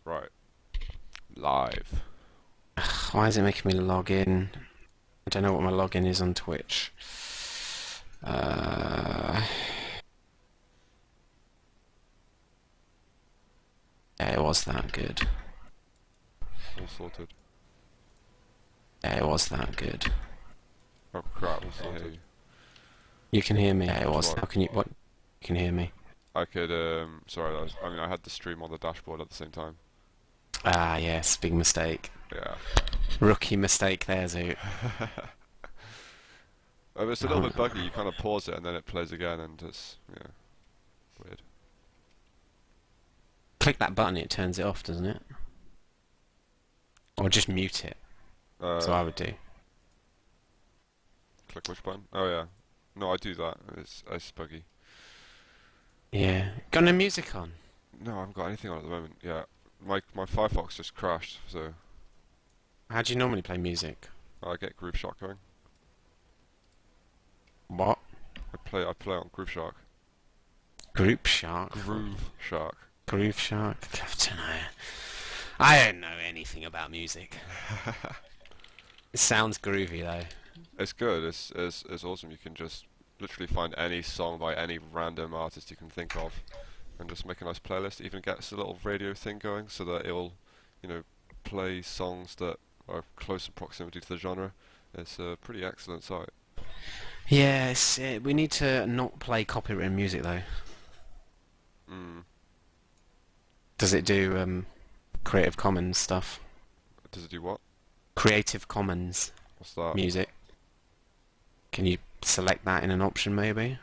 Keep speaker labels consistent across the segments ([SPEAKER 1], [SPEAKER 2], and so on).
[SPEAKER 1] Right. Live.
[SPEAKER 2] Why is it making me log in? I don't know what my login is on Twitch. Yeah, it was that good.
[SPEAKER 1] All sorted.
[SPEAKER 2] Yeah, it was that good.
[SPEAKER 1] Oh crap, I still hear you.
[SPEAKER 2] You can hear me. Yeah, it was.
[SPEAKER 1] Right.
[SPEAKER 2] How can you? What? You can hear me.
[SPEAKER 1] I could, sorry, I had the stream on the dashboard at the same time.
[SPEAKER 2] Ah, yes, big mistake.
[SPEAKER 1] Yeah.
[SPEAKER 2] Rookie mistake there, Zoot.
[SPEAKER 1] It's a little bit buggy, you kind of pause it and then it plays again and it's, yeah, weird.
[SPEAKER 2] Click that button, it turns it off, doesn't it? Or just mute it. So I would do.
[SPEAKER 1] Click which button? Oh yeah. No, I do that. It's buggy.
[SPEAKER 2] Yeah. Got no music on?
[SPEAKER 1] No, I haven't got anything on at the moment. Yeah. My Firefox just crashed, so
[SPEAKER 2] How do you normally play music?
[SPEAKER 1] I get Groove Shark going.
[SPEAKER 2] What?
[SPEAKER 1] I play on Groove Shark.
[SPEAKER 2] Group Shark?
[SPEAKER 1] Groove Shark.
[SPEAKER 2] Groove Shark? I don't know. I don't know anything about music. It sounds groovy though.
[SPEAKER 1] It's good. It's awesome. You can just literally find any song by any random artist you can think of, and just make a nice playlist. It even gets a little radio thing going so that it'll, play songs that are close in proximity to the genre. It's a pretty excellent site.
[SPEAKER 2] Yeah, we need to not play copywritten music though. Does it do Creative Commons stuff?
[SPEAKER 1] Does it do what?
[SPEAKER 2] Creative Commons
[SPEAKER 1] What's that?
[SPEAKER 2] music. Can you select that in an option maybe?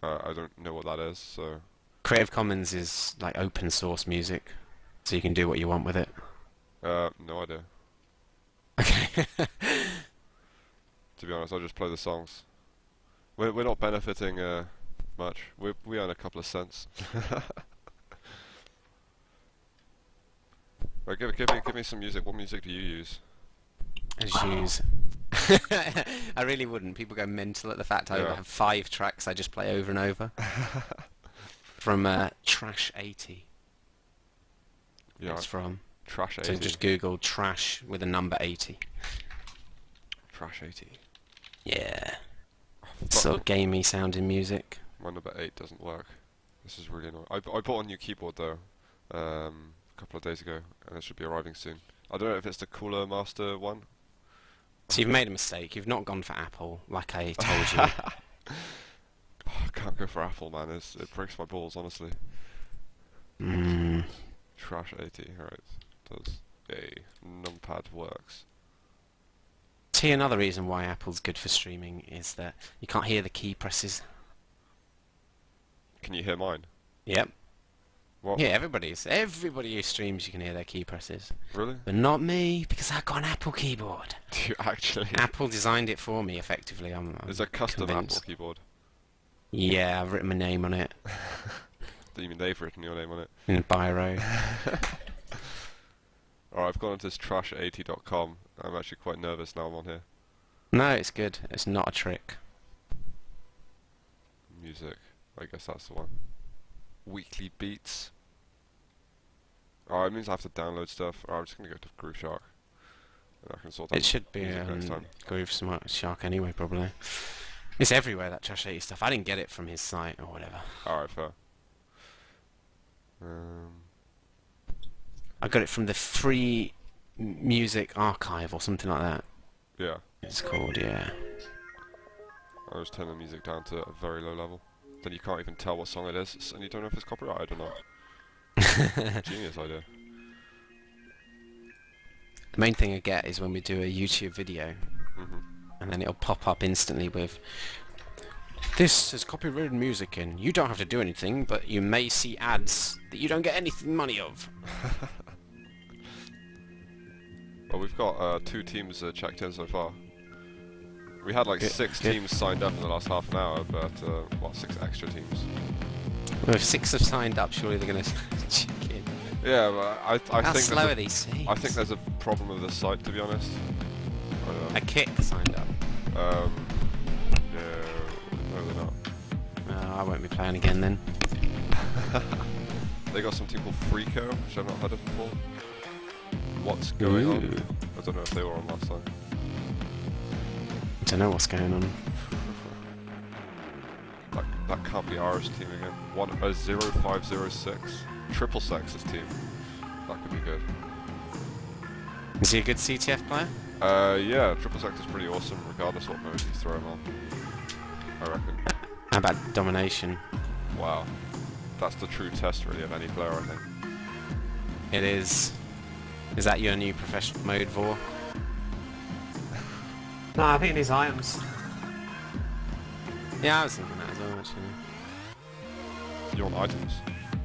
[SPEAKER 1] I don't know what that is, so...
[SPEAKER 2] Creative Commons is like open source music, so you can do what you want with it.
[SPEAKER 1] No idea.
[SPEAKER 2] Okay.
[SPEAKER 1] To be honest, I just play the songs. We're not benefiting much. We earn a couple of cents. Right, give me some music. What music do you use?
[SPEAKER 2] As use. I really wouldn't. People go mental at the fact I have 5 tracks I just play over and over. From Trash 80.
[SPEAKER 1] Yeah.
[SPEAKER 2] It's from.
[SPEAKER 1] Trash 80.
[SPEAKER 2] So just Google Trash with a number 80.
[SPEAKER 1] Trash 80.
[SPEAKER 2] Yeah. Sort of gamey sounding music.
[SPEAKER 1] My number 8 doesn't work. This is really annoying. I bought a new keyboard though, a couple of days ago, and it should be arriving soon. I don't know if it's the Cooler Master one.
[SPEAKER 2] So you've made a mistake. You've not gone for Apple, like I told you.
[SPEAKER 1] Oh, I can't go for Apple, man. It breaks my balls, honestly. Trash 80. Alright. Does a numpad works?
[SPEAKER 2] See, another reason why Apple's good for streaming is that you can't hear the key presses.
[SPEAKER 1] Can you hear mine?
[SPEAKER 2] Yep.
[SPEAKER 1] What?
[SPEAKER 2] Yeah, everybody who streams, you can hear their key presses.
[SPEAKER 1] Really?
[SPEAKER 2] But not me, because I've got an Apple keyboard.
[SPEAKER 1] Do you actually?
[SPEAKER 2] Apple designed it for me, effectively. I'm
[SPEAKER 1] It's a custom
[SPEAKER 2] convinced.
[SPEAKER 1] Apple keyboard.
[SPEAKER 2] Yeah, I've written my name on it.
[SPEAKER 1] Do you mean they've written your name on it?
[SPEAKER 2] In a biro.
[SPEAKER 1] Alright, I've gone onto this trash80.com. I'm actually quite nervous now I'm on here.
[SPEAKER 2] No, it's good. It's not a trick.
[SPEAKER 1] Music. I guess that's the one. Weekly beats. Oh, it means I have to download stuff. Alright, I'm just going to go to Groove Shark. And I can sort that
[SPEAKER 2] It should be
[SPEAKER 1] next time.
[SPEAKER 2] Groove Shark anyway, probably. It's everywhere, that Trash 80 stuff. I didn't get it from his site or whatever.
[SPEAKER 1] Alright, fair.
[SPEAKER 2] I got it from the Free Music Archive or something like that.
[SPEAKER 1] Yeah.
[SPEAKER 2] It's called, yeah.
[SPEAKER 1] I'll just turn the music down to a very low level. Then you can't even tell what song it is, and you don't know if it's copyrighted or not. Genius idea.
[SPEAKER 2] The main thing I get is when we do a YouTube video, and then it'll pop up instantly with, "This is copyrighted music in. You don't have to do anything, but you may see ads that you don't get anything money of."
[SPEAKER 1] Well, we've got 2 teams checked in so far. We had like 6 teams signed up in the last half an hour, but what, 6 extra teams?
[SPEAKER 2] Well, if 6 have signed up, surely they're going to check in.
[SPEAKER 1] Yeah, but I
[SPEAKER 2] How
[SPEAKER 1] think
[SPEAKER 2] slow are these things?
[SPEAKER 1] I think there's a problem with this site, to be honest.
[SPEAKER 2] A kick signed up.
[SPEAKER 1] No, they're not.
[SPEAKER 2] I won't be playing again then.
[SPEAKER 1] they got some team called Freako, which I've not heard of before. What's going on? I don't know if they were on last time.
[SPEAKER 2] I don't know what's going on.
[SPEAKER 1] That can't be Irish team again. 0506. Triple Sex's team. That could be good.
[SPEAKER 2] Is he a good CTF player?
[SPEAKER 1] Yeah, Triple Sex is pretty awesome regardless what mode you throw him on. I reckon.
[SPEAKER 2] How about domination?
[SPEAKER 1] Wow. That's the true test really of any player, I think.
[SPEAKER 2] It is. Is that your new professional mode, Vor?
[SPEAKER 3] No, I think it needs items.
[SPEAKER 2] Yeah, I was thinking that as well, actually.
[SPEAKER 1] You want items?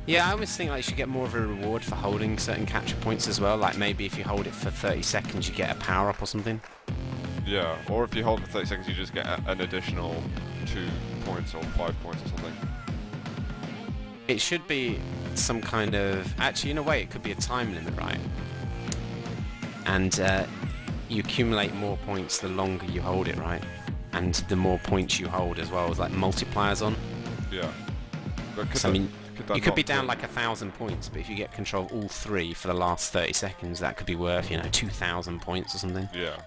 [SPEAKER 2] Yeah, I always think like you should get more of a reward for holding certain capture points as well. Like maybe if you hold it for 30 seconds, you get a power up or something.
[SPEAKER 1] Yeah, or if you hold for 30 seconds, you just get an additional 2 points or 5 points or something.
[SPEAKER 2] It should be some kind of... Actually, in a way, it could be a time limit, right? And you accumulate more points the longer you hold it, right? And the more points you hold as well, as like multipliers on.
[SPEAKER 1] Yeah. But
[SPEAKER 2] So, I mean, you could be down
[SPEAKER 1] be
[SPEAKER 2] like 1,000 points, but if you get control of all 3 for the last 30 seconds, that could be worth, you know, 2,000 points or something.
[SPEAKER 1] Yeah.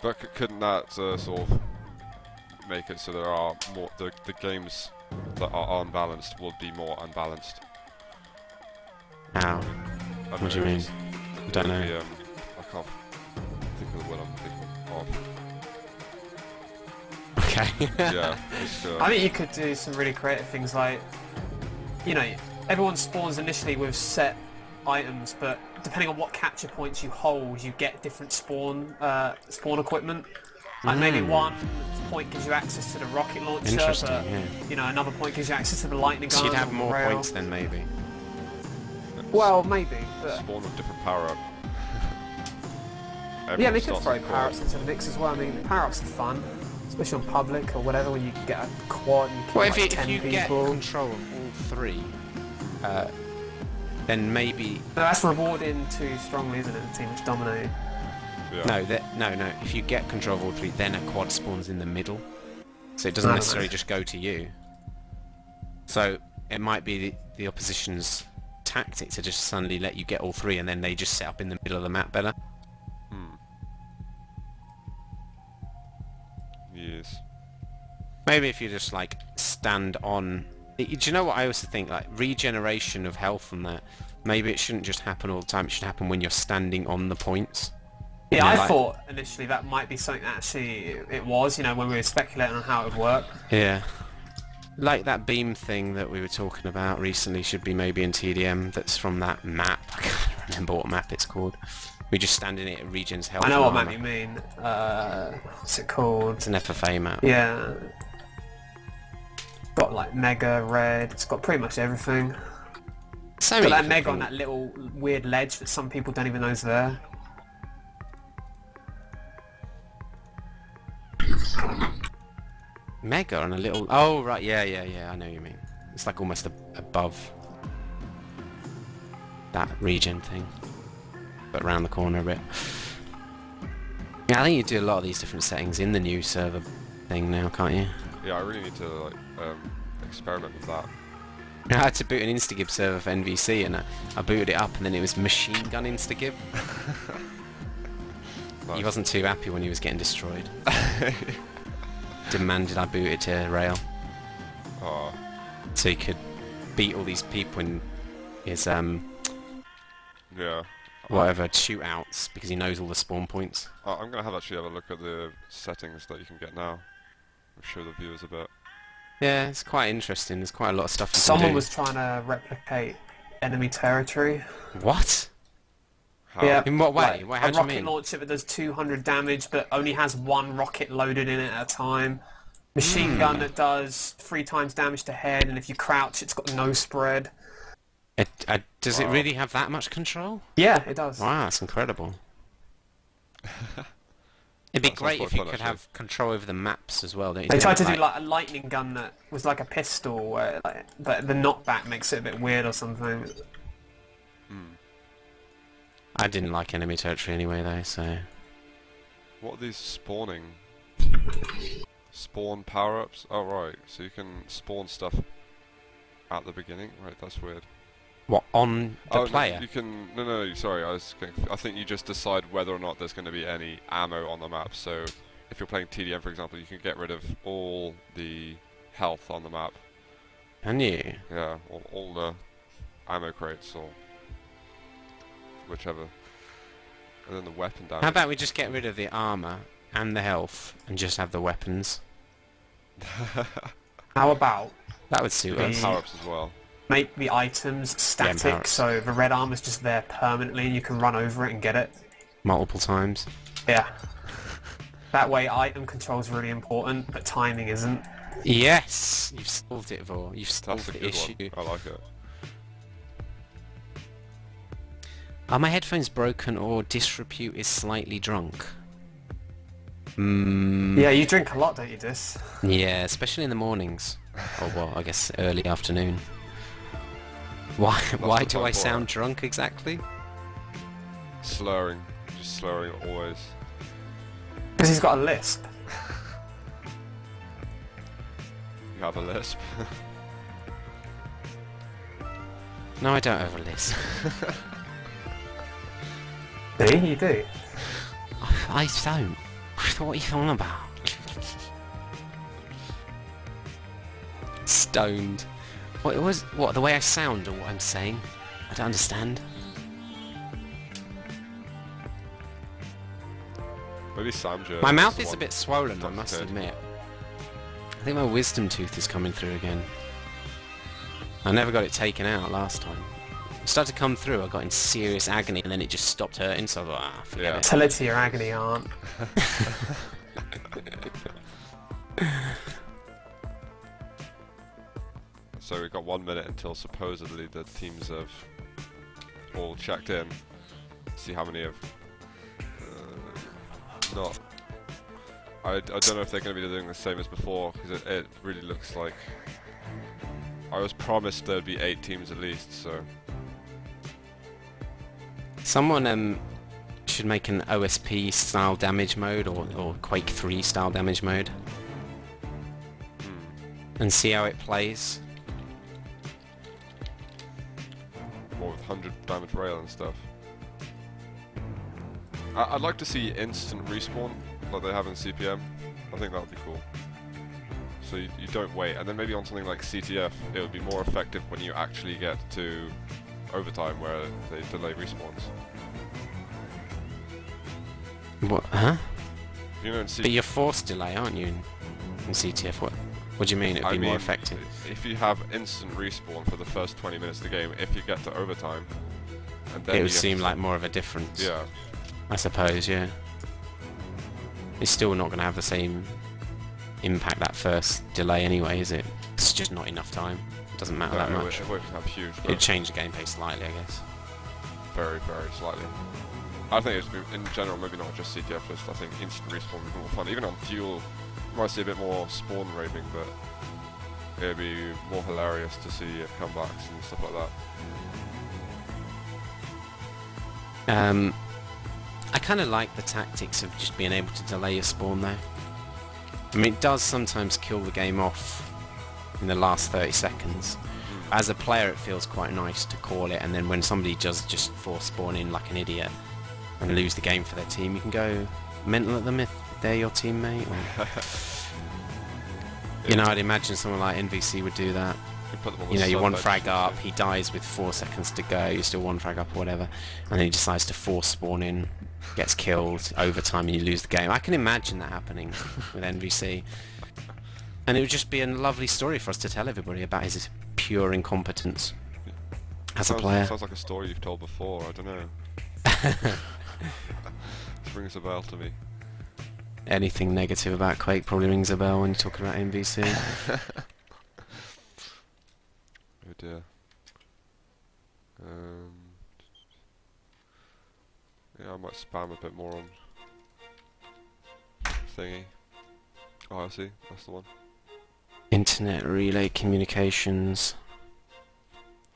[SPEAKER 1] But couldn't that sort of make it so there are more... The games that are unbalanced will be more unbalanced?
[SPEAKER 2] How? What do you mean? I don't know.
[SPEAKER 1] Maybe, I can't think of the word I'm thinking of.
[SPEAKER 2] Okay.
[SPEAKER 1] Yeah.
[SPEAKER 3] I think you could do some really creative things like, you know, everyone spawns initially with set items, but depending on what capture points you hold, you get different spawn equipment. Like maybe one point gives you access to the rocket launcher,
[SPEAKER 2] Interesting,
[SPEAKER 3] but
[SPEAKER 2] yeah.
[SPEAKER 3] you know, another point gives you access to the lightning gun.
[SPEAKER 2] So you'd have
[SPEAKER 3] or
[SPEAKER 2] more
[SPEAKER 3] rail.
[SPEAKER 2] points then, maybe.
[SPEAKER 3] Well, maybe, but
[SPEAKER 1] Spawn with different power up.
[SPEAKER 3] yeah, they could
[SPEAKER 1] Everyone
[SPEAKER 3] throw
[SPEAKER 1] starts with
[SPEAKER 3] power-ups into the mix as well. I mean, power-ups are fun, especially on public or whatever, when you can get a quad and you kill
[SPEAKER 2] Well,
[SPEAKER 3] like
[SPEAKER 2] if
[SPEAKER 3] 10
[SPEAKER 2] you get
[SPEAKER 3] people.
[SPEAKER 2] control of all 3, then maybe...
[SPEAKER 3] No, that's rewarding too strongly, isn't it? The team which dominate.
[SPEAKER 1] Yeah.
[SPEAKER 2] No. If you get control of all 3, then a quad spawns in the middle. So it doesn't
[SPEAKER 3] No, no.
[SPEAKER 2] necessarily just go to you. So it might be the opposition's tactic to just suddenly let you get all 3 and then they just set up in the middle of the map better.
[SPEAKER 1] Yes.
[SPEAKER 2] Maybe if you just like stand on... Do you know what I also think? Like regeneration of health from that. Maybe it shouldn't just happen all the time. It should happen when you're standing on the points.
[SPEAKER 3] Yeah,
[SPEAKER 2] And
[SPEAKER 3] I
[SPEAKER 2] like-
[SPEAKER 3] thought initially that might be something that actually it was, you know, when we were speculating on how it would work.
[SPEAKER 2] Yeah. Like that beam thing that we were talking about recently should be maybe in TDM. That's from that map. I can't remember what map it's called. We just stand in it, it regens health.
[SPEAKER 3] I know what
[SPEAKER 2] and
[SPEAKER 3] map
[SPEAKER 2] armor.
[SPEAKER 3] you mean. What's it called?
[SPEAKER 2] It's an FFA map.
[SPEAKER 3] Yeah. Got like Mega, Red, it's got pretty much everything.
[SPEAKER 2] So
[SPEAKER 3] Got
[SPEAKER 2] many
[SPEAKER 3] that Mega
[SPEAKER 2] different
[SPEAKER 3] on that little weird ledge that some people don't even know is there.
[SPEAKER 2] Mega on a little... Oh, right, yeah, I know what you mean. It's like almost above that regen thing. But around the corner a bit. Yeah, I think you do a lot of these different settings in the new server thing now, can't you?
[SPEAKER 1] Yeah, I really need to like experiment with that.
[SPEAKER 2] I had to boot an Instagib server for NVC and I booted it up and then it was machine gun Instagib.
[SPEAKER 1] Nice.
[SPEAKER 2] He wasn't too happy when he was getting destroyed. Demanded I boot it to rail.
[SPEAKER 1] Oh,
[SPEAKER 2] So he could beat all these people in his
[SPEAKER 1] yeah.
[SPEAKER 2] whatever shootouts because he knows all the spawn points.
[SPEAKER 1] I'm gonna actually have a look at the settings that you can get now. I'll show the viewers a bit.
[SPEAKER 2] Yeah, it's quite interesting. There's quite a lot of stuff you
[SPEAKER 3] Someone
[SPEAKER 2] can do.
[SPEAKER 3] was trying to replicate enemy territory.
[SPEAKER 2] What?
[SPEAKER 1] How?
[SPEAKER 3] Yeah.
[SPEAKER 2] In what way?
[SPEAKER 3] Like,
[SPEAKER 2] How
[SPEAKER 3] a
[SPEAKER 2] do you
[SPEAKER 3] rocket
[SPEAKER 2] mean?
[SPEAKER 3] launcher that does 200 damage but only has one rocket loaded in it at a time. Machine gun that does 3 times damage to head, and if you crouch it's got no spread.
[SPEAKER 2] Does it
[SPEAKER 1] Wow.
[SPEAKER 2] really have that much control?
[SPEAKER 3] Yeah, it does.
[SPEAKER 2] Wow, that's incredible. It'd be
[SPEAKER 1] That sounds
[SPEAKER 2] great
[SPEAKER 1] quite
[SPEAKER 2] if you
[SPEAKER 1] fun,
[SPEAKER 2] could
[SPEAKER 1] actually.
[SPEAKER 2] have control over the maps as well, don't you
[SPEAKER 3] They
[SPEAKER 2] think?
[SPEAKER 3] tried to do like a lightning gun that was like a pistol, where, like, but the knockback makes it a bit weird or something.
[SPEAKER 2] I didn't like enemy territory anyway, though, so...
[SPEAKER 1] What are these spawning? Spawn power-ups? Oh right, so you can spawn stuff at the beginning? Right, that's weird.
[SPEAKER 2] What, on the
[SPEAKER 1] Oh,
[SPEAKER 2] player?
[SPEAKER 1] no, you can. No, sorry. I think you just decide whether or not there's going to be any ammo on the map. So, if you're playing TDM, for example, you can get rid of all the health on the map.
[SPEAKER 2] Can you?
[SPEAKER 1] Yeah, all the ammo crates or whichever. And then the weapon damage.
[SPEAKER 2] How about we just get rid of the armor and the health and just have the weapons?
[SPEAKER 3] How about
[SPEAKER 2] That would suit
[SPEAKER 1] And
[SPEAKER 2] us.
[SPEAKER 1] power-ups as well.
[SPEAKER 3] make the items static,
[SPEAKER 2] power-ups.
[SPEAKER 3] so the red armor's just there permanently and you can run over it and get it?
[SPEAKER 2] Multiple times.
[SPEAKER 3] Yeah. That way item control's really important, but timing isn't.
[SPEAKER 2] Yes! You've solved it, Vor. You've
[SPEAKER 1] That's
[SPEAKER 2] solved
[SPEAKER 1] a
[SPEAKER 2] the
[SPEAKER 1] good
[SPEAKER 2] issue.
[SPEAKER 1] one. I like it.
[SPEAKER 2] Are my headphones broken or disrepute is slightly drunk? Hmm.
[SPEAKER 3] Yeah, you drink a lot, don't you, Dis?
[SPEAKER 2] Yeah, especially in the mornings. Or well, I guess early afternoon. Why
[SPEAKER 1] the
[SPEAKER 2] do
[SPEAKER 1] time
[SPEAKER 2] I
[SPEAKER 1] for
[SPEAKER 2] sound
[SPEAKER 1] it.
[SPEAKER 2] drunk exactly?
[SPEAKER 1] Slurring. Just slurring always.
[SPEAKER 3] Because he's got a lisp.
[SPEAKER 1] You have a lisp.
[SPEAKER 2] No, I don't have a lisp.
[SPEAKER 3] See, you do.
[SPEAKER 2] I don't. What are you on about? Stoned. What, the way I sound or what I'm saying? I don't understand.
[SPEAKER 1] Maybe Samja.
[SPEAKER 2] My mouth
[SPEAKER 1] the
[SPEAKER 2] is a
[SPEAKER 1] one
[SPEAKER 2] bit swollen, I
[SPEAKER 1] Dr.
[SPEAKER 2] must
[SPEAKER 1] Ted.
[SPEAKER 2] admit. I think my wisdom tooth is coming through again. I never got it taken out last time. It started to come through, I got in serious agony, and then it just stopped hurting, so I thought, forget
[SPEAKER 1] Yeah.
[SPEAKER 2] it.
[SPEAKER 3] Tell it to your agony aunt.
[SPEAKER 1] So we've got 1 minute until supposedly the teams have all checked in. See how many have not. I don't know if they're going to be doing the same as before, because it really looks like I was promised there'd be 8 teams at least. So
[SPEAKER 2] Someone should make an OSP style damage mode or Quake 3 style damage mode and see how it plays.
[SPEAKER 1] more with 100 damage rail and stuff. I'd like to see instant respawn like they have in CPM. I think that would be cool. So you don't wait, and then maybe on something like CTF, it would be more effective when you actually get to overtime where they delay respawns.
[SPEAKER 2] What? Huh?
[SPEAKER 1] You know, in
[SPEAKER 2] But you're forced delay, aren't you, in CTF? What do you mean? It would be more effective?
[SPEAKER 1] If you have instant respawn for the first 20 minutes of the game, if you get to overtime, and then
[SPEAKER 2] It
[SPEAKER 1] you
[SPEAKER 2] would
[SPEAKER 1] have
[SPEAKER 2] seem
[SPEAKER 1] to-
[SPEAKER 2] like more of a difference.
[SPEAKER 1] Yeah.
[SPEAKER 2] I suppose, yeah. It's still not going to have the same impact that first delay anyway, is it? It's just not enough time. It doesn't matter that much.
[SPEAKER 1] It won't have huge.
[SPEAKER 2] It'd change the gameplay slightly, I guess.
[SPEAKER 1] Very, very slightly. I think it's in general, maybe not just CTF list. I think instant respawn would be more fun. Even on Fuel, you might see a bit more spawn raping, but it'd be more hilarious to see comebacks and stuff like that.
[SPEAKER 2] I kind of like the tactics of just being able to delay your spawn though. I mean, it does sometimes kill the game off in the last 30 seconds. As a player, it feels quite nice to call it, and then when somebody does just force spawn in like an idiot and lose the game for their team, you can go mental at them if they're your teammate. Or you know, I'd imagine someone like NVC would do that.
[SPEAKER 1] Put them on
[SPEAKER 2] You
[SPEAKER 1] the
[SPEAKER 2] know, you're one
[SPEAKER 1] sunbench
[SPEAKER 2] frag
[SPEAKER 1] and
[SPEAKER 2] up,
[SPEAKER 1] stuff.
[SPEAKER 2] he dies with 4 seconds to go, you're still one frag up or whatever, and then he decides to force spawn in, gets killed, overtime, and you lose the game. I can imagine that happening with NVC. And it would just be a lovely story for us to tell everybody about his pure incompetence as a player.
[SPEAKER 1] Sounds like a story you've told before. I don't know. It rings a bell to me.
[SPEAKER 2] Anything negative about Quake probably rings a bell when you're talking about NVC.
[SPEAKER 1] Oh dear. Yeah, I might spam a bit more on thingy. Oh, I see. That's the one.
[SPEAKER 2] Internet Relay Communications.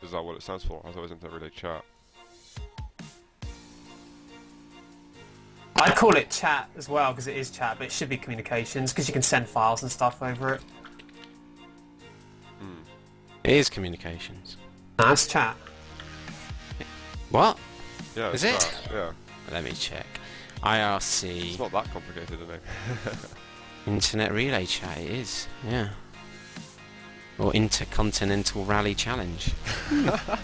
[SPEAKER 1] Is that what it stands for? I thought it was Internet Relay Chat.
[SPEAKER 3] I'd call it chat as well, because it is chat, but it should be communications, because you can send files and stuff over it.
[SPEAKER 2] It is communications.
[SPEAKER 3] No, it's chat.
[SPEAKER 2] What?
[SPEAKER 1] Yeah,
[SPEAKER 2] Is
[SPEAKER 1] it's
[SPEAKER 2] it?
[SPEAKER 1] that, yeah.
[SPEAKER 2] Let me check. IRC
[SPEAKER 1] It's not that complicated, I think.
[SPEAKER 2] Internet Relay Chat, it is. Yeah. Or Intercontinental Rally Challenge. I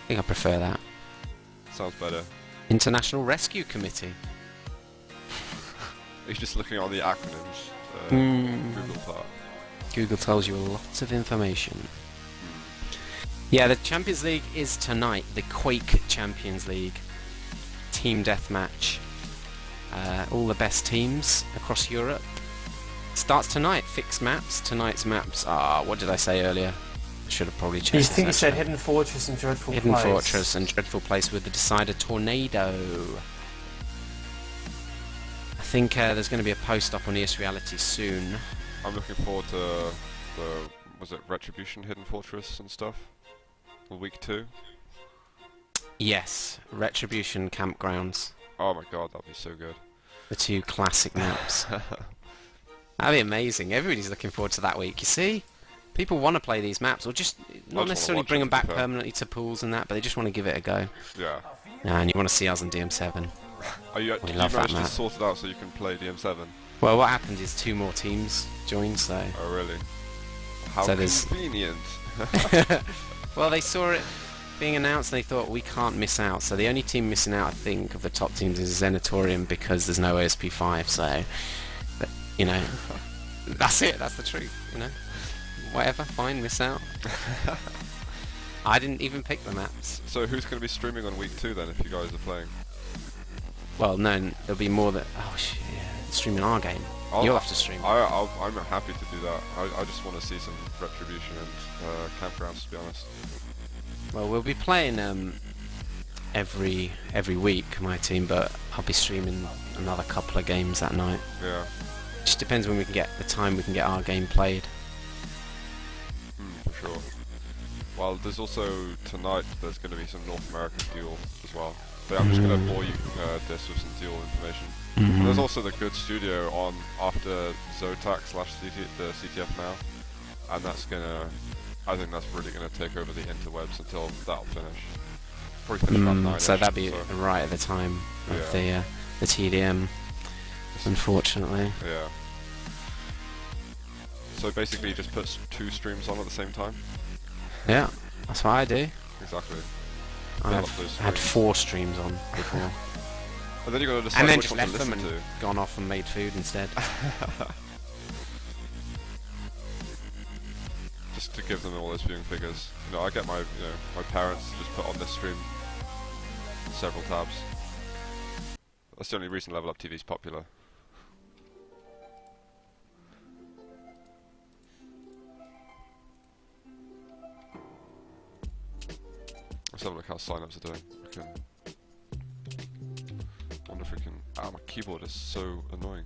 [SPEAKER 2] think I prefer that.
[SPEAKER 1] Sounds better.
[SPEAKER 2] International Rescue Committee.
[SPEAKER 1] He's just looking on the acronyms. Google part.
[SPEAKER 2] Google tells you a lot of information. Yeah, the Champions League is tonight. The Quake Champions League. Team deathmatch. All the best teams across Europe. Starts tonight. Fixed maps. Tonight's maps are... What did I say earlier? I should have probably checked.
[SPEAKER 3] You think you
[SPEAKER 2] this,
[SPEAKER 3] said
[SPEAKER 2] actually.
[SPEAKER 3] Hidden Fortress and Dreadful Place?
[SPEAKER 2] Hidden Fortress and Dreadful Place with the Decider Tornado. I think there's going to be a post up on ES Reality soon.
[SPEAKER 1] I'm looking forward to the... Was it Retribution Hidden Fortress and stuff? Week 2?
[SPEAKER 2] Yes, Retribution Campgrounds.
[SPEAKER 1] Oh my god, that'd be so good.
[SPEAKER 2] The 2 classic maps. That'd be amazing. Everybody's looking forward to that week, you see? People want to play these maps, or just not necessarily bring them back permanently to pools and that, but they just want to give it a go.
[SPEAKER 1] Yeah.
[SPEAKER 2] And you want to see us on DM7.
[SPEAKER 1] Did you
[SPEAKER 2] love that
[SPEAKER 1] manage to
[SPEAKER 2] map.
[SPEAKER 1] sort it out so you can play DM7?
[SPEAKER 2] Well, what happened is 2 more teams joined, so...
[SPEAKER 1] Oh really? How
[SPEAKER 2] So there's-
[SPEAKER 1] convenient!
[SPEAKER 2] Well, they saw it being announced and they thought, we can't miss out. So the only team missing out, I think, of the top teams is Zenatorium because there's no ASP5, so... But, you know, that's it, that's the truth, you know? Whatever, fine, miss out. I didn't even pick the maps.
[SPEAKER 1] So who's going to be streaming on week 2 then, if you guys are playing?
[SPEAKER 2] Well, no, there'll be more that... Oh, shit, yeah. Streaming our game. You'll have to stream.
[SPEAKER 1] I'm happy to do that. I just want to see some Retribution and Campgrounds, to be honest.
[SPEAKER 2] Well, we'll be playing every week, my team, but I'll be streaming another couple of games that night.
[SPEAKER 1] Yeah.
[SPEAKER 2] Just depends when we can get the time we can get our game played.
[SPEAKER 1] For sure. Well, there's also tonight, there's going to be some North American duel as well. But I'm just going to bore you this with some duel information. And there's also the Good Studio on after Zotac / the CTF now. And that's going to... I think that's really going to take over the interwebs until that'll finish. Probably finish about 9.
[SPEAKER 2] So that'd be right at the time of the TDM, unfortunately.
[SPEAKER 1] Yeah. So basically you just put 2 streams on at the same time?
[SPEAKER 2] Yeah, that's what I do.
[SPEAKER 1] Exactly.
[SPEAKER 2] I've had 4 streams on before.
[SPEAKER 1] And then you've got to decide
[SPEAKER 2] And then
[SPEAKER 1] which
[SPEAKER 2] just
[SPEAKER 1] one to
[SPEAKER 2] left them
[SPEAKER 1] listen
[SPEAKER 2] and
[SPEAKER 1] to.
[SPEAKER 2] gone off and made food instead.
[SPEAKER 1] Just to give them all those viewing figures. You know, I get my parents to just put on this stream several tabs. That's the only reason Level Up TV is popular. Let's have a look how sign-ups are doing. Wonder if we can... Ah, my keyboard is so annoying.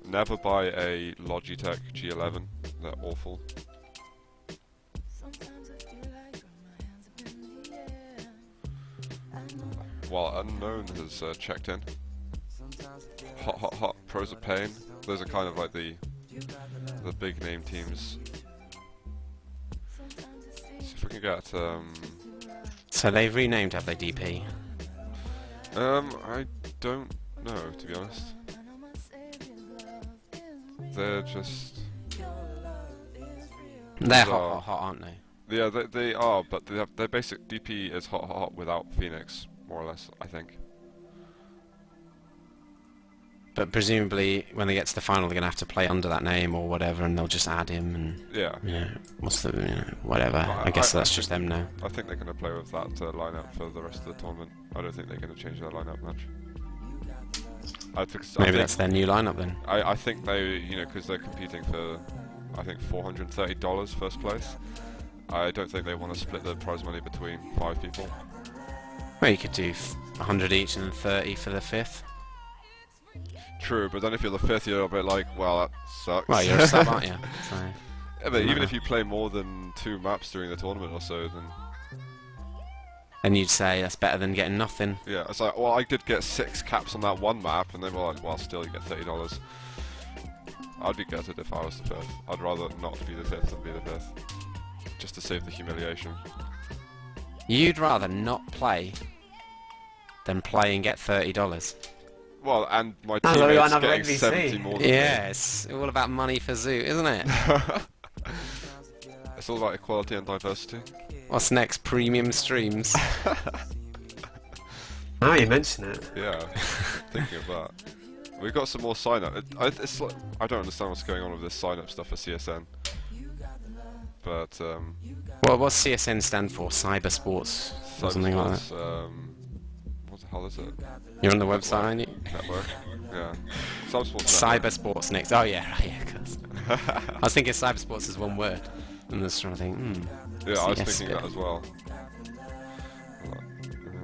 [SPEAKER 1] Never buy a Logitech G11. They're awful. Well, Unknown has checked in. Hot, Pros of Pain. Those are kind of like the big name teams. See if we can get...
[SPEAKER 2] So they've renamed, have they, DP?
[SPEAKER 1] I don't know, to be honest. They're just...
[SPEAKER 2] They're hot, aren't they?
[SPEAKER 1] Yeah, they are, but their basic DP is hot without Phoenix, more or less, I think.
[SPEAKER 2] But presumably, when they get to the final, they're going to have to play under that name or whatever, and they'll just add him and...
[SPEAKER 1] Yeah.
[SPEAKER 2] You know, what's the... You know, whatever. I guess that's just them now.
[SPEAKER 1] I think they're going to play with that lineup for the rest of the tournament. I don't think they're going to change their lineup much.
[SPEAKER 2] Maybe that's their new lineup then.
[SPEAKER 1] I think they, because they're competing for, I think, $430 first place. I don't think they want to split the prize money between 5 people.
[SPEAKER 2] Well, you could do 100 each and then 30 for the 5th.
[SPEAKER 1] True, but then if you're the 5th, you're a bit like, well, that sucks.
[SPEAKER 2] Well, you're a sub, aren't you? So,
[SPEAKER 1] yeah, but even if you play more than 2 maps during the tournament or so, then...
[SPEAKER 2] And you'd say that's better than getting nothing.
[SPEAKER 1] Yeah, it's like, well, I did get 6 caps on that one map, and they were like, well, still you get $30. I'd be gutted if I was the 5th. I'd rather not be the 5th than be the 5th. Just to save the humiliation.
[SPEAKER 2] You'd rather not play than play and get $30.
[SPEAKER 1] Well, and my
[SPEAKER 3] Oh, we got
[SPEAKER 1] teammates
[SPEAKER 3] another
[SPEAKER 1] getting
[SPEAKER 3] NBC.
[SPEAKER 1] 70 more than me.
[SPEAKER 2] Yeah, it's all about money for Zoot, isn't it?
[SPEAKER 1] It's all about equality and diversity.
[SPEAKER 2] What's next? Premium streams.
[SPEAKER 3] Now you mention it.
[SPEAKER 1] Yeah, thinking of that. We've got some more sign-up. It's like, I don't understand what's going on with this sign-up stuff for CSN. But,
[SPEAKER 2] Well, what's CSN stand for? Cyber Sports or something like that.
[SPEAKER 1] What the hell is it?
[SPEAKER 2] You're on the website, aren't you?
[SPEAKER 1] Network? Yeah. Cyber Sports
[SPEAKER 2] Cyber Sports next. Oh yeah, right, yeah. 'Cause I was thinking Cyber Sports is one word, and I was trying to think.
[SPEAKER 1] Yeah, I was
[SPEAKER 2] CS
[SPEAKER 1] thinking
[SPEAKER 2] bit.
[SPEAKER 1] that as well.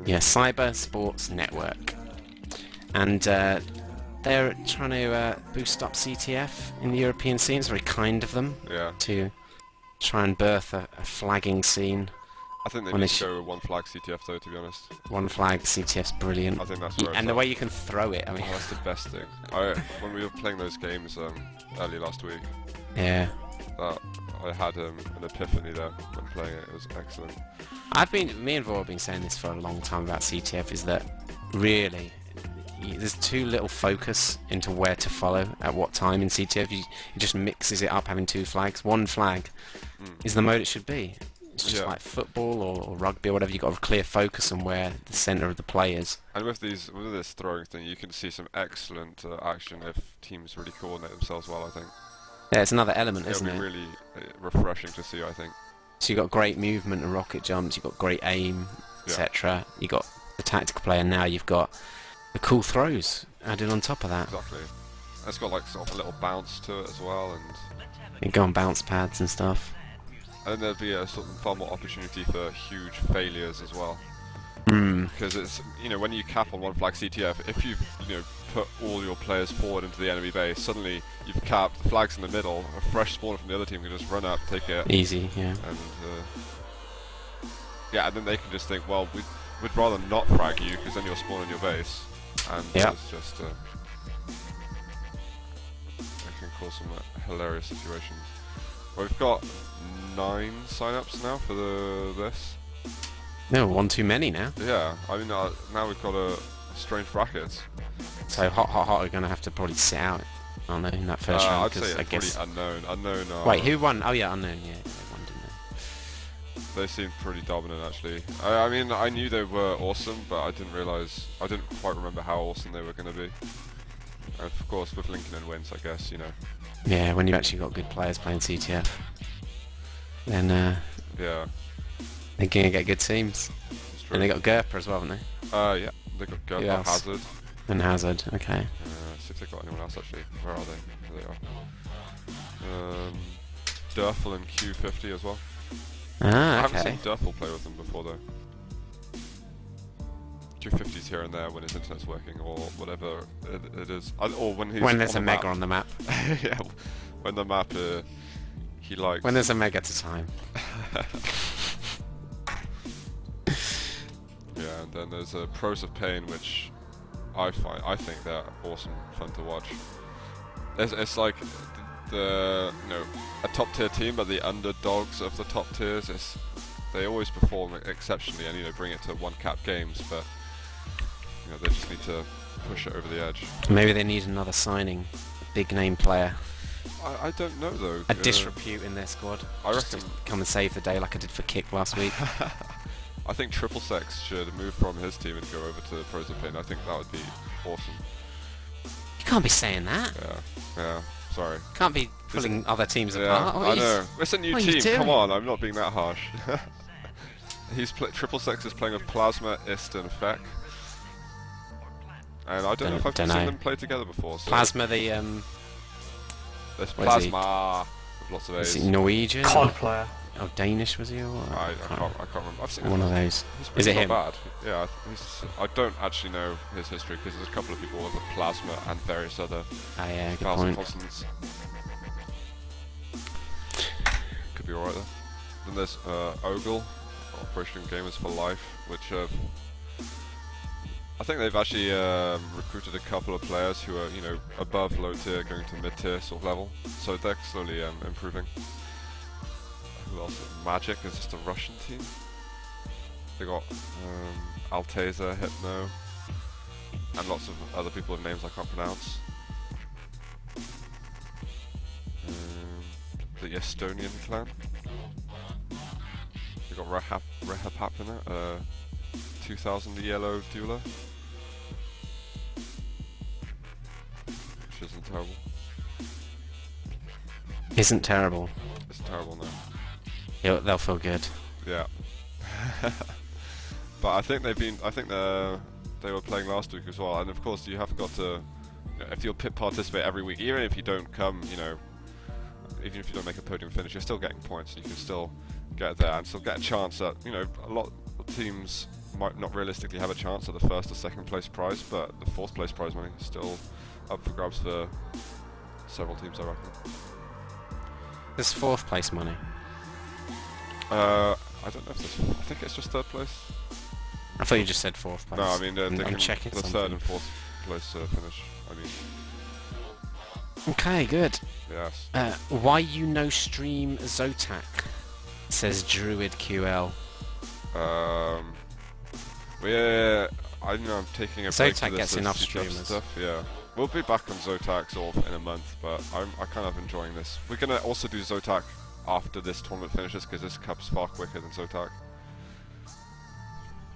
[SPEAKER 2] Yeah, Cyber Sports Network, and they're trying to boost up CTF in the European scene. It's very kind of them
[SPEAKER 1] Yeah.
[SPEAKER 2] to try and birth a flagging scene.
[SPEAKER 1] I think they
[SPEAKER 2] When
[SPEAKER 1] need
[SPEAKER 2] they
[SPEAKER 1] to go with one flag CTF though, to be honest.
[SPEAKER 2] One flag, CTF's brilliant.
[SPEAKER 1] I think that's where it's
[SPEAKER 2] And the
[SPEAKER 1] at.
[SPEAKER 2] way you can throw it, I mean,
[SPEAKER 1] Oh, that's the best thing. When we were playing those games early last week,
[SPEAKER 2] yeah.
[SPEAKER 1] I had an epiphany there when playing it. It was excellent.
[SPEAKER 2] Me and Vaughn have been saying this for a long time about CTF, is that really there's too little focus into where to follow at what time in CTF. It just mixes it up, having two flags. One flag is the mode it should be. It's just like football or rugby or whatever. You've got a clear focus on where the centre of the play is.
[SPEAKER 1] And with this throwing thing, you can see some excellent action if teams really coordinate themselves well, I think.
[SPEAKER 2] Yeah, it's another element, isn't
[SPEAKER 1] It'll
[SPEAKER 2] it?
[SPEAKER 1] be really refreshing to see, I think.
[SPEAKER 2] So you've got great movement and rocket jumps, you've got great aim, etc. You've got the tactical play, and now you've got the cool throws added on top of that.
[SPEAKER 1] Exactly. And it's got like sort of a little bounce to it as well, and
[SPEAKER 2] You go on bounce pads and stuff.
[SPEAKER 1] then there'll be a sort of far more opportunity for huge failures as well. Because it's, when you cap on one flag CTF, if you've, put all your players forward into the enemy base, suddenly you've capped, the flag's in the middle, a fresh spawner from the other team can just run up, take it.
[SPEAKER 2] Easy, yeah.
[SPEAKER 1] And, and then they can just think, well, we'd rather not frag you, because then you're spawning your base. And it's just, it can cause some hilarious situations. Well, we've got 9 sign-ups now for this.
[SPEAKER 2] No, one too many now.
[SPEAKER 1] Yeah, I mean, now we've got a strange bracket.
[SPEAKER 2] So Hot are going to have to probably sit out, aren't they, in that first round?
[SPEAKER 1] I'd say
[SPEAKER 2] 'cause
[SPEAKER 1] it's
[SPEAKER 2] I guess.
[SPEAKER 1] pretty unknown.
[SPEAKER 2] Wait, who won? Oh yeah, unknown. Yeah, they won, didn't they?
[SPEAKER 1] They seemed pretty dominant, actually. I mean, I knew they were awesome, but I didn't quite remember how awesome they were going to be. And of course, with Lincoln and wins, I guess,
[SPEAKER 2] Yeah, when you've actually got good players playing CTF, then
[SPEAKER 1] Yeah,
[SPEAKER 2] they're going to get good teams.
[SPEAKER 1] it's true.
[SPEAKER 2] And they got Gerper as well, haven't they?
[SPEAKER 1] Yeah, they got
[SPEAKER 2] Who
[SPEAKER 1] Gerber,
[SPEAKER 2] else?
[SPEAKER 1] Hazard.
[SPEAKER 2] And Hazard, okay.
[SPEAKER 1] See if they got anyone else, actually. Where are they? There they are. Durfel and Q50 as well. I
[SPEAKER 2] Ah,
[SPEAKER 1] haven't
[SPEAKER 2] okay.
[SPEAKER 1] seen Durfel play with them before, though. Q50s here and there when his internet's working, or whatever it is. Or when he's
[SPEAKER 2] When there's
[SPEAKER 1] on
[SPEAKER 2] a
[SPEAKER 1] the
[SPEAKER 2] mega
[SPEAKER 1] map.
[SPEAKER 2] on the map.
[SPEAKER 1] Yeah, when the map he likes.
[SPEAKER 2] When there's a mega to time.
[SPEAKER 1] Yeah, and then there's Pros of Pain, which I think they're awesome, fun to watch. It's like a top tier team, but the underdogs of the top tiers. They always perform exceptionally, and bring it to one cap games, but they just need to push it over the edge.
[SPEAKER 2] Maybe they need another signing, a big name player,
[SPEAKER 1] I don't know though.
[SPEAKER 2] a disrepute in their squad.
[SPEAKER 1] I
[SPEAKER 2] just
[SPEAKER 1] reckon.
[SPEAKER 2] to come and save the day like I did for Kick last week.
[SPEAKER 1] I think Triple Sex should move from his team and go over to Pros of Pain. I think that would be awesome.
[SPEAKER 2] You can't be saying that.
[SPEAKER 1] Yeah. Sorry.
[SPEAKER 2] Can't be pulling other teams
[SPEAKER 1] Yeah,
[SPEAKER 2] apart.
[SPEAKER 1] I know. It's a new
[SPEAKER 2] what are you
[SPEAKER 1] team. Come
[SPEAKER 2] doing?
[SPEAKER 1] on, I'm not being that harsh. Triple Sex is playing with Plasma, Ist, and Feck. And I don't know if I've seen them play together before. So
[SPEAKER 2] Plasma,
[SPEAKER 1] there's
[SPEAKER 2] what is he?
[SPEAKER 1] Plasma with lots of
[SPEAKER 2] is
[SPEAKER 1] A's.
[SPEAKER 2] he Norwegian?
[SPEAKER 3] COD player.
[SPEAKER 2] Oh, Danish was he? Or
[SPEAKER 1] I can't remember. I've seen
[SPEAKER 2] one
[SPEAKER 1] him.
[SPEAKER 2] of those.
[SPEAKER 1] He's
[SPEAKER 2] Is it
[SPEAKER 1] not
[SPEAKER 2] him?
[SPEAKER 1] bad. Yeah, I don't actually know his history because there's a couple of people with a Plasma and various other
[SPEAKER 2] Ah, yeah, good
[SPEAKER 1] vowels and
[SPEAKER 2] point.
[SPEAKER 1] consonants. Could be alright though. Then there's Ogle, Operation Gamers for Life, which I think they've actually recruited a couple of players who are, above low tier, going to mid tier sort of level. So they're slowly improving. Who else? Magic is just a Russian team. They got Alteza, Hypno, and lots of other people with names I can't pronounce. The Estonian clan. They got Rehapap in it. 2000 yellow dueler, which isn't terrible.
[SPEAKER 2] Isn't terrible.
[SPEAKER 1] It's terrible now.
[SPEAKER 2] They'll feel good.
[SPEAKER 1] Yeah. But I think they were playing last week as well, and of course you have got to, you know, if you'll participate every week, even if you don't come, you know, even if you don't make a podium finish, you're still getting points, and you can still get there and still get a chance at, you know, a lot of teams might not realistically have a chance at the first or second place prize, but the fourth place prize money is still up for grabs for several teams, I reckon.
[SPEAKER 2] There's fourth place money.
[SPEAKER 1] I don't know if there's, I think it's just third place.
[SPEAKER 2] I thought you just said fourth place.
[SPEAKER 1] No, I mean
[SPEAKER 2] I'm checking
[SPEAKER 1] the
[SPEAKER 2] something.
[SPEAKER 1] third and fourth place finish. I mean,
[SPEAKER 2] Okay, good.
[SPEAKER 1] yes.
[SPEAKER 2] Why you no stream Zotac? Says Druid QL.
[SPEAKER 1] I know I'm taking a break
[SPEAKER 2] Zotac
[SPEAKER 1] to
[SPEAKER 2] gets
[SPEAKER 1] this
[SPEAKER 2] enough
[SPEAKER 1] CTF
[SPEAKER 2] streamers.
[SPEAKER 1] stuff. Yeah, we'll be back on Zotac sort of in a month, but I'm kind of enjoying this. We're gonna also do Zotac after this tournament finishes because this cup's far quicker than Zotac.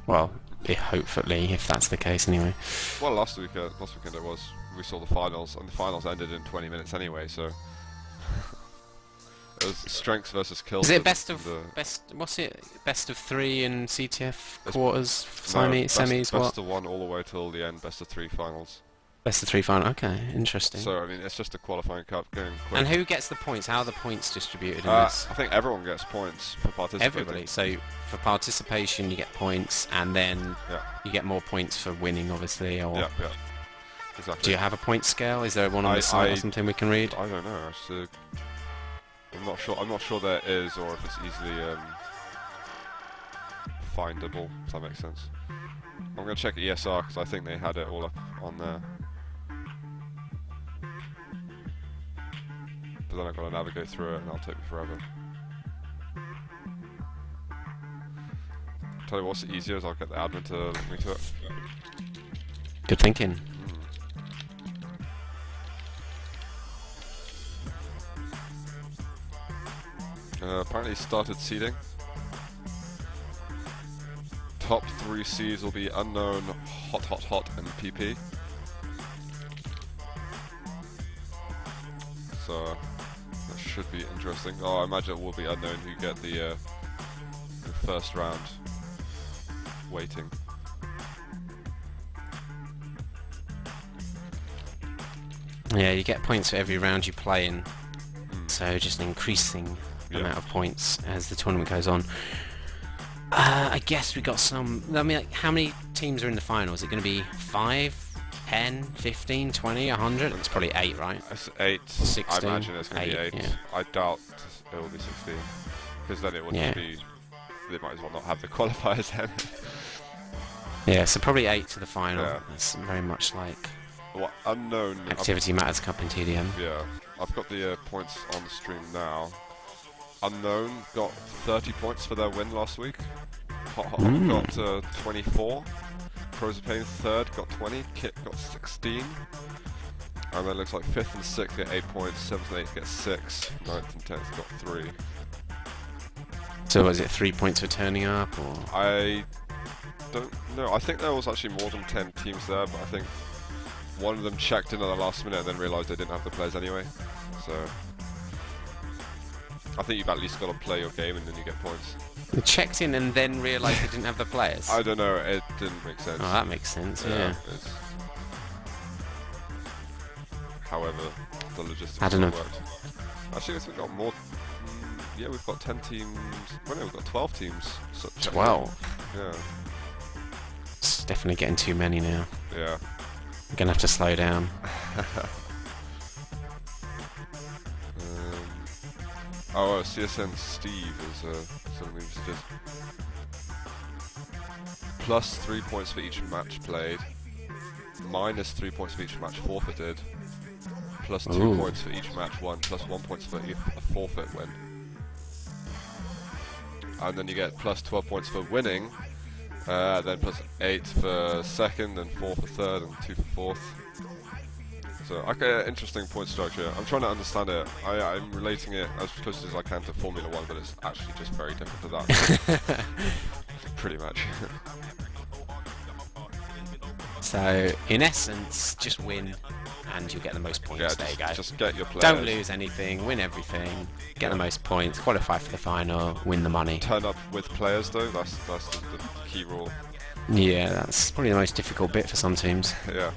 [SPEAKER 2] Well, hopefully, if that's the case anyway.
[SPEAKER 1] Well, last weekend it was. We saw the finals, and the finals ended in 20 minutes anyway, so it was strengths versus kills.
[SPEAKER 2] Is it best of best of 3 in CTF quarters, semis, what?
[SPEAKER 1] Best of 1 all the way till the end. Best of 3 finals.
[SPEAKER 2] Best of 3 final. Okay, interesting.
[SPEAKER 1] So I mean, it's just a qualifying cup going quick.
[SPEAKER 2] And who gets the points? How are the points distributed in this?
[SPEAKER 1] I think everyone gets points for participating.
[SPEAKER 2] Everybody. So for participation, you get points, and then you get more points for winning, obviously. Or
[SPEAKER 1] Yeah, exactly.
[SPEAKER 2] do you have a point scale? Is there one on the site or something we can read?
[SPEAKER 1] I don't know. Actually, I'm not sure there is, or if it's easily findable. If that makes sense. I'm gonna check ESR because I think they had it all up on there. But then I've got to navigate through it, and that'll take me forever. Tell you what's easier is I'll get the admin to link me to it.
[SPEAKER 2] Good thinking.
[SPEAKER 1] Apparently started seeding. Top 3 seeds will be Unknown, Hot, and PP. So that should be interesting. Oh, I imagine it will be Unknown who get the first round waiting.
[SPEAKER 2] Yeah, you get points for every round you play in. So just an increasing amount of points as the tournament goes on. I guess we got some. I mean, like, how many teams are in the final? Is it going to be 5, 10, 15, 20, 100? It's probably 8, right?
[SPEAKER 1] It's 8.
[SPEAKER 2] 16.
[SPEAKER 1] I imagine it's going to be 8.
[SPEAKER 2] Yeah.
[SPEAKER 1] I doubt it will be 16. Because then it would just be... They might as well not have the qualifiers then.
[SPEAKER 2] Yeah, so probably 8 to the final.
[SPEAKER 1] Yeah.
[SPEAKER 2] That's very much like
[SPEAKER 1] Well, Unknown...
[SPEAKER 2] Activity Matters Cup in TDM.
[SPEAKER 1] Yeah. I've got the points on the stream now. Unknown got 30 points for their win last week. Hot got 24. Prozapane third got 20. Kit got 16. And then it looks like 5th and 6th get 8 points. 7th and 8th get 6. 9th and 10th got 3.
[SPEAKER 2] So was it 3 points for turning up, or?
[SPEAKER 1] I don't know. I think there was actually more than 10 teams there, but I think one of them checked in at the last minute and then realised they didn't have the players anyway. So I think you've at least got to play your game and then you get points.
[SPEAKER 2] They checked in and then realised they didn't have the players?
[SPEAKER 1] I don't know, it didn't make sense.
[SPEAKER 2] Oh, that makes sense, yeah.
[SPEAKER 1] However, the logistics
[SPEAKER 2] I don't know.
[SPEAKER 1] worked. Actually, I think we've got more... yeah, we've got 10 teams... Well, no, we've got 12 teams. So
[SPEAKER 2] 12?
[SPEAKER 1] Yeah.
[SPEAKER 2] It's definitely getting too many now.
[SPEAKER 1] Yeah.
[SPEAKER 2] I'm going to have to slow down.
[SPEAKER 1] CSN Steve is something to just plus 3 points for each match played, minus 3 points for each match forfeited, plus 2 points for each match won, plus 1 point for a forfeit win. And then you get plus 12 points for winning, Then plus 8 for second, and 4 for third, and 2 for fourth. So, okay, interesting point structure. I'm trying to understand it. I'm relating it as close as I can to Formula 1, but it's actually just very different to that. Pretty much.
[SPEAKER 2] So, in essence, just win and you'll get the most points.
[SPEAKER 1] Yeah,
[SPEAKER 2] there you go.
[SPEAKER 1] just get your players.
[SPEAKER 2] Don't lose anything, win everything, get the most points, qualify for the final, win the money.
[SPEAKER 1] Turn up with players though, that's the key rule.
[SPEAKER 2] Yeah, that's probably the most difficult bit for some teams.
[SPEAKER 1] Yeah.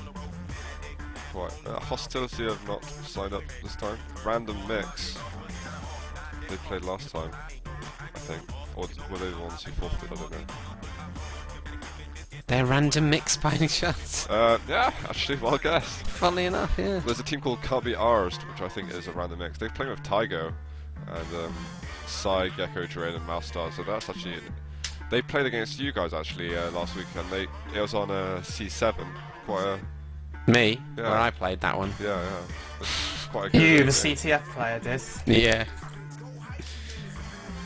[SPEAKER 1] Quite. Hostility have not signed up this time. Random Mix. They played last time, I think. Or were they the ones who forfeited? I don't know.
[SPEAKER 2] They're Random Mix by any chance?
[SPEAKER 1] Yeah, actually, well guessed.
[SPEAKER 2] Funnily enough, yeah.
[SPEAKER 1] There's a team called Can't Be Ours, which I think is a Random Mix. They're playing with Tygo and Psy, Gecko, Terrain, and Mouse Star. So that's actually. They played against you guys actually last week, and it was on C7. Quite a.
[SPEAKER 2] Me?
[SPEAKER 1] Yeah.
[SPEAKER 2] Where I played that one.
[SPEAKER 1] Yeah. It's quite a good
[SPEAKER 3] You,
[SPEAKER 1] game.
[SPEAKER 3] the CTF player, did.
[SPEAKER 2] Yeah.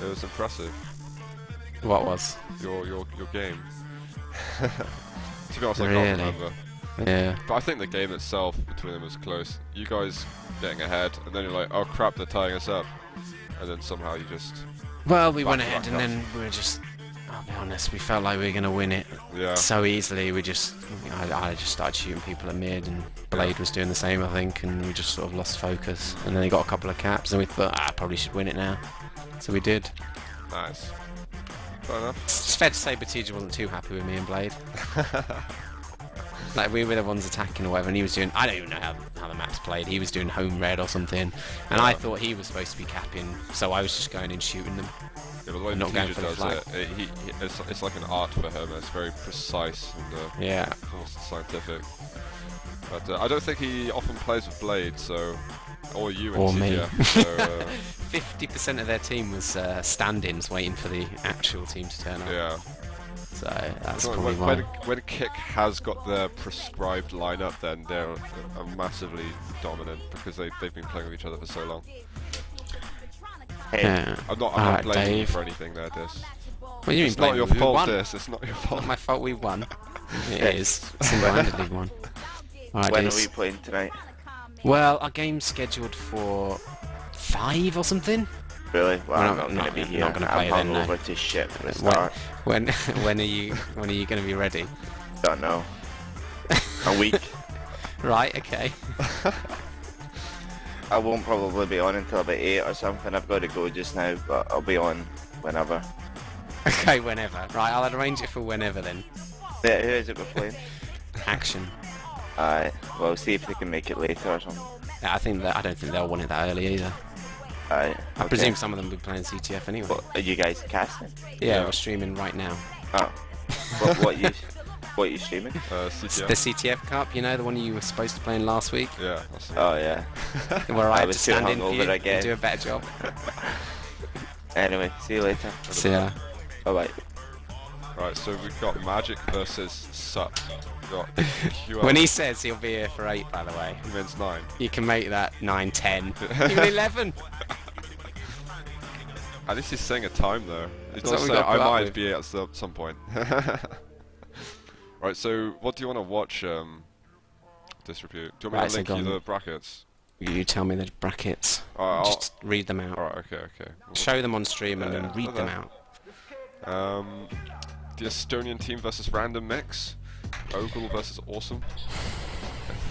[SPEAKER 1] It was impressive.
[SPEAKER 2] What was?
[SPEAKER 1] Your game. To be honest, I
[SPEAKER 2] Really?
[SPEAKER 1] can't remember.
[SPEAKER 2] Yeah.
[SPEAKER 1] But I think the game itself between them was close. You guys getting ahead, and then you're like, oh crap, they're tying us up. And then somehow you just...
[SPEAKER 2] Well, we went
[SPEAKER 1] Back
[SPEAKER 2] ahead and
[SPEAKER 1] up.
[SPEAKER 2] then we were just... I'll be honest, we felt like we were going to win it
[SPEAKER 1] Yeah.
[SPEAKER 2] so easily. I just started shooting people at mid, and Blade was doing the same, I think, and we just sort of lost focus. And then he got a couple of caps, and we thought, I probably should win it now. So we did.
[SPEAKER 1] Nice. Fair enough.
[SPEAKER 2] It's fair to say Batija wasn't too happy with me and Blade. Like, we were the ones attacking or whatever, and he was doing... I don't even know how the map's played. He was doing home red or something, and I thought he was supposed to be capping, so I was just going in shooting them.
[SPEAKER 1] Yeah, but the way
[SPEAKER 2] Not going
[SPEAKER 1] Batija
[SPEAKER 2] for the
[SPEAKER 1] does
[SPEAKER 2] flag.
[SPEAKER 1] it's like an art for him. It's very precise and
[SPEAKER 2] Yeah.
[SPEAKER 1] almost scientific. But I don't think he often plays with Blade, so... Or you in
[SPEAKER 2] Or me.
[SPEAKER 1] CTF, so,
[SPEAKER 2] 50% of their team was stand-ins waiting for the actual team to turn up.
[SPEAKER 1] yeah.
[SPEAKER 2] So that's
[SPEAKER 1] When,
[SPEAKER 2] probably
[SPEAKER 1] when,
[SPEAKER 2] why.
[SPEAKER 1] when Kick has got their prescribed lineup, then they're massively dominant because they've been playing with each other for so long.
[SPEAKER 4] Hey,
[SPEAKER 2] Yeah.
[SPEAKER 1] I'm not
[SPEAKER 2] Alright,
[SPEAKER 1] blaming you
[SPEAKER 2] Dave.
[SPEAKER 1] for anything there, Dis.
[SPEAKER 2] What do you mean
[SPEAKER 1] It's not
[SPEAKER 2] blame
[SPEAKER 1] your
[SPEAKER 2] me? We
[SPEAKER 1] fault,
[SPEAKER 2] won.
[SPEAKER 1] Dis. It's not your fault.
[SPEAKER 2] Not my fault we won. It is. Single-handedly won. Alright,
[SPEAKER 4] when are
[SPEAKER 2] Dis.
[SPEAKER 4] we playing tonight?
[SPEAKER 2] Well, our game's scheduled for 5 or something.
[SPEAKER 4] Really? Well,
[SPEAKER 2] We're
[SPEAKER 4] I'm
[SPEAKER 2] not-
[SPEAKER 4] not going to be
[SPEAKER 2] not
[SPEAKER 4] here.
[SPEAKER 2] gonna play
[SPEAKER 4] I'm
[SPEAKER 2] then, no.
[SPEAKER 4] hungover to shit for the
[SPEAKER 2] When,
[SPEAKER 4] start.
[SPEAKER 2] when are you going to be ready?
[SPEAKER 4] Don't know. A week.
[SPEAKER 2] Right, okay.
[SPEAKER 4] I won't probably be on until about 8 or something. I've got to go just now, but I'll be on whenever.
[SPEAKER 2] Okay, whenever. Right, I'll arrange it for whenever then.
[SPEAKER 4] Yeah, who is it we're playing?
[SPEAKER 2] Action.
[SPEAKER 4] Alright, well, see if they can make it later or something.
[SPEAKER 2] Yeah, I don't think they'll want it that early either.
[SPEAKER 4] Alright.
[SPEAKER 2] I presume some of them will be playing CTF anyway.
[SPEAKER 4] What, are you guys casting?
[SPEAKER 2] Yeah,
[SPEAKER 1] Yeah.
[SPEAKER 2] we're streaming right now.
[SPEAKER 4] Oh. What you streaming?
[SPEAKER 2] It's
[SPEAKER 1] CTF?
[SPEAKER 2] the CTF Cup, you know, the one you were supposed to play in last week,
[SPEAKER 1] Yeah, that's it.
[SPEAKER 4] Oh, yeah.
[SPEAKER 2] where I had to
[SPEAKER 4] was too
[SPEAKER 2] stand in for
[SPEAKER 4] hungover
[SPEAKER 2] you
[SPEAKER 4] again.
[SPEAKER 2] and do a better job.
[SPEAKER 4] Anyway, see you later.
[SPEAKER 2] So yeah.
[SPEAKER 4] Bye-bye.
[SPEAKER 1] Right, so we've got Magic versus Sup. We've got QL.
[SPEAKER 2] When he says he'll be here for 8, by the way,
[SPEAKER 1] He wins 9.
[SPEAKER 2] you can make that 9, 10, even 11.
[SPEAKER 1] At least he's saying a time though. He's
[SPEAKER 2] That's
[SPEAKER 1] not
[SPEAKER 2] what we
[SPEAKER 1] saying
[SPEAKER 2] gotta
[SPEAKER 1] I
[SPEAKER 2] put up
[SPEAKER 1] might
[SPEAKER 2] with.
[SPEAKER 1] be at some point. Right, so what do you want to watch, Disrepute? Do you want me
[SPEAKER 2] Right,
[SPEAKER 1] to
[SPEAKER 2] so
[SPEAKER 1] link
[SPEAKER 2] go
[SPEAKER 1] you
[SPEAKER 2] on.
[SPEAKER 1] the brackets?
[SPEAKER 2] You tell me the brackets.
[SPEAKER 1] Alright,
[SPEAKER 2] Just read them out.
[SPEAKER 1] alright, okay.
[SPEAKER 2] Show them on stream and then
[SPEAKER 1] Yeah,
[SPEAKER 2] read them
[SPEAKER 1] okay.
[SPEAKER 2] out.
[SPEAKER 1] The Estonian team versus Random Mix. Ogle versus Awesome.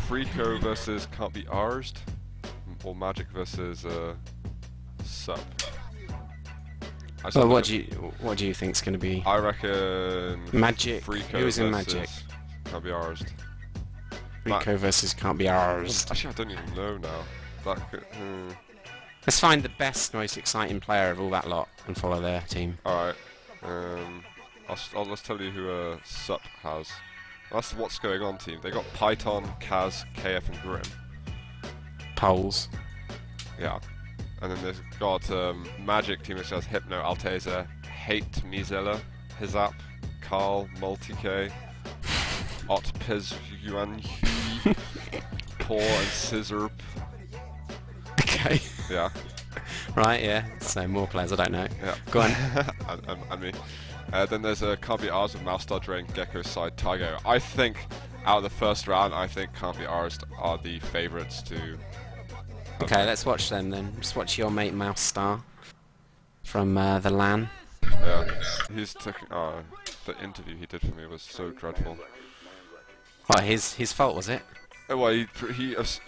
[SPEAKER 1] Freako versus Can't Be Arsed. Or Magic versus Sup. I just
[SPEAKER 2] Well,
[SPEAKER 1] don't
[SPEAKER 2] what do you think's going to be?
[SPEAKER 1] I reckon
[SPEAKER 2] Magic.
[SPEAKER 1] Freako
[SPEAKER 2] Who's in
[SPEAKER 1] versus
[SPEAKER 2] Magic?
[SPEAKER 1] Can't Be Arsed.
[SPEAKER 2] Rico versus Can't Be Ours.
[SPEAKER 1] Actually, I don't even know now. That could,
[SPEAKER 2] Let's find the best, most exciting player of all that lot and follow their team.
[SPEAKER 1] Alright. Let's tell you who Sup has. That's what's going on team. They got Python, Kaz, KF and Grim.
[SPEAKER 2] Polls.
[SPEAKER 1] Yeah. And then they've got Magic team which has Hypno, Alteza, Hate, Mizella, Hizap, Carl, Multi-K, Ot Piz Yuan Hui, Paw and Scissor.
[SPEAKER 2] Okay.
[SPEAKER 1] Yeah.
[SPEAKER 2] Right, yeah. So more players I don't know.
[SPEAKER 1] Yeah.
[SPEAKER 2] Go on.
[SPEAKER 1] and me. Then there's a Can't Be Ours with Mousestar, Drain, Gecko, Side, Tygo. I think out of the first round, I think Can't Be Ours are the favourites to...
[SPEAKER 2] Okay, let's watch them then. Just watch your mate Mousestar from the LAN.
[SPEAKER 1] Yeah. He's taking... the interview he did for me was so dreadful.
[SPEAKER 2] What, his fault, was it?
[SPEAKER 1] Well, he what's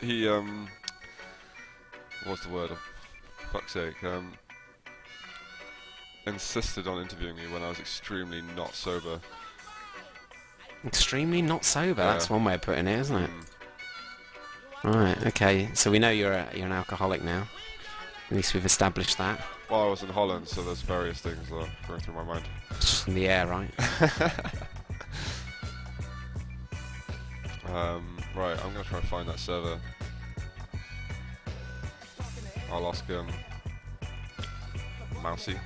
[SPEAKER 1] the word? For fuck's sake. Insisted on interviewing me when I was extremely not sober.
[SPEAKER 2] Extremely not sober,
[SPEAKER 1] Yeah.
[SPEAKER 2] that's one way of putting it, isn't it? Right, okay, so we know you're an alcoholic now. At least we've established that.
[SPEAKER 1] Well, I was in Holland, so there's various things that are going through my mind.
[SPEAKER 2] Just in the air, right?
[SPEAKER 1] Right, I'm going to try and find that server. I'll ask Mousy.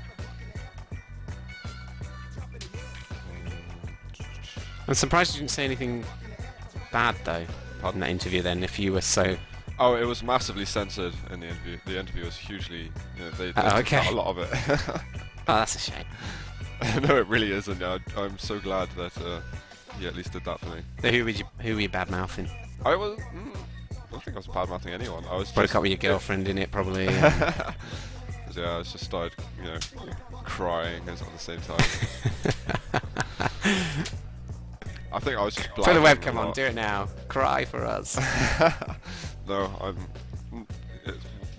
[SPEAKER 2] I'm surprised you didn't say anything bad, though, in that interview then, if you were so...
[SPEAKER 1] Oh, it was massively censored in the interview. The interview was hugely... You know, they took
[SPEAKER 2] okay.
[SPEAKER 1] out a lot of it.
[SPEAKER 2] Oh, that's a shame.
[SPEAKER 1] No, it really isn't. I'm so glad that he at least did that for me.
[SPEAKER 2] So who were you bad-mouthing?
[SPEAKER 1] I don't think I was bad-mouthing anyone. I was
[SPEAKER 2] Broke
[SPEAKER 1] just...
[SPEAKER 2] up with your girlfriend in it, probably.
[SPEAKER 1] Yeah, I just started, crying at the same time. I think I was just
[SPEAKER 2] Put the
[SPEAKER 1] blabbing
[SPEAKER 2] webcam
[SPEAKER 1] a
[SPEAKER 2] on,
[SPEAKER 1] lot.
[SPEAKER 2] do it now. Cry for us.
[SPEAKER 1] No,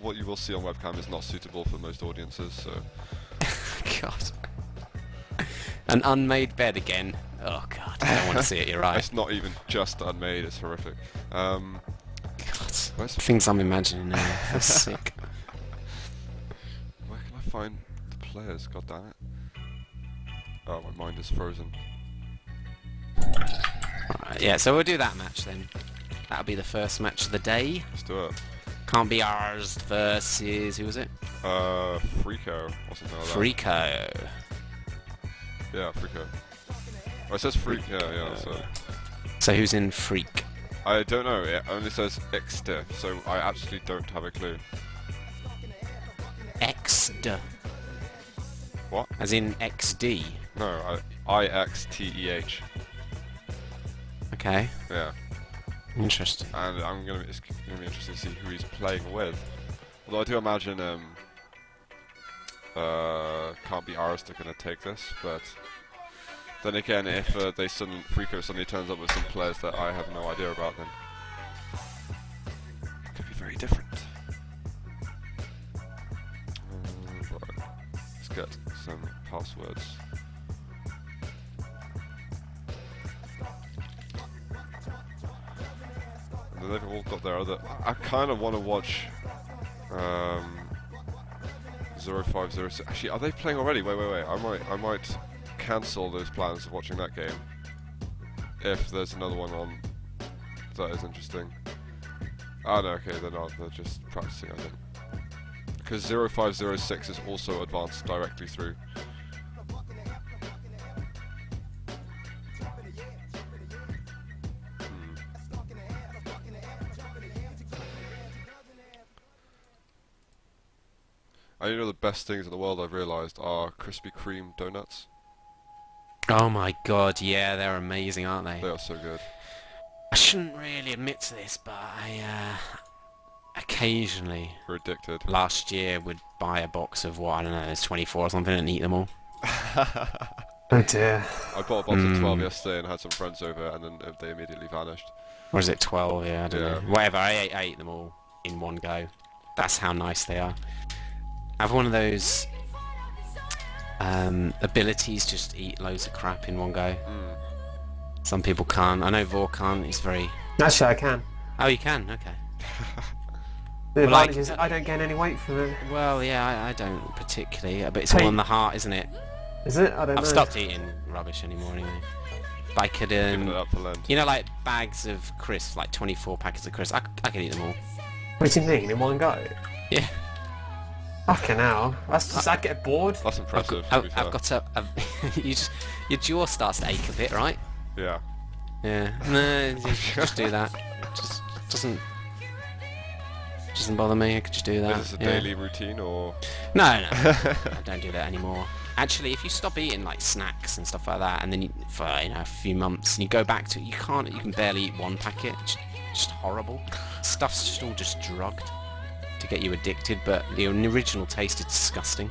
[SPEAKER 1] what you will see on webcam is not suitable for most audiences, so...
[SPEAKER 2] God. An unmade bed again. Oh God, I don't want to see it, you're right.
[SPEAKER 1] It's not even just unmade, it's horrific.
[SPEAKER 2] God.
[SPEAKER 1] Where's...
[SPEAKER 2] Things I'm imagining now. I feel sick.
[SPEAKER 1] Where can I find the players? God damn it. Oh, my mind is frozen.
[SPEAKER 2] Right, yeah, so we'll do that match then. That'll be the first match of the day.
[SPEAKER 1] Let's do it.
[SPEAKER 2] Can't Be Ours versus... who was it?
[SPEAKER 1] Freako, or something like that.
[SPEAKER 2] Freako.
[SPEAKER 1] Yeah, Freako. Oh, it says Freak, yeah, so...
[SPEAKER 2] So who's in Freak?
[SPEAKER 1] I don't know, it only says Xter, so I actually don't have a clue.
[SPEAKER 2] XD.
[SPEAKER 1] What?
[SPEAKER 2] As in XD.
[SPEAKER 1] No, IXTEH.
[SPEAKER 2] Okay.
[SPEAKER 1] Yeah.
[SPEAKER 2] Interesting.
[SPEAKER 1] And it's gonna be interesting to see who he's playing with. Although I do imagine Can't Be Ours are gonna take this, but then again, if Freako suddenly turns up with some players that I have no idea about, then it could be very different. Right. Let's get some passwords. And they've all got their other... I kind of want to watch 0506. Actually, are they playing already? Wait. I might cancel those plans of watching that game if there's another one on that is interesting. Oh no, okay, they're not. They're just practicing, I think. Because 0506 is also advanced directly through. The best things in the world I've realised are Krispy Kreme donuts.
[SPEAKER 2] Oh my God, yeah, they're amazing, aren't they?
[SPEAKER 1] They are so good.
[SPEAKER 2] I shouldn't really admit to this, but I occasionally,
[SPEAKER 1] We're addicted.
[SPEAKER 2] last year, would buy a box of what, I don't know, there's 24 or something and eat them all.
[SPEAKER 3] Oh dear.
[SPEAKER 1] I bought a box of 12 yesterday and had some friends over, and then they immediately vanished.
[SPEAKER 2] Or is it 12? Yeah, I don't know.
[SPEAKER 1] Yeah.
[SPEAKER 2] Whatever, I ate them all in one go. That's how nice they are. I have one of those abilities just to eat loads of crap in one go. Some people can't. I know Vor can't. He's very...
[SPEAKER 3] Actually, I can.
[SPEAKER 2] Oh, you can? Okay.
[SPEAKER 3] The
[SPEAKER 2] Well,
[SPEAKER 3] advantage is I don't gain any weight from it.
[SPEAKER 2] Well, yeah, I don't particularly. But it's all on the heart, isn't it?
[SPEAKER 3] Is it? I don't know.
[SPEAKER 2] I've stopped eating rubbish anymore anyway. But I could...
[SPEAKER 1] Giving it up for Lent.
[SPEAKER 2] you know, like bags of crisps, like 24 packets of crisps. I could eat them all.
[SPEAKER 3] What do you mean? In one go?
[SPEAKER 2] Yeah.
[SPEAKER 3] Fucking hell. I'd get bored.
[SPEAKER 1] That's impressive, to be fair.
[SPEAKER 2] I've got a... your jaw starts to ache a bit, right?
[SPEAKER 1] Yeah.
[SPEAKER 2] Yeah. No, just do that. Just doesn't bother me. I could just do that.
[SPEAKER 1] Is this a
[SPEAKER 2] yeah.
[SPEAKER 1] daily routine, or...?
[SPEAKER 2] No, I don't do that anymore. Actually, if you stop eating like snacks and stuff like that, and then for a few months, and you go back to it, you can barely eat one packet. It's just horrible. Stuff's just all just drugged to get you addicted, but the original taste is disgusting.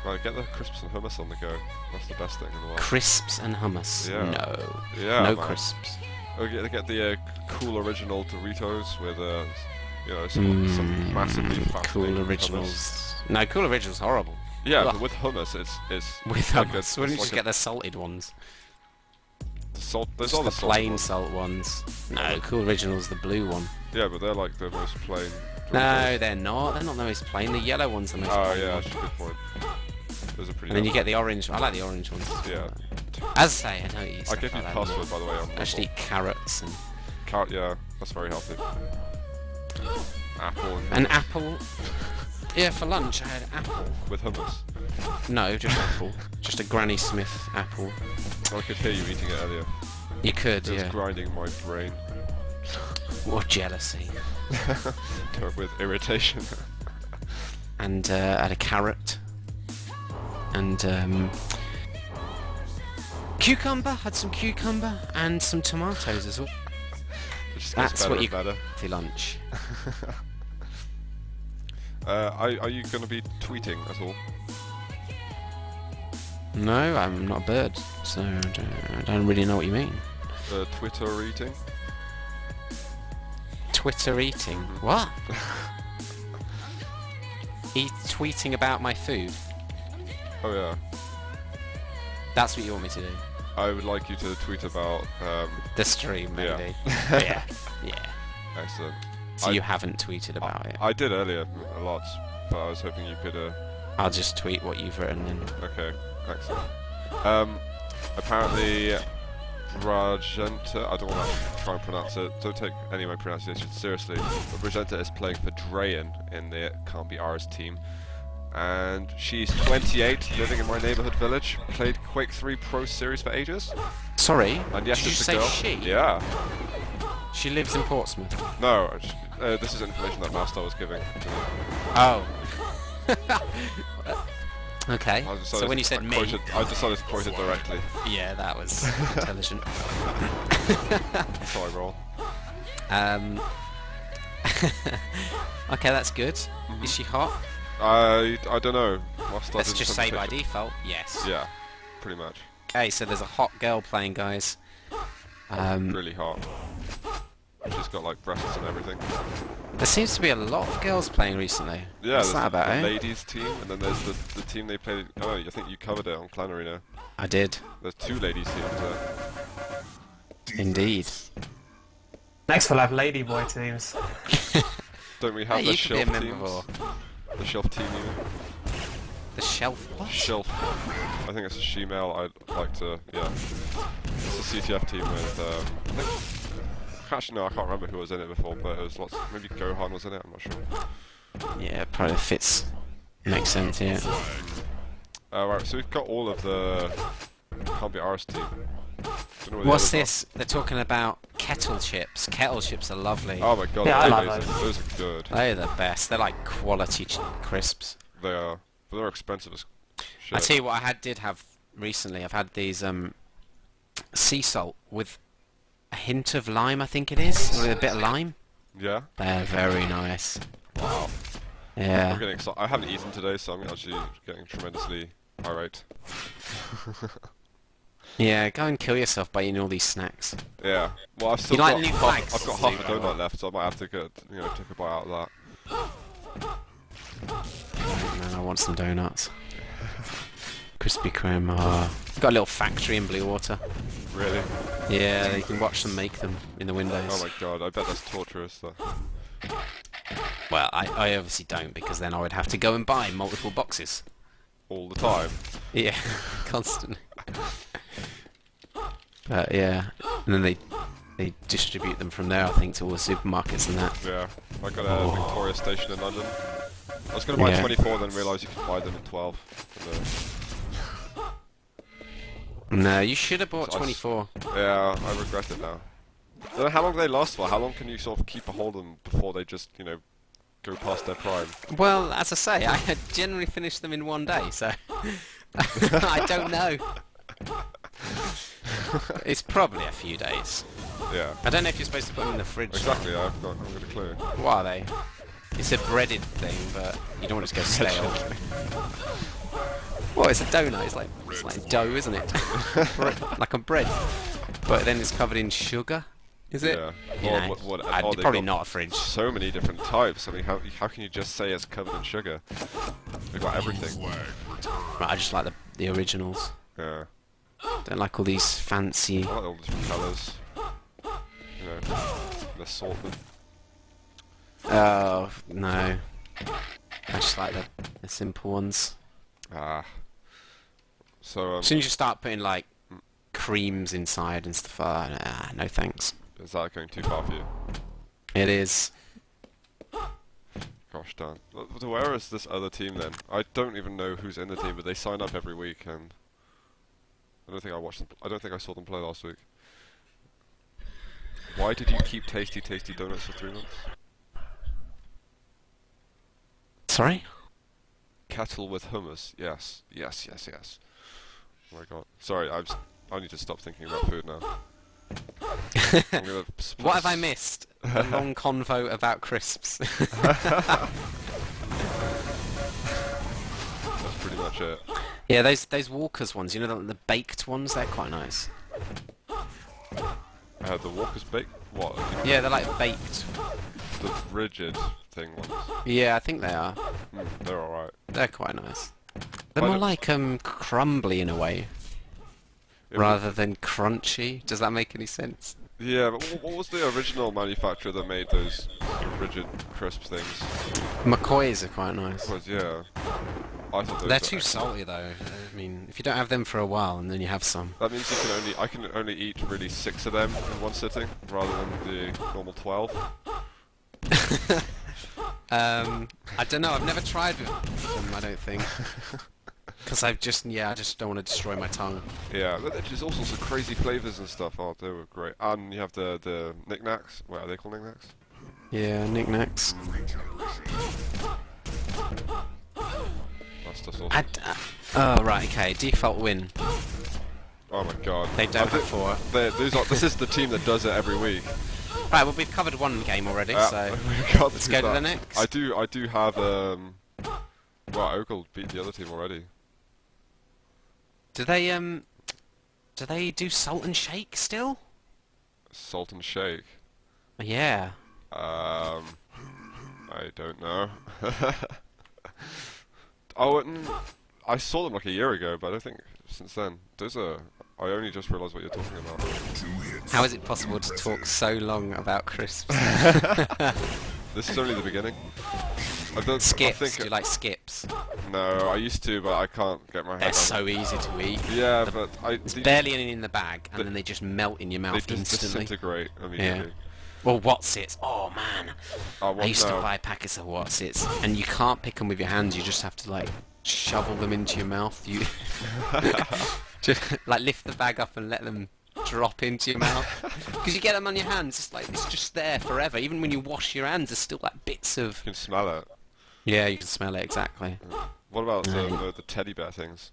[SPEAKER 1] Right, get the crisps and hummus on the go. That's the best thing in the world.
[SPEAKER 2] Crisps and hummus?
[SPEAKER 1] Yeah.
[SPEAKER 2] No.
[SPEAKER 1] Yeah,
[SPEAKER 2] No
[SPEAKER 1] man.
[SPEAKER 2] crisps.
[SPEAKER 1] Oh, get the cool original Doritos with some massively fast
[SPEAKER 2] Cool Originals. No, Cool Originals horrible.
[SPEAKER 1] Yeah,
[SPEAKER 2] Ugh.
[SPEAKER 1] but with hummus, it's
[SPEAKER 2] With
[SPEAKER 1] like
[SPEAKER 2] hummus.
[SPEAKER 1] a,
[SPEAKER 2] Why don't you
[SPEAKER 1] it's
[SPEAKER 2] just
[SPEAKER 1] like
[SPEAKER 2] get the salted ones?
[SPEAKER 1] the salt. There's
[SPEAKER 2] Just
[SPEAKER 1] all
[SPEAKER 2] the
[SPEAKER 1] the salted
[SPEAKER 2] plain
[SPEAKER 1] ones.
[SPEAKER 2] salt ones. No, Cool Original's the blue one.
[SPEAKER 1] Yeah, but they're like the most plain.
[SPEAKER 2] No,
[SPEAKER 1] Doritos.
[SPEAKER 2] they're not. They're not the most plain. The yellow one's the most
[SPEAKER 1] Oh
[SPEAKER 2] plain
[SPEAKER 1] yeah,
[SPEAKER 2] one.
[SPEAKER 1] that's a good point. Those are pretty.
[SPEAKER 2] And then you
[SPEAKER 1] nice.
[SPEAKER 2] get the orange. I like the orange ones.
[SPEAKER 1] Yeah.
[SPEAKER 2] As I say, I don't eat
[SPEAKER 1] I
[SPEAKER 2] stuff
[SPEAKER 1] give you
[SPEAKER 2] like that
[SPEAKER 1] password
[SPEAKER 2] anymore.
[SPEAKER 1] by the way.
[SPEAKER 2] I just eat carrots and
[SPEAKER 1] Carrot, yeah, that's very healthy. Apple
[SPEAKER 2] an apple. Yeah, for lunch I had apple.
[SPEAKER 1] with hummus.
[SPEAKER 2] No, just apple. Just a Granny Smith apple.
[SPEAKER 1] I could hear you eating it earlier.
[SPEAKER 2] You could,
[SPEAKER 1] It was
[SPEAKER 2] yeah.
[SPEAKER 1] grinding my brain
[SPEAKER 2] What jealousy.
[SPEAKER 1] with irritation.
[SPEAKER 2] And I had a carrot. And cucumber. Had some cucumber and some tomatoes as well.
[SPEAKER 1] It just gets
[SPEAKER 2] That's
[SPEAKER 1] better
[SPEAKER 2] what
[SPEAKER 1] and
[SPEAKER 2] you
[SPEAKER 1] better.
[SPEAKER 2] for lunch.
[SPEAKER 1] Are you going to be tweeting at all?
[SPEAKER 2] No, I'm not a bird, so I don't really know what you mean.
[SPEAKER 1] Twitter eating?
[SPEAKER 2] Twitter eating? What? He's tweeting about my food.
[SPEAKER 1] Oh yeah.
[SPEAKER 2] That's what you want me to do.
[SPEAKER 1] I would like you to tweet about.
[SPEAKER 2] The stream,
[SPEAKER 1] Yeah.
[SPEAKER 2] maybe. Yeah. Yeah.
[SPEAKER 1] Excellent.
[SPEAKER 2] So
[SPEAKER 1] I-
[SPEAKER 2] you haven't tweeted about it.
[SPEAKER 1] I did earlier a lot, but I was hoping you could.
[SPEAKER 2] I'll just tweet what you've written and
[SPEAKER 1] Okay, excellent. Apparently, Bragenta, I don't want to try and pronounce it, don't take any of my pronunciation seriously, but Bragenta is playing for Drayen in the Can't Be Ours team. And she's 28, living in my neighbourhood village, played Quake 3 Pro Series for ages.
[SPEAKER 2] Sorry?
[SPEAKER 1] And yes,
[SPEAKER 2] Did you
[SPEAKER 1] it's a
[SPEAKER 2] say
[SPEAKER 1] girl.
[SPEAKER 2] she?
[SPEAKER 1] Yeah.
[SPEAKER 2] She lives in Portsmouth.
[SPEAKER 1] No, this is information that Master was giving to me.
[SPEAKER 2] Oh. Okay.
[SPEAKER 1] I
[SPEAKER 2] So when you said me,
[SPEAKER 1] I decided to quote it directly.
[SPEAKER 2] yeah, that was intelligent.
[SPEAKER 1] That's how I roll.
[SPEAKER 2] Okay, that's good. Is she hot?
[SPEAKER 1] I don't know. Master
[SPEAKER 2] Let's
[SPEAKER 1] didn't
[SPEAKER 2] just
[SPEAKER 1] send
[SPEAKER 2] say
[SPEAKER 1] a
[SPEAKER 2] by
[SPEAKER 1] picture.
[SPEAKER 2] default, yes.
[SPEAKER 1] Yeah, pretty much.
[SPEAKER 2] Okay, so there's a hot girl playing, guys.
[SPEAKER 1] Really hot. She's got like breasts and everything.
[SPEAKER 2] There seems to be a lot of girls playing recently.
[SPEAKER 1] Yeah,
[SPEAKER 2] What's
[SPEAKER 1] there's
[SPEAKER 2] that about,
[SPEAKER 1] the
[SPEAKER 2] eh?
[SPEAKER 1] ladies team, and then there's the team they played. Oh, I think you covered it on Clan Arena.
[SPEAKER 2] I did,
[SPEAKER 1] There's two ladies teams there.
[SPEAKER 2] indeed.
[SPEAKER 3] Next we'll have ladyboy teams.
[SPEAKER 1] Don't we have
[SPEAKER 2] Hey,
[SPEAKER 1] the
[SPEAKER 2] you could be a
[SPEAKER 1] shelf
[SPEAKER 2] member
[SPEAKER 1] teams?
[SPEAKER 2] for
[SPEAKER 1] The shelf team, you mean?
[SPEAKER 2] the shelf. What?
[SPEAKER 1] Shelf. I think it's a she-male. I'd like to. Yeah. It's a CTF team with. I think. Actually, no, I can't remember who was in it before, but it was lots. Maybe Gohan was in it. I'm not sure.
[SPEAKER 2] Yeah, probably fits. Makes sense, yeah.
[SPEAKER 1] Right, so we've got all of the Can't Be Ours team. Don't know where the
[SPEAKER 2] What's
[SPEAKER 1] others are.
[SPEAKER 2] this? They're talking about kettle chips. Kettle chips are lovely.
[SPEAKER 1] Oh my god,
[SPEAKER 3] Yeah,
[SPEAKER 1] they're
[SPEAKER 3] I love
[SPEAKER 1] amazing. Those are good.
[SPEAKER 2] They're the best. They're like quality crisps.
[SPEAKER 1] They are, but they're expensive as shit.
[SPEAKER 2] I tell you what, did have recently. I've had these sea salt with a hint of lime, I think it is, with a bit of lime.
[SPEAKER 1] Yeah.
[SPEAKER 2] They're very nice.
[SPEAKER 1] Wow. I'm
[SPEAKER 2] Yeah.
[SPEAKER 1] getting excited. I haven't eaten today, so I'm actually getting tremendously irate.
[SPEAKER 2] Yeah, go and kill yourself by eating all these snacks.
[SPEAKER 1] Yeah. Well, I've still
[SPEAKER 2] You like
[SPEAKER 1] got
[SPEAKER 2] new
[SPEAKER 1] half,
[SPEAKER 2] flags?
[SPEAKER 1] I've got half a donut left, so I might have to get take a bite out of that.
[SPEAKER 2] Man, I want some donuts. Krispy Kreme. Oh. Got a little factory in Blue Water.
[SPEAKER 1] Really?
[SPEAKER 2] Yeah, you can watch them make them in the windows.
[SPEAKER 1] Oh my god, I bet that's torturous though.
[SPEAKER 2] Well, I obviously don't, because then I would have to go and buy multiple boxes.
[SPEAKER 1] All the time.
[SPEAKER 2] Yeah, constantly. But yeah, and then they distribute them from there, I think, to all the supermarkets and that.
[SPEAKER 1] Yeah. I got a Victoria Station in London. I was going to buy
[SPEAKER 2] Yeah.
[SPEAKER 1] 24, then realised you could buy them in 12.
[SPEAKER 2] No, you should have bought
[SPEAKER 1] So I
[SPEAKER 2] 24.
[SPEAKER 1] Yeah, I regret it now. I don't know how long do they last for? How long can you sort of keep a hold of them before they just, go past their prime?
[SPEAKER 2] Well, as I say, I had generally finished them in one day, so I don't know. It's probably a few days.
[SPEAKER 1] Yeah.
[SPEAKER 2] I don't know if you're supposed to put them in the fridge.
[SPEAKER 1] Exactly. I've got a clue.
[SPEAKER 2] What are they? It's a breaded thing, but you don't want it to go stale. Well, it's a donut. It's like dough, isn't it? Like a bread. But then it's covered in sugar. Is it?
[SPEAKER 1] Yeah.
[SPEAKER 2] Yeah.
[SPEAKER 1] They've
[SPEAKER 2] Probably
[SPEAKER 1] got
[SPEAKER 2] not a fridge.
[SPEAKER 1] So many different types. I mean, how can you just say it's covered in sugar? They've got everything.
[SPEAKER 2] Right, I just like the originals.
[SPEAKER 1] Yeah.
[SPEAKER 2] Don't like all these fancy.
[SPEAKER 1] I like all the different colours. You know, the assortment.
[SPEAKER 2] Oh no. I just like the simple ones.
[SPEAKER 1] Ah. So
[SPEAKER 2] As soon as you start putting like creams inside and stuff, no thanks.
[SPEAKER 1] is that going too far for you?
[SPEAKER 2] It is.
[SPEAKER 1] Gosh darn. So where is this other team then? I don't even know who's in the team, but they sign up every week, and I don't think I watched them. I don't think I saw them play last week. Why did you keep tasty donuts for 3 months?
[SPEAKER 2] Sorry?
[SPEAKER 1] Kettle with hummus. Yes. Oh my god. Sorry, I need to stop thinking about food now. I'm gonna
[SPEAKER 2] What have I missed? A long convo about crisps.
[SPEAKER 1] That's pretty much it.
[SPEAKER 2] Yeah, those Walkers ones, you know, the baked ones, they're quite nice.
[SPEAKER 1] The Walker's Bake? What?
[SPEAKER 2] Yeah, they're like baked.
[SPEAKER 1] The rigid thing ones.
[SPEAKER 2] Yeah, I think they are.
[SPEAKER 1] They're alright.
[SPEAKER 2] They're quite nice. They're
[SPEAKER 1] Kind
[SPEAKER 2] more
[SPEAKER 1] of-
[SPEAKER 2] like crumbly in a way, rather than crunchy. Does that make any sense?
[SPEAKER 1] Yeah, but what was the original manufacturer that made those rigid crisp things?
[SPEAKER 2] McCoy's are quite nice.
[SPEAKER 1] Yeah. I thought those
[SPEAKER 2] They're
[SPEAKER 1] were
[SPEAKER 2] too
[SPEAKER 1] excellent.
[SPEAKER 2] salty though. I mean, if you don't have them for a while and then you have some.
[SPEAKER 1] That means I can only eat really 6 of them in one sitting, rather than the normal 12.
[SPEAKER 2] I don't know. I've never tried with them. I don't think. Because I just don't want to destroy my tongue.
[SPEAKER 1] Yeah, but there's all sorts of crazy flavours and stuff. Oh, they were great. And you have the knickknacks. What are they called, knickknacks?
[SPEAKER 2] Yeah, knickknacks.
[SPEAKER 1] That's just awesome.
[SPEAKER 2] Oh right, okay. Default win.
[SPEAKER 1] Oh my god.
[SPEAKER 2] They don't have 4.
[SPEAKER 1] This is the team that does it every week.
[SPEAKER 2] Right, well we've covered one game already, so let's go to the next.
[SPEAKER 1] I do have well, Ogle beat the other team already.
[SPEAKER 2] Do they do salt and shake still?
[SPEAKER 1] Salt and Shake.
[SPEAKER 2] Yeah.
[SPEAKER 1] I don't know. I saw them like a year ago, but I don't think since then. I only just realised what you're talking about.
[SPEAKER 2] How is it possible to talk so long about crisps?
[SPEAKER 1] This is only the beginning.
[SPEAKER 2] Skips.
[SPEAKER 1] I think
[SPEAKER 2] Do you like skips?
[SPEAKER 1] No, I used to, but I can't get my head
[SPEAKER 2] They're
[SPEAKER 1] around
[SPEAKER 2] so easy to eat.
[SPEAKER 1] it. Yeah, but
[SPEAKER 2] There's barely anything in the bag, and then they just melt in your
[SPEAKER 1] they
[SPEAKER 2] mouth
[SPEAKER 1] just
[SPEAKER 2] instantly.
[SPEAKER 1] disintegrate immediately.
[SPEAKER 2] Well, Whatsits. Oh man,
[SPEAKER 1] Oh,
[SPEAKER 2] I used to
[SPEAKER 1] no.
[SPEAKER 2] buy packets of Whatsits, and you can't pick them with your hands. You just have to like shovel them into your mouth. You just like lift the bag up and let them drop into your mouth. Because you get them on your hands, it's just there forever. Even when you wash your hands, there's still like bits of.
[SPEAKER 1] You can smell it.
[SPEAKER 2] Yeah, you can smell it exactly.
[SPEAKER 1] What about the teddy bear things?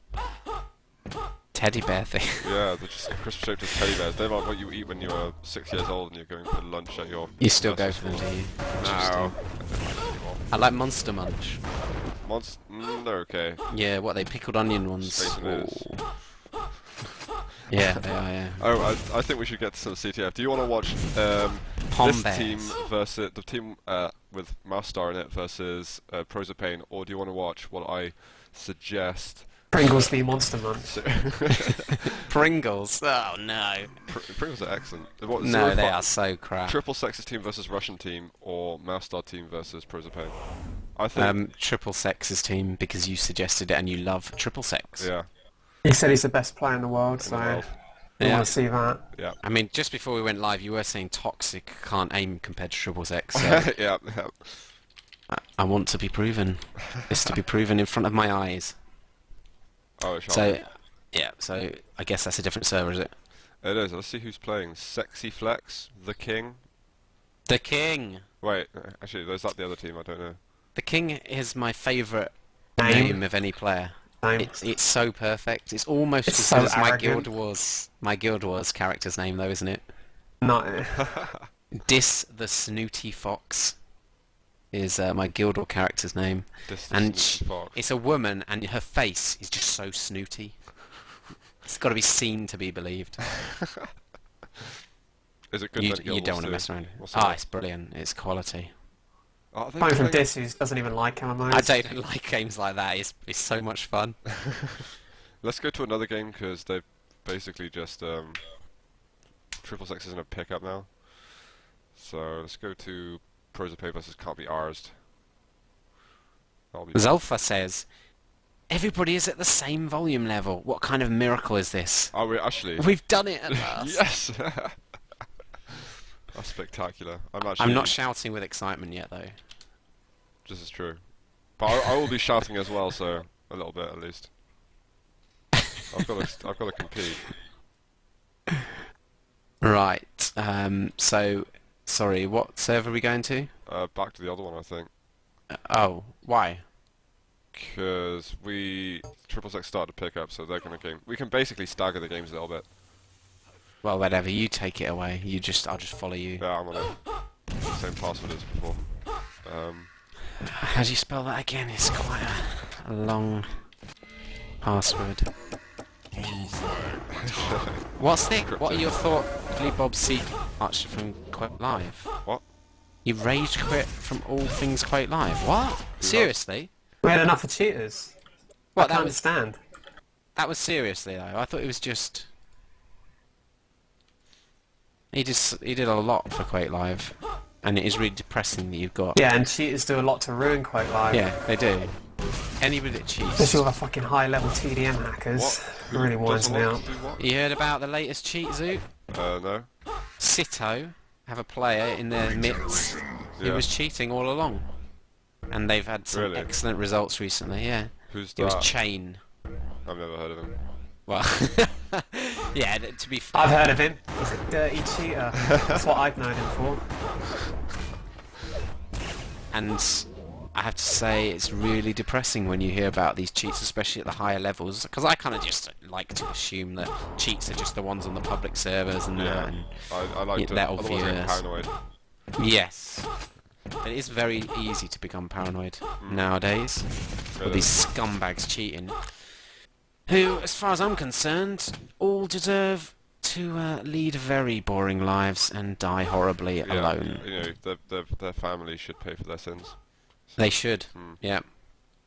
[SPEAKER 2] Teddy bear thing.
[SPEAKER 1] Yeah, they're just crisp shaped as teddy bears. They're like what you eat when you were 6 years old and you're going for lunch at your.
[SPEAKER 2] You still go for them, do you?
[SPEAKER 1] No.
[SPEAKER 2] I like Monster Munch.
[SPEAKER 1] They're okay.
[SPEAKER 2] Yeah, what they pickled onion ones.
[SPEAKER 1] Space Invaders.
[SPEAKER 2] Ooh. Yeah, they are. Yeah.
[SPEAKER 1] Oh, I think we should get to some CTF. Do you want to watch
[SPEAKER 2] Pom
[SPEAKER 1] this
[SPEAKER 2] Bears.
[SPEAKER 1] team versus the team with Mousestar in it versus Prosopane, or do you want to watch what I suggest?
[SPEAKER 3] Pringles v Monster Munch.
[SPEAKER 2] Pringles. Oh no.
[SPEAKER 1] Pringles are excellent. What,
[SPEAKER 2] No, they are so crap.
[SPEAKER 1] Triple Sexes team versus Russian team, or Mousestar team versus Prosopane. I think.
[SPEAKER 2] Triple Sex's team because you suggested it and you love Triple Sex.
[SPEAKER 1] Yeah.
[SPEAKER 3] He said he's the best player in the world, so
[SPEAKER 1] world.
[SPEAKER 3] I
[SPEAKER 2] Yeah.
[SPEAKER 3] want to see that.
[SPEAKER 1] Yeah.
[SPEAKER 2] I mean, just before we went live, you were saying Toxic can't aim compared to Triple Sex. So
[SPEAKER 1] Yeah.
[SPEAKER 2] I want to be proven. This to be proven in front of my eyes.
[SPEAKER 1] Oh, it's
[SPEAKER 2] So, yeah. So I guess that's a different server, is it?
[SPEAKER 1] It is. Let's see who's playing. Sexy Flex, the King.
[SPEAKER 2] The King.
[SPEAKER 1] Wait, actually, is that the other team? I don't know.
[SPEAKER 2] The King is my favourite
[SPEAKER 3] Name?
[SPEAKER 2] name of any player.
[SPEAKER 3] Same.
[SPEAKER 2] It's so perfect. It's almost
[SPEAKER 3] It's
[SPEAKER 2] as
[SPEAKER 3] so
[SPEAKER 2] good as
[SPEAKER 3] arrogant.
[SPEAKER 2] my Guild Wars character's name, though, isn't it?
[SPEAKER 3] No.
[SPEAKER 2] Dis the Snooty Fox is my Guild Wars character's name. And it's a woman, and her face is just so snooty. It's got to be seen to be believed.
[SPEAKER 1] Is it good?
[SPEAKER 2] You don't want to mess around. It's brilliant. It's quality.
[SPEAKER 3] Coming from Dis, who doesn't even like MMOs.
[SPEAKER 2] I don't even like games like that. It's so much fun.
[SPEAKER 1] Let's go to another game because they've basically just Triple Sex isn't a pickup now. So let's go to Pros of Pay versus Can't Be Ours.
[SPEAKER 2] Zolfa says, everybody is at the same volume level. What kind of miracle is this?
[SPEAKER 1] Are we actually?
[SPEAKER 2] We've done it at last.
[SPEAKER 1] Yes. That's spectacular.
[SPEAKER 2] I'm not shouting with excitement yet, though.
[SPEAKER 1] This is true. But I will be shouting as well, so a little bit at least. I've got to compete.
[SPEAKER 2] Right. So, sorry. What server are we going to?
[SPEAKER 1] Back to the other one, I think.
[SPEAKER 2] Oh, why?
[SPEAKER 1] Because Triple Six started to pick up, so they're going to game. We can basically stagger the games a little bit.
[SPEAKER 2] Well, whatever. You take it away. I'll just follow you.
[SPEAKER 1] Yeah, I'm on it. The same password as before.
[SPEAKER 2] How do you spell that again? It's quite a long password. What's the? What are your thoughts, Billy Bob C. Archer from Quake Live?
[SPEAKER 1] What?
[SPEAKER 2] You rage quit from all things Quake Live. What? Seriously?
[SPEAKER 3] We had enough of cheaters. I can't understand.
[SPEAKER 2] That was seriously though. I thought it was just. He did a lot for Quake Live, and it is really depressing that you've got.
[SPEAKER 3] Yeah, and cheaters do a lot to ruin Quake Live.
[SPEAKER 2] Yeah, they do. Anybody that cheats.
[SPEAKER 3] Especially all the fucking high-level TDM hackers.
[SPEAKER 1] What?
[SPEAKER 3] It really winds me out.
[SPEAKER 2] You heard about the latest cheat, Zoo?
[SPEAKER 1] No.
[SPEAKER 2] Sito have a player in their midst who was cheating all along, and they've had some excellent results recently. Yeah.
[SPEAKER 1] Who's
[SPEAKER 2] that? It was Chain.
[SPEAKER 1] I've never heard of him.
[SPEAKER 2] Well, yeah. To be fair,
[SPEAKER 3] I've heard of him. He's a dirty cheater. That's what I've known him for.
[SPEAKER 2] And I have to say, it's really depressing when you hear about these cheats, especially at the higher levels, because I kind of just like to assume that cheats are just the ones on the public servers and
[SPEAKER 1] I like to.
[SPEAKER 2] they're
[SPEAKER 1] Otherwise, I'm paranoid.
[SPEAKER 2] Yes. It is very easy to become paranoid nowadays with these scumbags cheating, who, as far as I'm concerned, all deserve to lead very boring lives and die horribly alone.
[SPEAKER 1] You know, their families should pay for their sins. So.
[SPEAKER 2] They should. Yeah.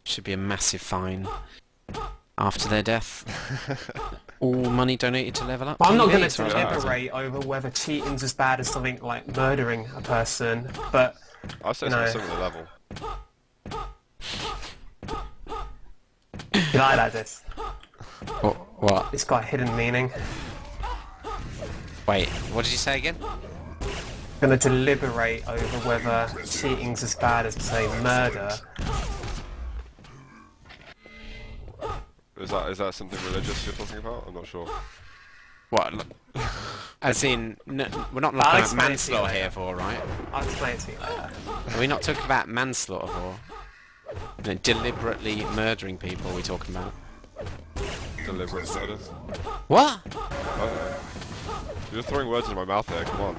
[SPEAKER 2] Should be a massive fine after their death. All money donated to Level Up.
[SPEAKER 3] Well, I'm not going to deliberate over whether cheating's as bad as something like murdering a person, but
[SPEAKER 1] I'd say it's on a similar level.
[SPEAKER 3] You like this?
[SPEAKER 2] What?
[SPEAKER 3] It's got a hidden meaning.
[SPEAKER 2] Wait, what did you say again?
[SPEAKER 3] I'm going to deliberate over whether cheating's as bad as, say, murder.
[SPEAKER 1] Is that something religious you're talking about? I'm not sure.
[SPEAKER 2] What? As in, no, we're not looking at manslaughter here for, right?
[SPEAKER 3] I'll explain it to you later.
[SPEAKER 2] Are we not talking about manslaughter for? No, deliberately murdering people we're talking about.
[SPEAKER 1] Deliberate murder?
[SPEAKER 2] What?
[SPEAKER 1] You're just throwing words in my mouth there, come on.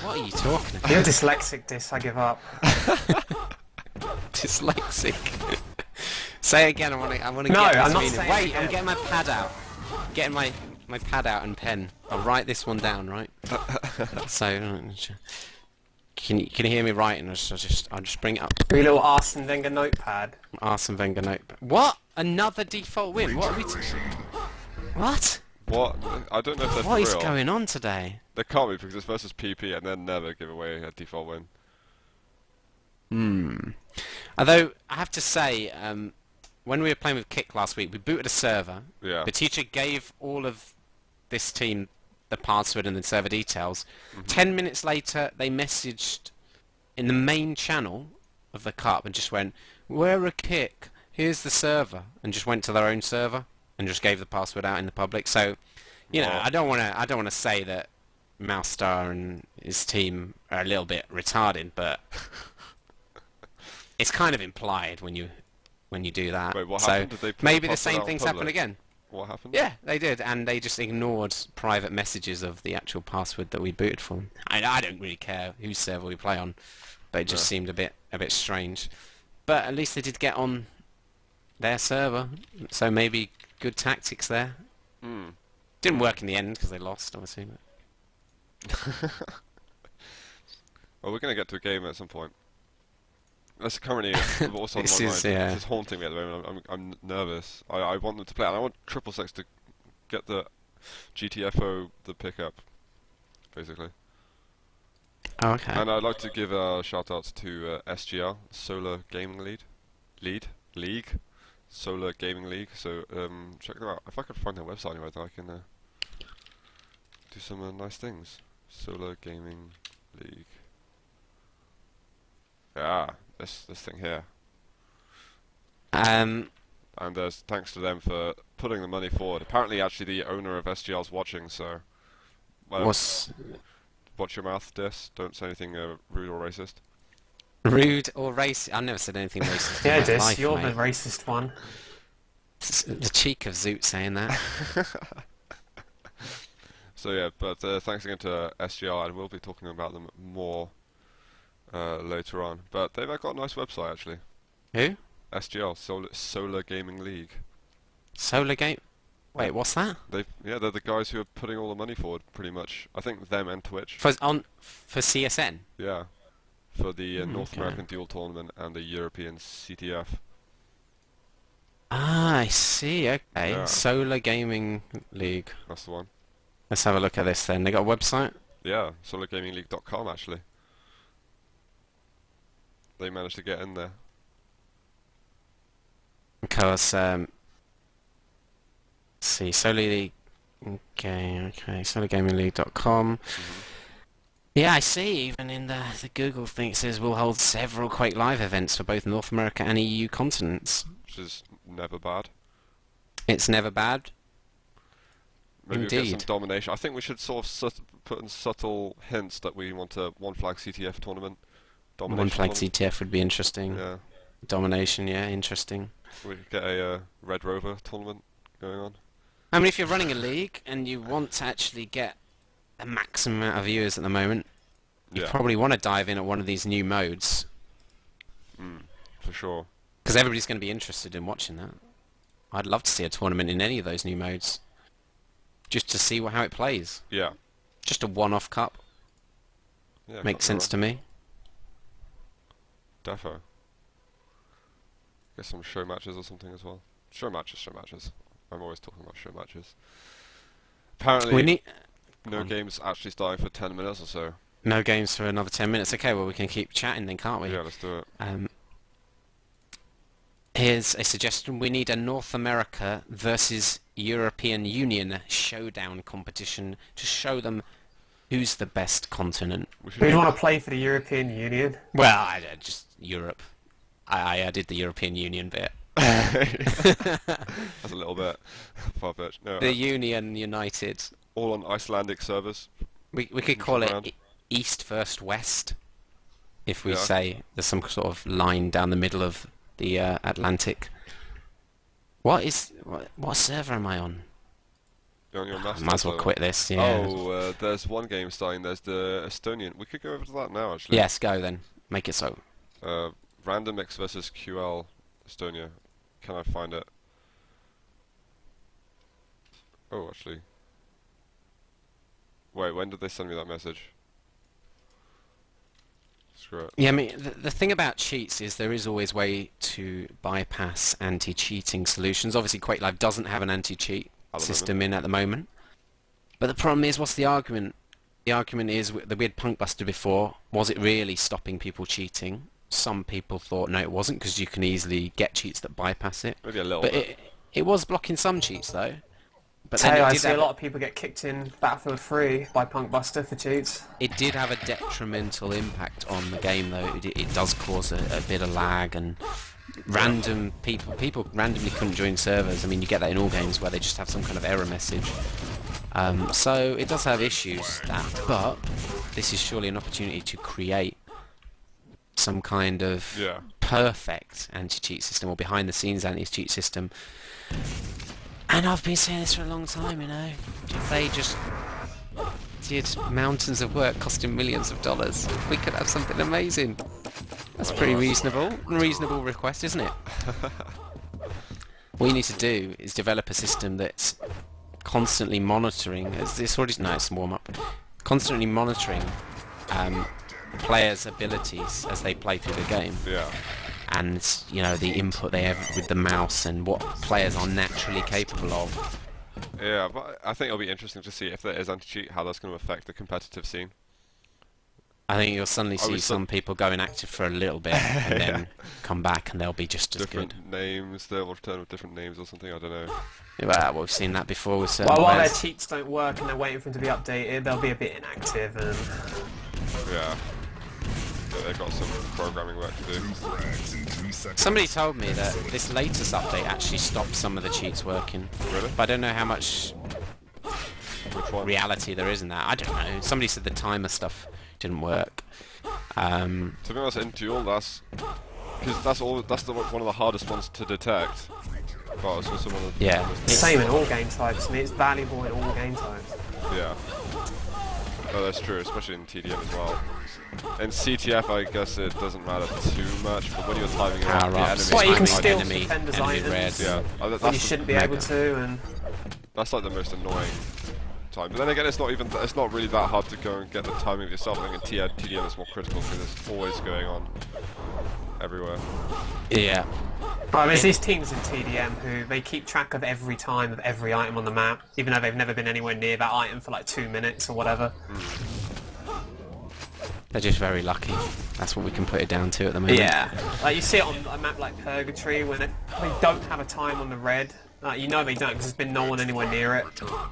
[SPEAKER 2] What are you talking about?
[SPEAKER 3] You're dyslexic, Dis, I give up.
[SPEAKER 2] Dyslexic. Say it again, I want to
[SPEAKER 3] No,
[SPEAKER 2] get this
[SPEAKER 3] I'm not
[SPEAKER 2] meaning.
[SPEAKER 3] saying
[SPEAKER 2] Wait,
[SPEAKER 3] it again.
[SPEAKER 2] I'm getting my pad out. Getting my pad out and pen. I'll write this one down, right? So, can you hear me writing? I'll just bring it up.
[SPEAKER 3] Your little Arsene Wenger notepad.
[SPEAKER 2] Arsene Wenger notepad. What? Another default win? What are we What?
[SPEAKER 1] What? I don't know if that's
[SPEAKER 2] What is
[SPEAKER 1] real.
[SPEAKER 2] going on today?
[SPEAKER 1] There can't be because it's versus PP and then never give away a default win.
[SPEAKER 2] Although, I have to say, when we were playing with Kick last week, we booted a server.
[SPEAKER 1] Yeah.
[SPEAKER 2] The teacher gave all of this team the password and the server details. 10 minutes later, they messaged in the main channel of the cup and just went, "We're a Kick. Here's the server," and just went to their own server and just gave the password out in the public. So, you know, I don't want to say that Mousestar and his team are a little bit retarded, but it's kind of implied when you when you do that.
[SPEAKER 1] Wait, what
[SPEAKER 2] so
[SPEAKER 1] happened? Did they put
[SPEAKER 2] maybe
[SPEAKER 1] the
[SPEAKER 2] the
[SPEAKER 1] password
[SPEAKER 2] same
[SPEAKER 1] out in
[SPEAKER 2] things happen
[SPEAKER 1] public?
[SPEAKER 2] again.
[SPEAKER 1] What happened?
[SPEAKER 2] Yeah, they did, and they just ignored private messages of the actual password that we booted from. I don't really care whose server we play on, but it just seemed a bit strange. But at least they did get on their server, so maybe good tactics there. Didn't work in the end because they lost, obviously. But...
[SPEAKER 1] Well, we're going to get to a game at some point. That's currently what's on
[SPEAKER 2] This
[SPEAKER 1] my
[SPEAKER 2] is,
[SPEAKER 1] mind.
[SPEAKER 2] yeah.
[SPEAKER 1] This is haunting me at the moment. I'm nervous. I want them to play it. And I want 666 to get the GTFO, the pickup, basically.
[SPEAKER 2] Oh, okay.
[SPEAKER 1] And I'd like to give a shout out to SGL, Solar Gaming League, Solar Gaming League. So check them out. If I could find their website anyway, then I can do some nice things. Solar Gaming League. Yeah, this thing here.
[SPEAKER 2] Um,
[SPEAKER 1] And thanks to them for putting the money forward. Apparently, actually, the owner of SGL's watching, so
[SPEAKER 2] what's
[SPEAKER 1] watch your mouth, Dis. Don't say anything rude or racist.
[SPEAKER 2] rude or racist? I never said anything racist.
[SPEAKER 3] Yeah,
[SPEAKER 2] in my
[SPEAKER 3] Dis,
[SPEAKER 2] life,
[SPEAKER 3] you're
[SPEAKER 2] mate.
[SPEAKER 3] the racist one.
[SPEAKER 2] The cheek of Zoot saying that.
[SPEAKER 1] So yeah, but thanks again to SGL, and we'll be talking about them more later on. But they've got a nice website actually.
[SPEAKER 2] Who?
[SPEAKER 1] SGL, Solar Gaming League.
[SPEAKER 2] Solar Game? Wait, what's that?
[SPEAKER 1] They're the guys who are putting all the money forward, pretty much. I think them and Twitch.
[SPEAKER 2] For CSN?
[SPEAKER 1] Yeah, for the North
[SPEAKER 2] okay.
[SPEAKER 1] American Duel Tournament and the European CTF.
[SPEAKER 2] Ah, I see. Okay.
[SPEAKER 1] Yeah.
[SPEAKER 2] Solar Gaming League.
[SPEAKER 1] That's the one.
[SPEAKER 2] Let's have a look at this then. They got a website?
[SPEAKER 1] Yeah, solargamingleague.com actually. They managed to get in there.
[SPEAKER 2] Because, let's see, Solar League. Okay, solargamingleague.com. Yeah, I see. Even in the Google thing, it says we'll hold several QuakeLive events for both North America and EU continents.
[SPEAKER 1] Which is never bad.
[SPEAKER 2] It's never bad.
[SPEAKER 1] Maybe we'll get some
[SPEAKER 2] Indeed.
[SPEAKER 1] domination. I think we should sort of put in subtle hints that we want a one flag CTF tournament. Domination
[SPEAKER 2] One flag
[SPEAKER 1] tournament.
[SPEAKER 2] CTF would be interesting.
[SPEAKER 1] Yeah.
[SPEAKER 2] Domination, yeah, interesting.
[SPEAKER 1] We could get a Red Rover tournament going on.
[SPEAKER 2] I mean, if you're running a league and you want to actually get a maximum amount of viewers at the moment, you
[SPEAKER 1] Yeah,
[SPEAKER 2] probably want to dive in at one of these new modes.
[SPEAKER 1] for sure.
[SPEAKER 2] Because everybody's going to be interested in watching that. I'd love to see a tournament in any of those new modes. Just to see how it plays.
[SPEAKER 1] Yeah.
[SPEAKER 2] Just a one-off cup.
[SPEAKER 1] Yeah.
[SPEAKER 2] Makes sense to me.
[SPEAKER 1] Defo. Get some show matches or something as well. Show matches. I'm always talking about show matches. Apparently,
[SPEAKER 2] We need
[SPEAKER 1] no games actually starting for 10 minutes or so.
[SPEAKER 2] no games for another 10 minutes. Okay, well we can keep chatting then, can't we?
[SPEAKER 1] Yeah, let's do it.
[SPEAKER 2] Here's a suggestion. We need a North America versus European Union showdown competition to show them who's the best continent.
[SPEAKER 1] We should
[SPEAKER 3] Who'd
[SPEAKER 1] do-
[SPEAKER 3] want to play for the European Union?
[SPEAKER 2] Well, just Europe. I did the European Union bit.
[SPEAKER 1] That's a little bit far-fetched. No,
[SPEAKER 2] The Union United.
[SPEAKER 1] all on Icelandic servers.
[SPEAKER 2] We could call it
[SPEAKER 1] Around.
[SPEAKER 2] East versus West. If we
[SPEAKER 1] Yeah.
[SPEAKER 2] say there's some sort of line down the middle of the Atlantic. What server am I on?
[SPEAKER 1] You're on your
[SPEAKER 2] I
[SPEAKER 1] master
[SPEAKER 2] might as well
[SPEAKER 1] server.
[SPEAKER 2] quit this. Yeah.
[SPEAKER 1] Oh, there's one game starting. There's the Estonian. We could go over to that now, actually.
[SPEAKER 2] Yes, go then. Make it so.
[SPEAKER 1] Random X versus QL Estonia. Can I find it? Oh, actually. Wait, when did they send me that message? Screw it.
[SPEAKER 2] Yeah, I mean, the thing about cheats is there is always a way to bypass anti-cheating solutions. Obviously, QuakeLive doesn't have an anti-cheat
[SPEAKER 1] At the
[SPEAKER 2] system in at the moment. But the problem is, what's the argument? The argument is that we had Punkbuster before. Was it really stopping people cheating? Some people thought no, it wasn't, because you can easily get cheats that bypass it.
[SPEAKER 1] Maybe a little
[SPEAKER 2] But
[SPEAKER 1] bit.
[SPEAKER 2] it was blocking some cheats though. But
[SPEAKER 3] Hey,
[SPEAKER 2] then
[SPEAKER 3] I
[SPEAKER 2] it did,
[SPEAKER 3] see a
[SPEAKER 2] have,
[SPEAKER 3] lot of people get kicked in Battlefield 3 by Punkbuster for cheats.
[SPEAKER 2] it did have a detrimental impact on the game though. It does cause a bit of lag, and random people randomly couldn't join servers. I mean, you get that in all games where they just have some kind of error message. So it does have issues, but this is surely an opportunity to create some kind of
[SPEAKER 1] Yeah.
[SPEAKER 2] perfect anti-cheat system, or behind-the-scenes anti-cheat system. And I've been saying this for a long time, you know. If they just did mountains of work costing millions of dollars, we could have something amazing. That's pretty reasonable. Reasonable request, isn't it? What you need to do is develop a system that's constantly monitoring. It's already nice warm up. Constantly monitoring players' abilities as they play through the game.
[SPEAKER 1] Yeah.
[SPEAKER 2] And you know the input they have with the mouse and what players are naturally capable of.
[SPEAKER 1] Yeah, but I think it'll be interesting to see if there is anti-cheat, how that's going to affect the competitive scene.
[SPEAKER 2] I think you'll suddenly see some people go inactive for a little bit and then come back and they'll be just as good.
[SPEAKER 1] Different names, they'll return with different names or something, I don't know.
[SPEAKER 2] Well, we've seen that before with certain
[SPEAKER 3] Well, while their
[SPEAKER 2] players.
[SPEAKER 3] cheats don't work and they're waiting for them to be updated, they'll be a bit inactive and...
[SPEAKER 1] Yeah. They've got some programming work to do.
[SPEAKER 2] Somebody told me that this latest update actually stopped some of the cheats working.
[SPEAKER 1] Really?
[SPEAKER 2] But I don't know how much
[SPEAKER 1] Which one?
[SPEAKER 2] reality there is in that. I don't know. Somebody said the timer stuff didn't work.
[SPEAKER 1] To be honest, in Duel, that's because one of the hardest ones to detect. But it's also one of the
[SPEAKER 3] Same in all game types. I mean, it's valuable in all game types.
[SPEAKER 1] Yeah. Oh, that's true, especially in TDM as well. In CTF, I guess it doesn't matter too much, but when you're timing around the enemy,
[SPEAKER 3] Well, you can
[SPEAKER 2] timing
[SPEAKER 3] steal
[SPEAKER 2] enemy
[SPEAKER 3] defenders'
[SPEAKER 2] red.
[SPEAKER 3] items
[SPEAKER 1] yeah,
[SPEAKER 3] when you shouldn't be able to, and
[SPEAKER 1] that's like the most annoying time. But then again, it's not really that hard to go and get the timing of yourself. I think in TDM it's more critical because it's always going on everywhere.
[SPEAKER 2] Yeah.
[SPEAKER 3] well, there's these teams in TDM who they keep track of every time of every item on the map, even though they've never been anywhere near that item for like 2 minutes or whatever.
[SPEAKER 2] They're just very lucky. That's what we can put it down to at the moment.
[SPEAKER 3] Yeah, like you see it on a map like Purgatory when they don't have a time on the red. You know they don't because there's been no one anywhere near it.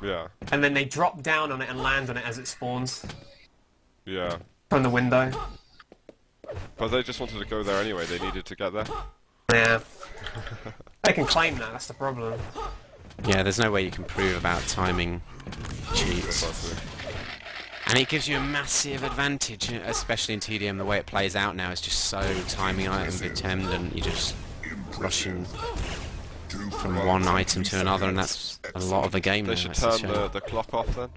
[SPEAKER 1] Yeah.
[SPEAKER 3] And then they drop down on it and land on it as it spawns
[SPEAKER 1] Yeah.
[SPEAKER 3] from the window.
[SPEAKER 1] But they just wanted to go there anyway. They needed to get there.
[SPEAKER 3] Yeah. They can claim that. That's the problem.
[SPEAKER 2] Yeah, there's no way you can prove about timing cheats.
[SPEAKER 1] Precisely.
[SPEAKER 2] And it gives you a massive advantage, especially in TDM. The way it plays out now is just so timing item dependent. You're just rushing from one item to another, and that's a lot of the game.
[SPEAKER 1] They
[SPEAKER 2] now,
[SPEAKER 1] should
[SPEAKER 2] that's
[SPEAKER 1] turn
[SPEAKER 2] a shame.
[SPEAKER 1] the clock off then,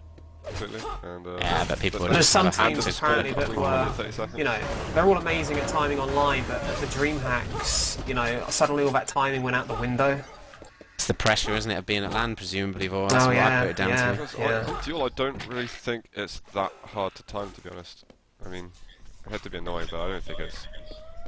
[SPEAKER 1] completely. And,
[SPEAKER 2] Yeah, but people would
[SPEAKER 3] There's
[SPEAKER 2] just
[SPEAKER 3] some
[SPEAKER 2] have a hand
[SPEAKER 3] teams
[SPEAKER 2] to
[SPEAKER 3] apparently that were,
[SPEAKER 1] 30 seconds.
[SPEAKER 3] you know, they're all amazing at timing online, but at the dream hacks, you know, suddenly all that timing went out the window.
[SPEAKER 2] It's the pressure, isn't it, of being at LAN, presumably, or that's what I put it down to.
[SPEAKER 1] Because on Duel, I don't really think it's that hard to time, to be honest. I mean, I hate to be annoying, but I don't think it's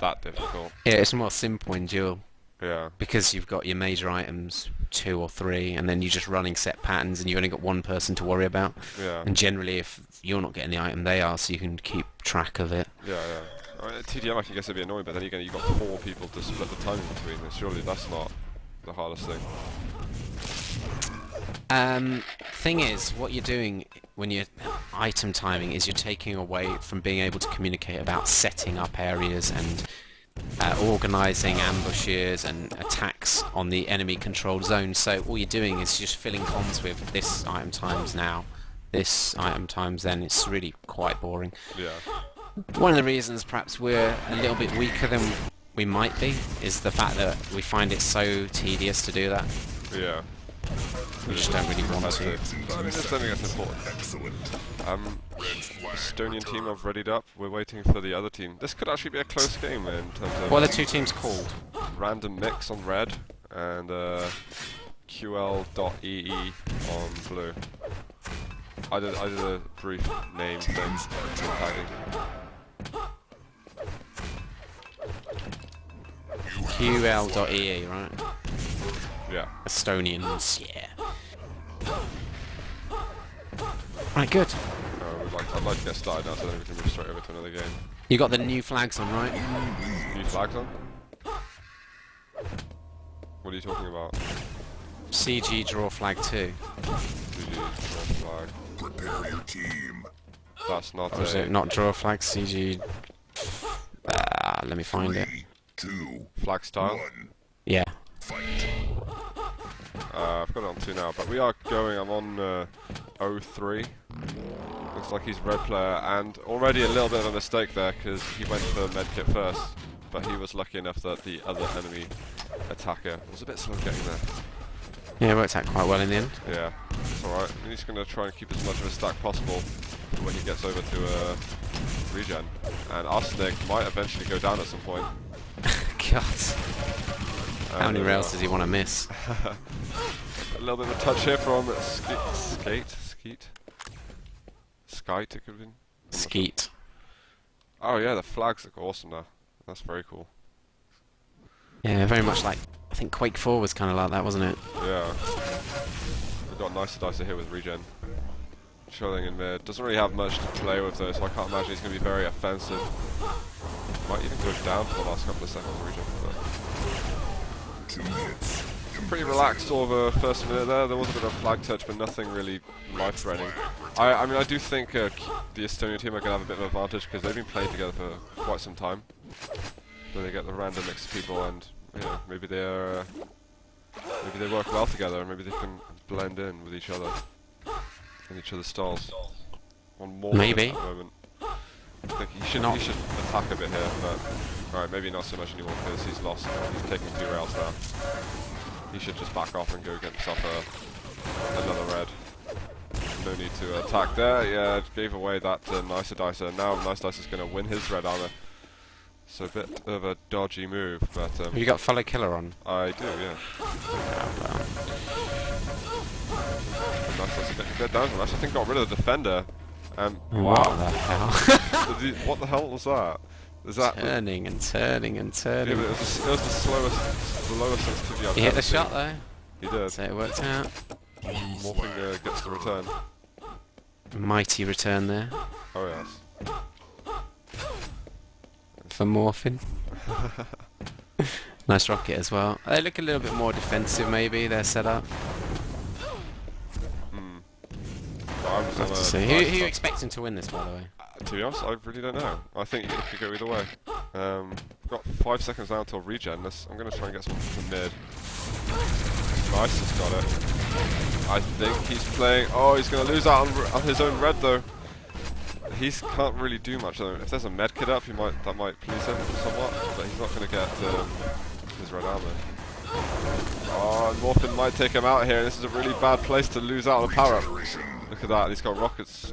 [SPEAKER 1] that difficult.
[SPEAKER 2] Yeah, it's more simple in Duel,
[SPEAKER 1] Yeah.
[SPEAKER 2] because you've got your major items, 2 or 3, and then you're just running set patterns, and you've only got one person to worry about.
[SPEAKER 1] Yeah.
[SPEAKER 2] And generally, if you're not getting the item, they are, so you can keep track of it.
[SPEAKER 1] Yeah, yeah. I mean, TDM, I can guess it'd be annoying, but then again, you've got 4 people to split the timing between. Surely that's not the hardest thing.
[SPEAKER 2] Thing is, what you're doing when you're item timing is you're taking away from being able to communicate about setting up areas and organising ambushes and attacks on the enemy controlled zone. So all you're doing is just filling comms with this item times now, this item times then. It's really quite boring.
[SPEAKER 1] Yeah.
[SPEAKER 2] One of the reasons perhaps we're a little bit weaker than we might be is the fact that we find it so tedious to do that.
[SPEAKER 1] Yeah.
[SPEAKER 2] We just don't really want to.
[SPEAKER 1] But I mean, I don't think that's important. Estonian team have readied up. We're waiting for the other team. This could actually be a close game in terms of
[SPEAKER 2] What are the two teams called?
[SPEAKER 1] random mix on red and QL.EE on blue. I did a brief name thing. Tagging.
[SPEAKER 2] QL.EE, right?
[SPEAKER 1] Yeah.
[SPEAKER 2] Estonians, yeah. Right, good.
[SPEAKER 1] I'd like to get started now, so then we can move straight over to another game.
[SPEAKER 2] You got the new flags on, right?
[SPEAKER 1] New flags on? What are you talking about?
[SPEAKER 2] CG draw flag 2.
[SPEAKER 1] GG, flag.
[SPEAKER 5] Prepare your team.
[SPEAKER 1] That's not
[SPEAKER 2] Or is it not draw flag, CG... let me find it.
[SPEAKER 5] 2,
[SPEAKER 1] flag style.
[SPEAKER 5] 1.
[SPEAKER 2] Yeah.
[SPEAKER 5] Fight.
[SPEAKER 1] I've got it on 2 now, but we are going. I'm on 03. Looks like he's red player, and already a little bit of a mistake there because he went for medkit first. but he was lucky enough that the other enemy attacker was a bit slow getting there.
[SPEAKER 2] Yeah, it worked out quite well in the end.
[SPEAKER 1] Yeah, it's alright. He's going to try and keep as much of a stack possible when he gets over to regen. And Arsenic might eventually go down at some point.
[SPEAKER 2] God. How many rails does he want to miss?
[SPEAKER 1] A little bit of a touch here from Skate, it could have been.
[SPEAKER 2] Skeet.
[SPEAKER 1] Oh yeah, the flags look awesome now. That's very cool.
[SPEAKER 2] Yeah, very much like, I think Quake 4 was kind of like that, wasn't it?
[SPEAKER 1] Yeah. We've got Nicer Dicer here with regen. Chilling in mid. Doesn't really have much to play with though, so I can't imagine he's going to be very offensive. Might even go down for the last couple of seconds of regen. But
[SPEAKER 5] 2 minutes.
[SPEAKER 1] pretty relaxed sort of first minute there. There was a bit of a flag touch, but nothing really life-threatening. I mean, I do think the Estonian team are going to have a bit of an advantage because they've been playing together for quite some time. So they get the random mix of people, and you know, maybe they work well together, and maybe they can blend in with each other and each other's styles. On more
[SPEAKER 2] Maybe.
[SPEAKER 1] at the moment. I think he should attack a bit here, but alright, maybe not so much anymore because he's lost. He's taking 2 rails there. He should just back off and go get himself another red. No need to attack there. Yeah, gave away that Nicer Dicer. Now Nicer Dicer's going to win his red armor. So a bit of a dodgy move, but
[SPEAKER 2] Have you got Follow Killer on?
[SPEAKER 1] I do, yeah. Nicer Dicer getting a bit down from us. I think got rid of the defender.
[SPEAKER 2] What the hell?
[SPEAKER 1] What the hell was that? Is that
[SPEAKER 2] Turning and turning and turning.
[SPEAKER 1] yeah, but it was the lowest sensitivity I've
[SPEAKER 2] He hit
[SPEAKER 1] ever
[SPEAKER 2] the
[SPEAKER 1] seen.
[SPEAKER 2] shot though.
[SPEAKER 1] He did.
[SPEAKER 2] So it worked out.
[SPEAKER 1] Morphing gets the return.
[SPEAKER 2] Mighty return there
[SPEAKER 1] Oh yes.
[SPEAKER 2] for Morphin. Nice rocket as well. They look a little bit more defensive maybe, their setup.
[SPEAKER 1] I was on
[SPEAKER 2] To
[SPEAKER 1] a
[SPEAKER 2] see.
[SPEAKER 1] nice
[SPEAKER 2] Who are you
[SPEAKER 1] top.
[SPEAKER 2] expecting to win this, by the way?
[SPEAKER 1] To be honest, I really don't know. I think it could go either way. We've got 5 seconds now until regen. I'm going to try and get someone from mid. Nice, has got it. I think he's playing... Oh, he's going to lose out on his own red though. He can't really do much though. If there's a med kit up, that might please him somewhat, but he's not going to get his red armor. Oh, and Morphin might take him out here. This is a really bad place to lose out on a power up. Look at that, he's got rockets.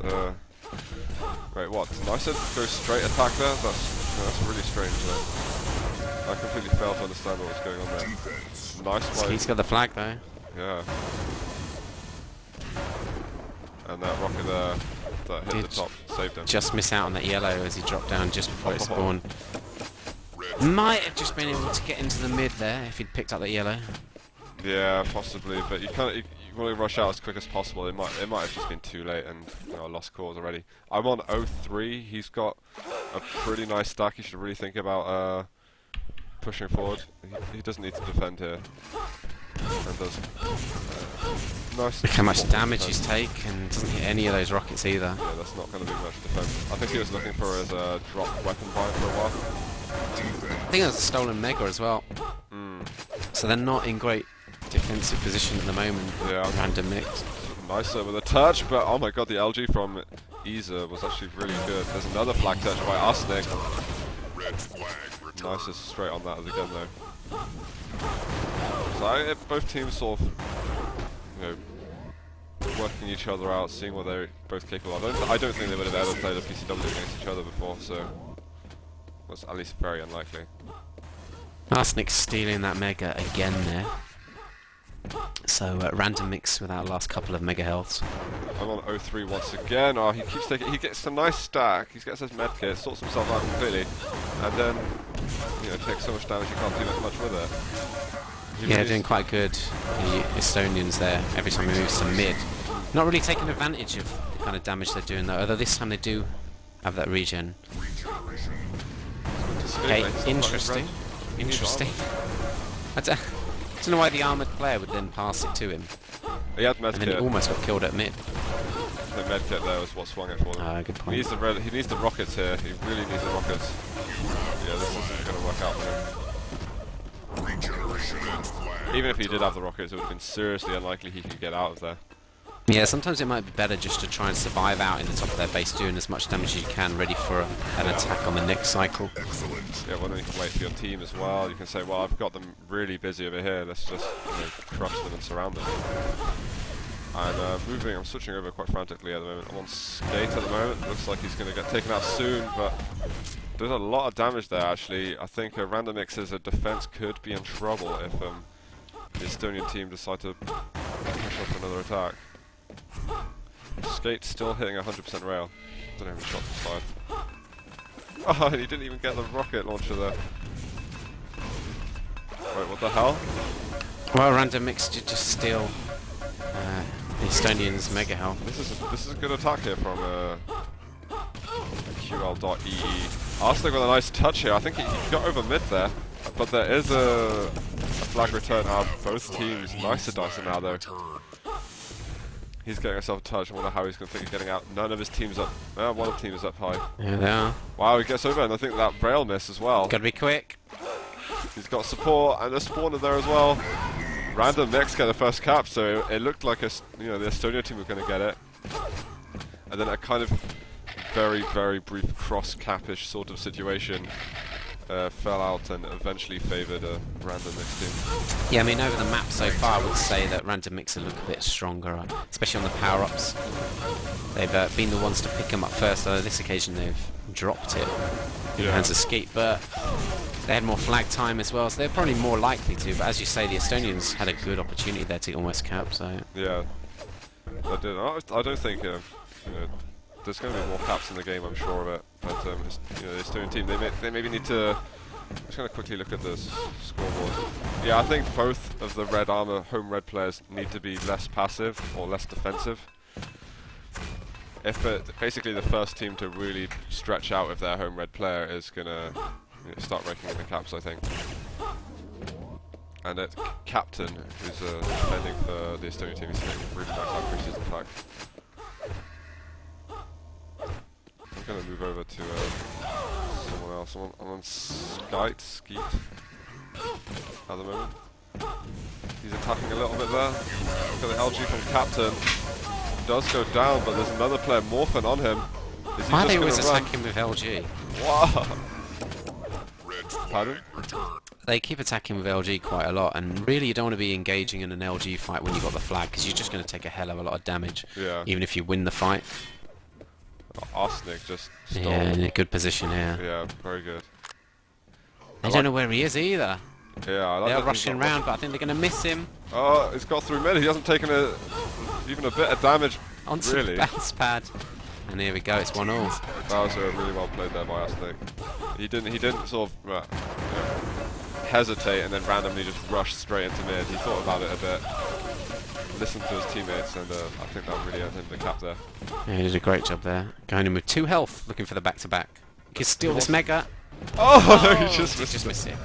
[SPEAKER 1] Wait, what? Nicer goes straight attack there? That's really strange though. I completely failed to understand what was going on there. Nice play.
[SPEAKER 2] He's got the flag though.
[SPEAKER 1] Yeah. And that rocket there that hit the
[SPEAKER 2] Did
[SPEAKER 1] top saved him.
[SPEAKER 2] Just miss out on that yellow as he dropped down just before it spawned. Might have just been able to get into the mid there if he'd picked up that yellow.
[SPEAKER 1] Yeah, possibly, but you can't. You want to rush out as quick as possible. It might have just been too late, and you know, I lost cause already. I'm on 0-3. He's got a pretty nice stack. He should really think about pushing forward. He doesn't need to defend here, and does nice.
[SPEAKER 2] Look how much
[SPEAKER 1] small
[SPEAKER 2] damage
[SPEAKER 1] defense.
[SPEAKER 2] he's taken. Doesn't hit any of those rockets either.
[SPEAKER 1] Yeah, that's not going to be much defense. I think he was looking for his drop weapon buy for a while.
[SPEAKER 2] I think that's a stolen mega as well. So they're not in great defensive position at the moment.
[SPEAKER 1] Yeah.
[SPEAKER 2] Random mix.
[SPEAKER 1] Nicer with a touch, but oh my god, the LG from Isa was actually really good. There's another flag touch by Arsenic. Nice, is straight on that again though. So both teams sort of, you know, working each other out, seeing what they're both capable of. I don't think they would have ever played a PCW against each other before, so that's at least very unlikely.
[SPEAKER 2] Arsenic's stealing that mega again there. So random mix with our last couple of mega healths.
[SPEAKER 1] I'm on 0-3 once again. Oh, he keeps taking. He gets a nice stack. He gets his medkit, sorts himself out completely, and then you know takes so much damage you can't do much with it. He
[SPEAKER 2] Yeah,
[SPEAKER 1] really
[SPEAKER 2] doing quite good. The Estonians there. Every time he moves to mid, not really taking advantage of the kind of damage they're doing though. Although this time they do have that regen. Okay, interesting. Interesting. I don't know why the armoured player would then pass it to him.
[SPEAKER 1] He had
[SPEAKER 2] And then he
[SPEAKER 1] medkit.
[SPEAKER 2] almost got killed at mid.
[SPEAKER 1] The medkit there was what swung it for him.
[SPEAKER 2] Good
[SPEAKER 1] He
[SPEAKER 2] point.
[SPEAKER 1] needs he needs the rockets here. He really needs the rockets. Yeah, this isn't going to work out for him. Even if he did have the rockets, it would have been seriously unlikely he could get out of there.
[SPEAKER 2] Yeah, sometimes it might be better just to try and survive out in the top of their base, doing as much damage as you can, ready for an attack on the next cycle.
[SPEAKER 5] Excellent.
[SPEAKER 1] Yeah, well then you can wait for your team as well. You can say, well, I've got them really busy over here, let's just crush them and surround them. And moving, I'm switching over quite frantically at the moment. I'm on skate at the moment, looks like he's going to get taken out soon, but there's a lot of damage there actually. I think Random Mix's defense could be in trouble if the Estonian team decide to push up another attack. Skate still hitting 100% rail. Don't know if he shot from side. Oh, he didn't even get the rocket launcher there. Wait, what the hell?
[SPEAKER 2] Well, Random Mix did just steal the Estonians' mega health.
[SPEAKER 1] This is a good attack here from QL.EE. Arsenic with a nice touch here. I think he got over mid there, but there is a flag return out of both teams. Nicer Dyson now though. He's getting himself a touch. I wonder how he's going to think of getting out. None of his team's up. One of the team is up high.
[SPEAKER 2] Yeah, they are.
[SPEAKER 1] Wow, he gets over, and I think that rail miss as well.
[SPEAKER 2] Gotta be quick.
[SPEAKER 1] He's got support and a spawner there as well. Random Mix get the first cap, so it looked like the Estonia team were going to get it. And then a kind of very, very brief cross-cap-ish sort of situation fell out and eventually favoured a Random Mix team.
[SPEAKER 2] Yeah, I mean, over the map so far, I would say that Random Mix look a bit stronger, especially on the power-ups. They've been the ones to pick them up first, although this occasion they've dropped it in the hands of Skeet, but they had more flag time as well, so they're probably more likely to, but as you say, the Estonians had a good opportunity there to almost cap, so...
[SPEAKER 1] Yeah, I don't think, there's going to be more caps in the game, I'm sure of it, but the Estonian team, they maybe need to... I'm just going to quickly look at this scoreboard. Yeah, I think both of the red armor home red players need to be less passive or less defensive. If basically the first team to really stretch out with their home red player is going to start raking in the caps, I think. And Captain, who's defending for the Estonian team, is hitting really nice outreaches, in fact. I'm going to move over to someone else. I'm on Skeet at the moment. He's attacking a little bit there. Look at the LG from Captain. Does go down, but there's another player morphing on him.
[SPEAKER 2] Why are they always attacking with LG?
[SPEAKER 1] Wow. Pardon?
[SPEAKER 2] They keep attacking with LG quite a lot, and really you don't want to be engaging in an LG fight when you've got the flag, because you're just going to take a hell of a lot of damage, even if you win the fight.
[SPEAKER 1] Arsenic just stole.
[SPEAKER 2] Yeah, in a good position here.
[SPEAKER 1] Yeah, very good.
[SPEAKER 2] They don't know where he is either.
[SPEAKER 1] Yeah, I like
[SPEAKER 2] They're rushing around, but I think they're going to miss him.
[SPEAKER 1] Oh, he's got through mid. He hasn't taken even a bit of damage.
[SPEAKER 2] Onto
[SPEAKER 1] really.
[SPEAKER 2] the bounce pad. And here we go, it's 1-all.
[SPEAKER 1] That was really well played there by Arsenic. He didn't sort of hesitate and then randomly just rush straight into mid. He thought about it a bit, listened to his teammates, and I think that really earned him the cap there.
[SPEAKER 2] Yeah, he did a great job there. Going in with 2 health, looking for the back-to-back. He can steal this mega.
[SPEAKER 1] Oh, no, he just missed
[SPEAKER 2] it.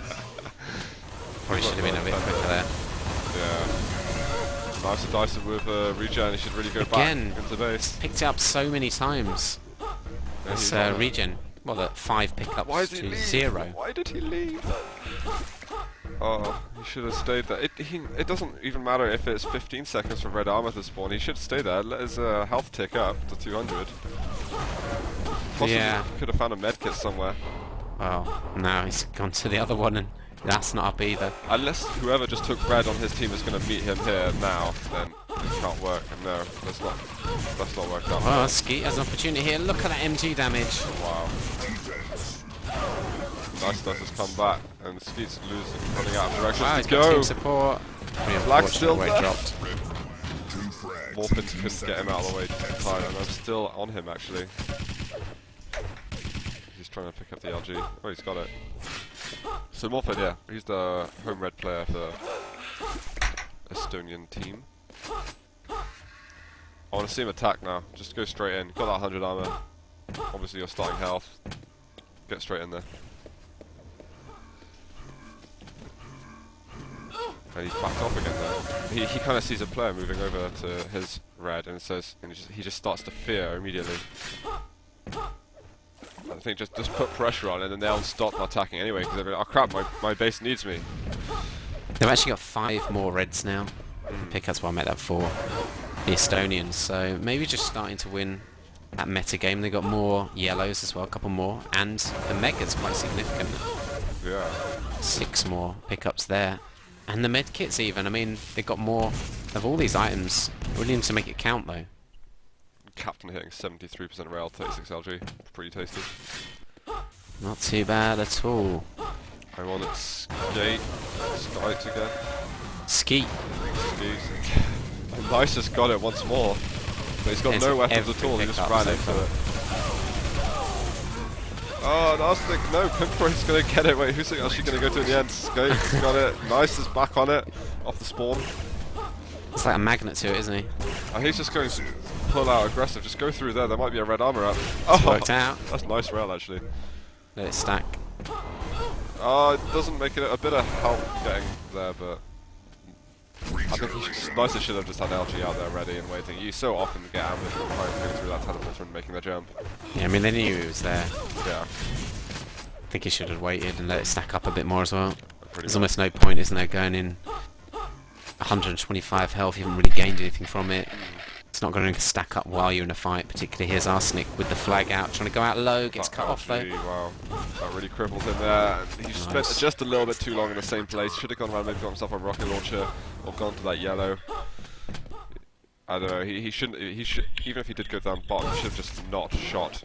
[SPEAKER 2] Probably should have been a bit quicker there.
[SPEAKER 1] Yeah. Nice and Dyson with regen. He should really go back into base.
[SPEAKER 2] Picked it up so many times. This regen. Well, the 5 pickups to 0.
[SPEAKER 1] Why did he leave? Oh, he should have stayed there. It doesn't even matter if it's 15 seconds for red armor to spawn. He should stay there. Let his health tick up to 200. Possibly could have found a medkit somewhere.
[SPEAKER 2] Well, now he's gone to the other one, and that's not up either.
[SPEAKER 1] Unless whoever just took red on his team is going to meet him here now, then it can't work. And no, that's not worked out.
[SPEAKER 2] Oh, Skeet has an opportunity here. Look at that MG damage.
[SPEAKER 1] Wow. Nice stuff has come back, and Skeet's running out of directions
[SPEAKER 2] wow,
[SPEAKER 1] to
[SPEAKER 2] he's
[SPEAKER 1] go.
[SPEAKER 2] got team support.
[SPEAKER 1] Flag's still there.
[SPEAKER 2] Dropped.
[SPEAKER 1] Morphin couldn't get him out of the way just in time, and I'm still on him actually. He's trying to pick up the LG. Oh, he's got it. So Morphin, yeah, he's the home red player for Estonian team. I want to see him attack now. Just go straight in. Got that 100 armor. Obviously you're starting health. Get straight in there. And he's backed off again there. He kind of sees a player moving over to his red and says, and he just starts to fear immediately. I think just put pressure on, and then they'll stop attacking anyway, because they're like, oh crap, my base needs me.
[SPEAKER 2] They've actually got 5 more reds now. Pickups will make that 4. the Estonians. So maybe just starting to win that meta game. They got more yellows as well, a couple more, and the mega's quite significant.
[SPEAKER 1] Yeah.
[SPEAKER 2] 6 more pickups there. And the med kits even, I mean, they got more of all these items. Really need to make it count though.
[SPEAKER 1] Captain hitting 73% rail, 36 LG. Pretty tasty.
[SPEAKER 2] Not too bad at all.
[SPEAKER 1] I want it skate again.
[SPEAKER 2] Skeet.
[SPEAKER 1] Nice just got it once more. But he's got no weapons at all, he just ran into it. Oh, Nastic, no, Pimpro's gonna get it. Wait, who's actually gonna go to it in the end? Skate's got it. Nice is back on it. Off the spawn.
[SPEAKER 2] It's like a magnet to it, isn't he?
[SPEAKER 1] And he's just going to pull out aggressive. Just go through there. There might be a red armor up.
[SPEAKER 2] It's worked out.
[SPEAKER 1] That's nice rail, actually.
[SPEAKER 2] Let it stack.
[SPEAKER 1] It doesn't make it a bit of help getting there, but I think Nicer should have just had LG out there ready and waiting. You so often get ambushed by going through that teleporter and making the jump.
[SPEAKER 2] Yeah, I mean, they knew he was there.
[SPEAKER 1] Yeah.
[SPEAKER 2] I think he should have waited and let it stack up a bit more as well. There's almost no point, isn't there, going in 125 health, you haven't really gained anything from it. It's not going to stack up while you're in a fight, particularly here's Arsenic with the flag out, trying to go out low, gets cut off though.
[SPEAKER 1] Wow, that really crippled him there. He spent just a little bit too long in the same place. Should have gone around, maybe got himself a rocket launcher, or gone to that yellow. I don't know, he shouldn't, even if he did go down bottom, he should have just not shot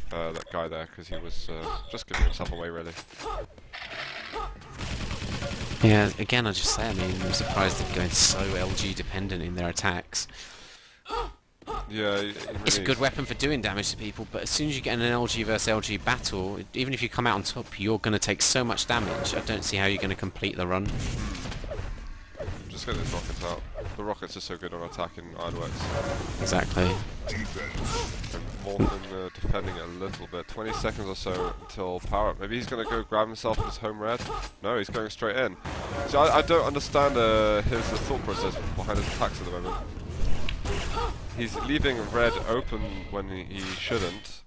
[SPEAKER 1] that guy there, because he was just giving himself away really.
[SPEAKER 2] Yeah, again, I just say, I mean, I'm surprised they're going so LG dependent in their attacks.
[SPEAKER 1] Yeah,
[SPEAKER 2] it's a good weapon for doing damage to people, but as soon as you get in an LG versus LG battle, even if you come out on top, you're going to take so much damage. I don't see how you're going to complete the run.
[SPEAKER 1] Just get those rockets out. The rockets are so good on attacking ironworks.
[SPEAKER 2] Exactly.
[SPEAKER 1] Morphin defending it a little bit. 20 seconds or so until power up. Maybe he's going to go grab himself his home red. No, he's going straight in. So I don't understand his thought process behind his attacks at the moment. He's leaving red open when he shouldn't,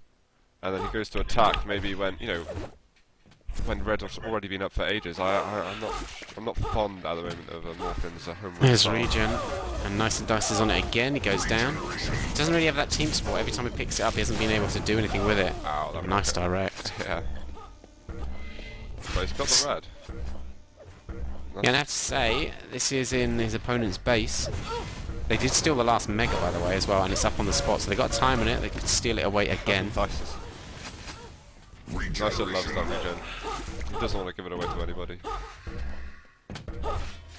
[SPEAKER 1] and then he goes to attack maybe when, you know, when red has already been up for ages. I'm not fond at the moment of Morphin's home red.
[SPEAKER 2] There's regen, and Nice and Dice is on it again. He goes down. Doesn't really have that team support. Every time he picks it up, he hasn't been able to do anything with it.
[SPEAKER 1] Ow, that
[SPEAKER 2] nice direct.
[SPEAKER 1] Yeah. But he's got the red.
[SPEAKER 2] Yeah, and I have to say, this is in his opponent's base. They did steal the last mega, by the way, as well, and it's up on the spot, so they got time on it. They could steal it away again.
[SPEAKER 1] Nicer loves that regen. He doesn't want to give it away to anybody.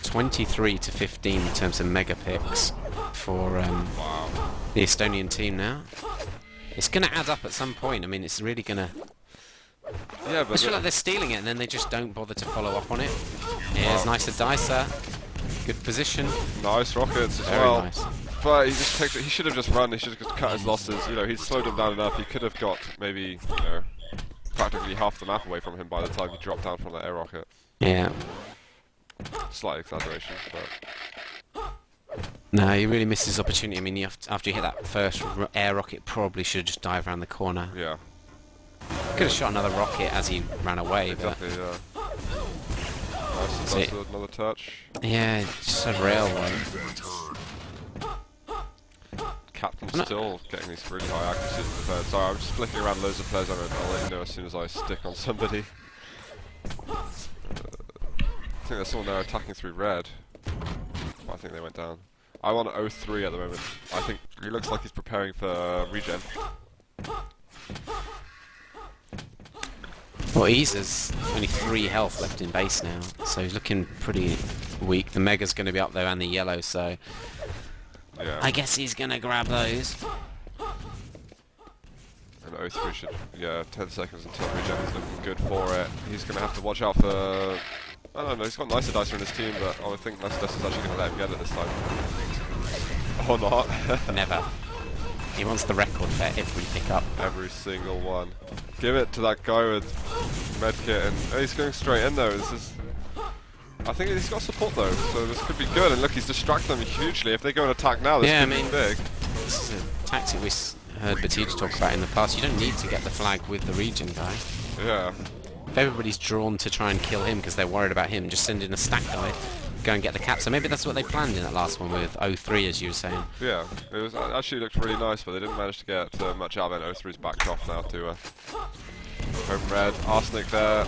[SPEAKER 2] 23 to 15 in terms of mega picks for the Estonian team now. It's going to add up at some point. I mean, it's really going to...
[SPEAKER 1] Yeah, but
[SPEAKER 2] I feel like they're stealing it, and then they just don't bother to follow up on it. Here's Nicer Dicer. Good position.
[SPEAKER 1] Nice rockets as
[SPEAKER 2] Very
[SPEAKER 1] well.
[SPEAKER 2] nice.
[SPEAKER 1] But he just takes it. He should have just run. He should have just cut his losses. You know, he's slowed him down enough. He could have got maybe, you know, practically half the map away from him by the time he dropped down from that air rocket.
[SPEAKER 2] Yeah.
[SPEAKER 1] Slight exaggeration, but
[SPEAKER 2] No, he really missed his opportunity. I mean, after he hit that first air rocket, probably should have just dived around the corner.
[SPEAKER 1] yeah.
[SPEAKER 2] Could have shot another rocket as he ran away,
[SPEAKER 1] Exactly, yeah. Nice,
[SPEAKER 2] That's
[SPEAKER 1] nice another touch.
[SPEAKER 2] but yeah, just a rail one.
[SPEAKER 1] Captain's still getting these really high accuracy in the third. Sorry, I'm just flicking around loads of players. I'll let you know as soon as I stick on somebody. I think there's someone there attacking through red. I think they went down. I'm on 0-3 at the moment. I think he looks like he's preparing for regen.
[SPEAKER 2] Well, Easer's only 3 health left in base now, so he's looking pretty weak. The Mega's going to be up there and the yellow, so
[SPEAKER 1] Yeah.
[SPEAKER 2] I guess he's going to grab those.
[SPEAKER 1] And 0-3 should, yeah, 10 seconds until regen is looking good for it. He's going to have to watch out for, I don't know, he's got Nicer Dicer in his team, but I think Nicer Dicer's actually going to let him get it this time. Or not.
[SPEAKER 2] Never. He wants the record for every pickup.
[SPEAKER 1] Every single one. Give it to that guy with medkit, and he's going straight in though. This is, I think he's got support though, so this could be good. And look, he's distracted them hugely. If they go and attack now, this could be big.
[SPEAKER 2] This is a tactic we heard Batija talk about in the past. You don't need to get the flag with the regen guy.
[SPEAKER 1] Yeah.
[SPEAKER 2] If everybody's drawn to try and kill him because they're worried about him, just send in a stack guy. go and get the cap. So maybe that's what they planned in that last one with 0-3, as you were saying.
[SPEAKER 1] Yeah, it was actually looked really nice, but they didn't manage to get much out of it. 0-3's backed off now to home red. Arsenic there.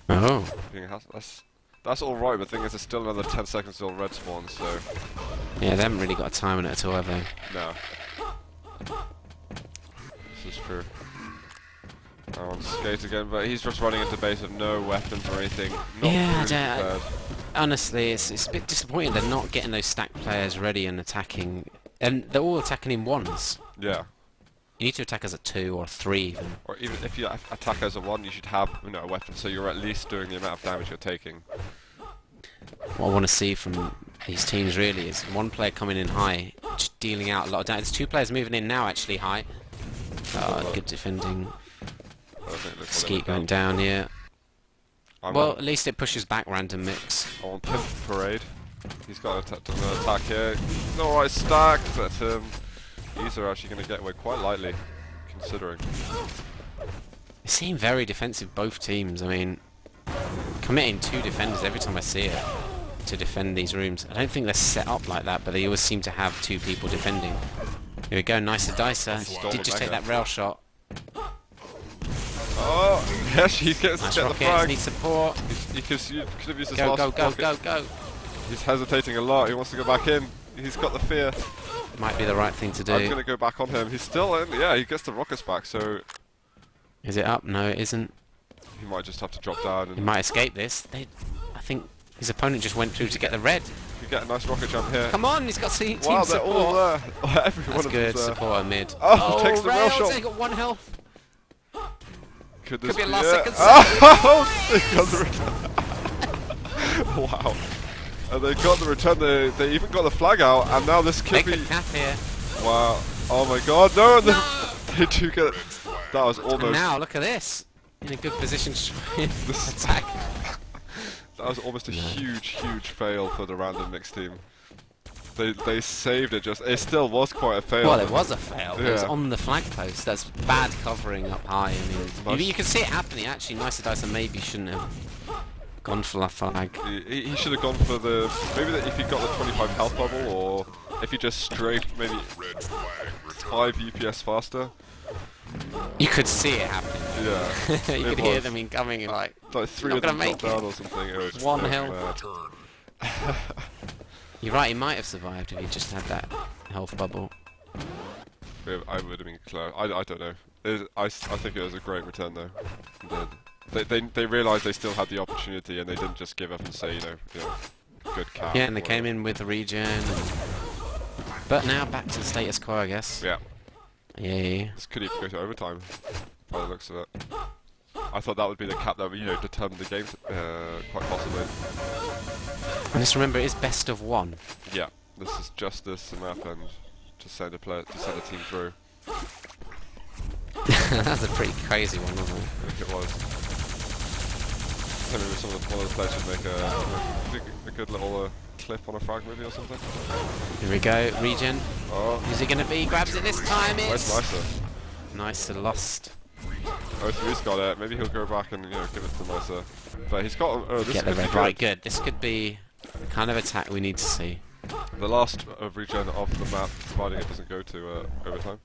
[SPEAKER 2] Oh.
[SPEAKER 1] That's all right, but the thing is, there's still another 10 seconds till red spawns, so...
[SPEAKER 2] Yeah, they haven't really got a time on it at all, have they?
[SPEAKER 1] No. This is true. On skate again, but he's just running into base with no weapons or anything. Not
[SPEAKER 2] Yeah,
[SPEAKER 1] really
[SPEAKER 2] honestly, it's a bit disappointing they're not getting those stack players ready and attacking. And they're all attacking in ones.
[SPEAKER 1] Yeah.
[SPEAKER 2] You need to attack as a 2 or 3 even.
[SPEAKER 1] Or even if you attack as a 1, you should have a weapon, so you're at least doing the amount of damage you're taking.
[SPEAKER 2] What I want to see from these teams really is one player coming in high, just dealing out a lot of damage. There's 2 players moving in now actually high. Good defending. Skeet going down here. Well, at least it pushes back random mix.
[SPEAKER 1] I want Pimp Parade. He's got an attack here. Alright, stacked, but these are actually going to get away quite lightly, considering.
[SPEAKER 2] They seem very defensive, both teams. I mean, committing 2 defenders every time I see it to defend these rooms. I don't think they're set up like that, but they always seem to have 2 people defending. Here we go, nicer dicer. Did just take that rail shot.
[SPEAKER 1] Oh, yes, he gets
[SPEAKER 2] Nice
[SPEAKER 1] get the
[SPEAKER 2] rockets,
[SPEAKER 1] frag.
[SPEAKER 2] need support.
[SPEAKER 1] He could have used his
[SPEAKER 2] Go,
[SPEAKER 1] last
[SPEAKER 2] go, go,
[SPEAKER 1] rocket.
[SPEAKER 2] go, go.
[SPEAKER 1] He's hesitating a lot. He wants to go back in. He's got the fear.
[SPEAKER 2] Might be the right thing to do.
[SPEAKER 1] I'm going to go back on him. He's still in. Yeah, he gets the rockets back, so...
[SPEAKER 2] Is it up? No, it isn't.
[SPEAKER 1] He might just have to drop down.
[SPEAKER 2] He
[SPEAKER 1] And
[SPEAKER 2] might escape this. I think his opponent just went through to get the red.
[SPEAKER 1] you get a nice rocket jump here.
[SPEAKER 2] Come on, he's got team
[SPEAKER 1] Wow, they're
[SPEAKER 2] support.
[SPEAKER 1] all there. Every one
[SPEAKER 2] That's
[SPEAKER 1] of
[SPEAKER 2] good,
[SPEAKER 1] them's there.
[SPEAKER 2] supporter mid.
[SPEAKER 1] Oh, takes the rail
[SPEAKER 2] Rails,
[SPEAKER 1] shot.
[SPEAKER 2] they got 1 health.
[SPEAKER 1] Could this
[SPEAKER 2] be a
[SPEAKER 1] be
[SPEAKER 2] last
[SPEAKER 1] it?
[SPEAKER 2] second
[SPEAKER 1] Oh, they got the return. Wow. And they got the return. They even got the flag out, and now this could
[SPEAKER 2] Make
[SPEAKER 1] be...
[SPEAKER 2] the cap here.
[SPEAKER 1] Wow. Oh my god, no! And they do get it. That was almost...
[SPEAKER 2] And now, look at this. In a good position to try and attack.
[SPEAKER 1] That was almost a huge, huge fail for the random mix team. They saved it. It still was quite a fail.
[SPEAKER 2] Well, it was a fail. It was
[SPEAKER 1] Yeah.
[SPEAKER 2] on the flag post. That's bad covering up high. I mean, you can see it happening. Actually, Nicer Dicer maybe shouldn't have gone for that flag.
[SPEAKER 1] He should have gone for the... Maybe if he got the 25 health bubble, or if he just strafed maybe 5 UPS faster.
[SPEAKER 2] You could see it happening.
[SPEAKER 1] Yeah.
[SPEAKER 2] You
[SPEAKER 1] it
[SPEAKER 2] could hear
[SPEAKER 1] was.
[SPEAKER 2] them incoming and like
[SPEAKER 1] 3
[SPEAKER 2] not
[SPEAKER 1] of them
[SPEAKER 2] gonna
[SPEAKER 1] dropped
[SPEAKER 2] make it.
[SPEAKER 1] down or something. It was
[SPEAKER 2] 1
[SPEAKER 1] it was
[SPEAKER 2] health.
[SPEAKER 1] mad.
[SPEAKER 2] You're right, he might have survived if he just had that health bubble.
[SPEAKER 1] I would have been close. I don't know. I think it was a great return though. They realised they still had the opportunity and they didn't just give up and say, you know, good cap.
[SPEAKER 2] Yeah, and they came in with the regen. But now back to the status quo, I guess.
[SPEAKER 1] Yeah.
[SPEAKER 2] Yeah.
[SPEAKER 1] This could even go to overtime, by the looks of it. I thought that would be the cap that would, determine the game, quite possibly.
[SPEAKER 2] And just remember, it is best of 1.
[SPEAKER 1] Yeah, this is just this map and to send a team through.
[SPEAKER 2] That's a pretty crazy one, wasn't it?
[SPEAKER 1] I think it was. Maybe one of the players should make a good little clip on a frag movie or something.
[SPEAKER 2] Here we go, regen.
[SPEAKER 1] Oh,
[SPEAKER 2] Who's it going to be? Grabs it this time,
[SPEAKER 1] where's
[SPEAKER 2] it's...
[SPEAKER 1] Nicer?
[SPEAKER 2] Nicer lost.
[SPEAKER 1] 0-3's got it. Maybe he'll go back and give it to Nicer. But he's got. This
[SPEAKER 2] Get the
[SPEAKER 1] could be
[SPEAKER 2] red.
[SPEAKER 1] good.
[SPEAKER 2] Right, good. This could be the kind of attack we need to see.
[SPEAKER 1] The last regen of the map, providing it doesn't go to overtime.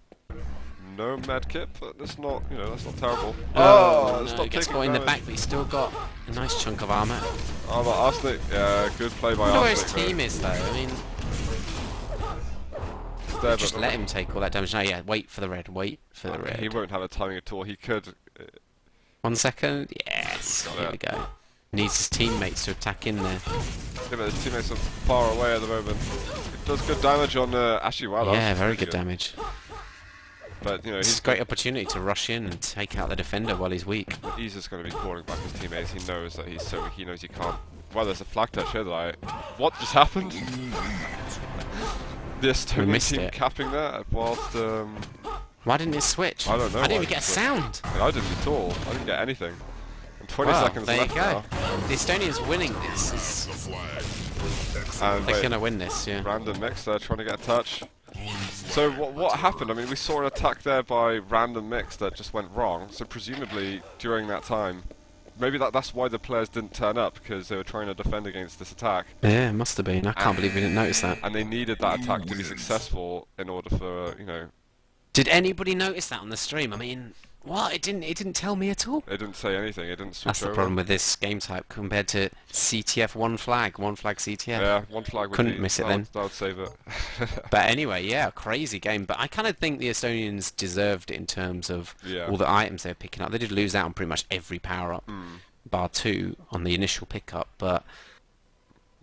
[SPEAKER 1] No med kit, but that's not, that's not terrible.
[SPEAKER 2] Oh,
[SPEAKER 1] it's
[SPEAKER 2] no,
[SPEAKER 1] not
[SPEAKER 2] he gets
[SPEAKER 1] taking
[SPEAKER 2] caught in the
[SPEAKER 1] damage.
[SPEAKER 2] back, but he's still got a nice chunk of armor.
[SPEAKER 1] Oh, but Arsenic, yeah, good play by
[SPEAKER 2] I wonder where his
[SPEAKER 1] Arsenic.
[SPEAKER 2] team is, though. I mean,
[SPEAKER 1] He's there,
[SPEAKER 2] just
[SPEAKER 1] but
[SPEAKER 2] let him take all that damage. No, yeah, wait for the red. Wait for the red.
[SPEAKER 1] he won't have a timing at all. He could.
[SPEAKER 2] 1 second. Yes.
[SPEAKER 1] Got
[SPEAKER 2] Here
[SPEAKER 1] it.
[SPEAKER 2] we go. Needs his teammates to attack in there.
[SPEAKER 1] Yeah, but his teammates are far away at the moment. It does good damage on actually. Wow,
[SPEAKER 2] Yeah,
[SPEAKER 1] that's
[SPEAKER 2] very
[SPEAKER 1] really
[SPEAKER 2] good damage.
[SPEAKER 1] But
[SPEAKER 2] This is a great opportunity to rush in and take out the defender while he's weak.
[SPEAKER 1] he's just going to be calling back his teammates. He knows that he's so weak. He knows he can't. Well, there's a flag touch here that what just happened? The Estonian
[SPEAKER 2] missed
[SPEAKER 1] team
[SPEAKER 2] it.
[SPEAKER 1] capping that whilst
[SPEAKER 2] Why didn't it switch?
[SPEAKER 1] I don't know
[SPEAKER 2] I didn't
[SPEAKER 1] why
[SPEAKER 2] even
[SPEAKER 1] it
[SPEAKER 2] get a
[SPEAKER 1] switched.
[SPEAKER 2] sound.
[SPEAKER 1] I didn't at all. I didn't get anything. And 20
[SPEAKER 2] Well,
[SPEAKER 1] seconds
[SPEAKER 2] there you
[SPEAKER 1] left
[SPEAKER 2] go.
[SPEAKER 1] now.
[SPEAKER 2] The Estonians winning this.
[SPEAKER 1] And
[SPEAKER 2] They're
[SPEAKER 1] wait,
[SPEAKER 2] gonna win this, yeah.
[SPEAKER 1] random mix there trying to get a touch. So what happened? I mean, we saw an attack there by random mix that just went wrong. So presumably during that time, maybe that's why the players didn't turn up, because they were trying to defend against this attack.
[SPEAKER 2] Yeah, it must have been. I can't believe we didn't notice that.
[SPEAKER 1] And they needed that attack to be successful in order for, you know...
[SPEAKER 2] Did anybody notice that on the stream? I mean, what? It didn't tell me at all.
[SPEAKER 1] It didn't say anything, it didn't switch
[SPEAKER 2] That's the
[SPEAKER 1] over.
[SPEAKER 2] problem with this game type compared to CTF one flag CTF.
[SPEAKER 1] Yeah, one flag would
[SPEAKER 2] Couldn't miss it then.
[SPEAKER 1] That would save it.
[SPEAKER 2] But anyway, yeah, crazy game. But I kind of think the Estonians deserved it in terms of all the items they were picking up. They did lose out on pretty much every power-up, bar 2 on the initial pickup, but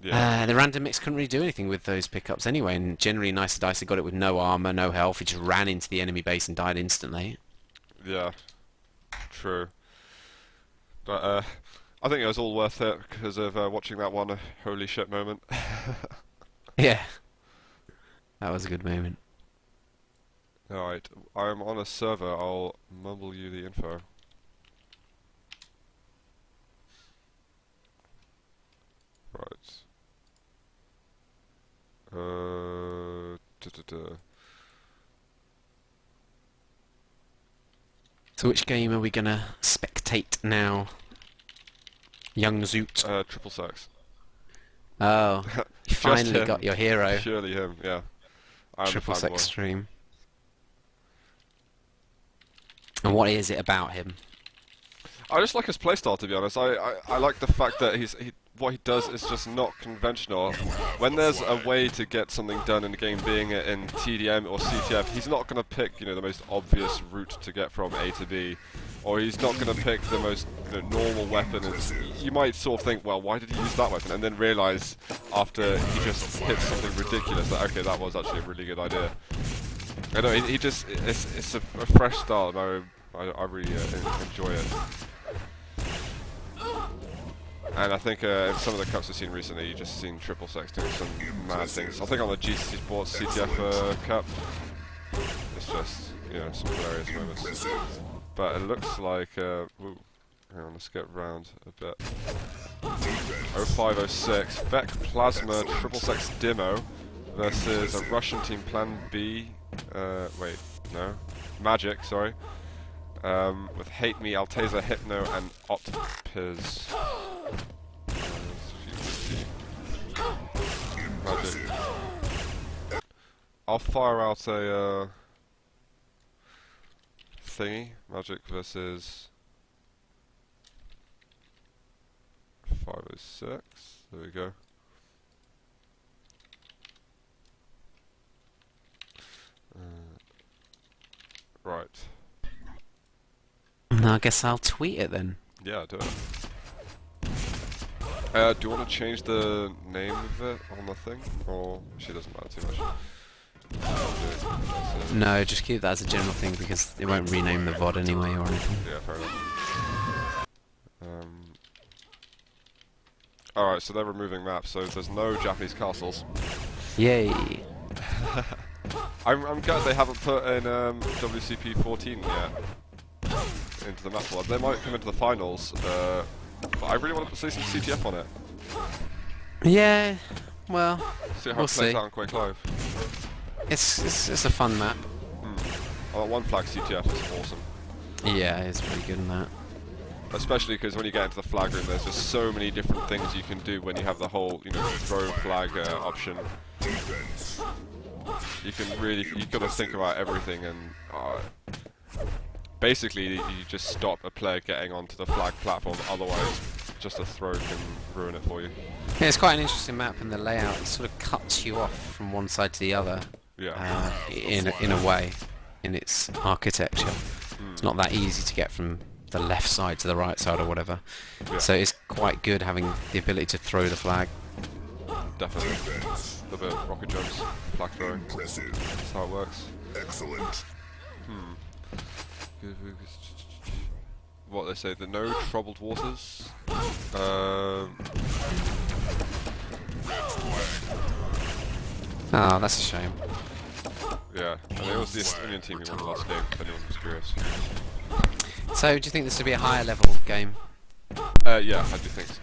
[SPEAKER 2] the random mix couldn't really do anything with those pickups anyway, and generally Nice Dice got it with no armor, no health. He just ran into the enemy base and died instantly.
[SPEAKER 1] Yeah, true. But I think it was all worth it because of watching that one holy shit moment.
[SPEAKER 2] Yeah, that was a good moment.
[SPEAKER 1] Alright, I'm on a server, I'll mumble you the info. Right.
[SPEAKER 2] So which game are we gonna spectate now? Young Zoot.
[SPEAKER 1] Triple sex.
[SPEAKER 2] Oh, you finally
[SPEAKER 1] him.
[SPEAKER 2] got your hero.
[SPEAKER 1] Surely him, yeah. I'm
[SPEAKER 2] Triple
[SPEAKER 1] the
[SPEAKER 2] sex
[SPEAKER 1] fanboy.
[SPEAKER 2] stream. And what is it about him?
[SPEAKER 1] I just like his playstyle, to be honest. I like the fact that what he does is just not conventional. When there's a way to get something done in the game, being it in TDM or CTF, he's not going to pick, you know, the most obvious route to get from A to B, or he's not going to pick the most normal weapon. You might sort of think, well, why did he use that weapon? And then realise after he just hits something ridiculous that, okay, that was actually a really good idea. I know, he just, it's a fresh style, and I really enjoy it. And I think in some of the cups we've seen recently, you've just seen Triple Sex doing some mad things. I think on the GCC Sports CTF Cup, it's just, you know, some hilarious moments. But it looks like, ooh, hang on, let's get round a bit. 0506, Vec Plasma Triple Sex Demo versus a Russian team Plan B, wait, no, Magic, sorry. With Hate Me, Alteza, Hypno, and Optiz. Magic. I'll fire out a thingy. Magic versus 506. There we go. Right.
[SPEAKER 2] I guess I'll tweet it then.
[SPEAKER 1] Yeah, do it. Do you want to change the name of it on the thing? Or she doesn't matter too much?
[SPEAKER 2] No, just keep that as a general thing because it won't rename the VOD anyway or anything.
[SPEAKER 1] Yeah, fair enough. Alright, so they're removing maps, so there's no Japanese castles.
[SPEAKER 2] Yay!
[SPEAKER 1] I'm glad they haven't put in WCP 14 yet into the map board. They might come into the finals, but I really want to see some CTF on it.
[SPEAKER 2] Yeah, well,
[SPEAKER 1] See how
[SPEAKER 2] we'll
[SPEAKER 1] it plays
[SPEAKER 2] see.
[SPEAKER 1] out on QUAKELIVE.
[SPEAKER 2] It's a fun map.
[SPEAKER 1] Oh, one flag CTF is awesome.
[SPEAKER 2] Yeah, it's pretty good in that.
[SPEAKER 1] Especially because when you get into the flag room, there's just so many different things you can do when you have the whole, you know, throw flag option. You can really, you've got to think about everything, and basically you just stop a player getting onto the flag platform, otherwise just a throw can ruin it for you.
[SPEAKER 2] Yeah, it's quite an interesting map, and the layout sort of cuts you off from one side to the other.
[SPEAKER 1] Yeah.
[SPEAKER 2] In a way, in its architecture. It's not that easy to get from the left side to the right side or whatever.
[SPEAKER 1] Yeah.
[SPEAKER 2] So it's quite good having the ability to throw the flag.
[SPEAKER 1] Definitely. A little bit of rocket jumps, flag throwing.
[SPEAKER 5] Impressive.
[SPEAKER 1] That's how it works.
[SPEAKER 5] Excellent.
[SPEAKER 1] What they say, the no troubled waters.
[SPEAKER 2] Oh, that's a shame.
[SPEAKER 1] Yeah, and it was the Estonian team who won the last game, if anyone was curious.
[SPEAKER 2] So, do you think this will be a higher level game?
[SPEAKER 1] Yeah, I do think so.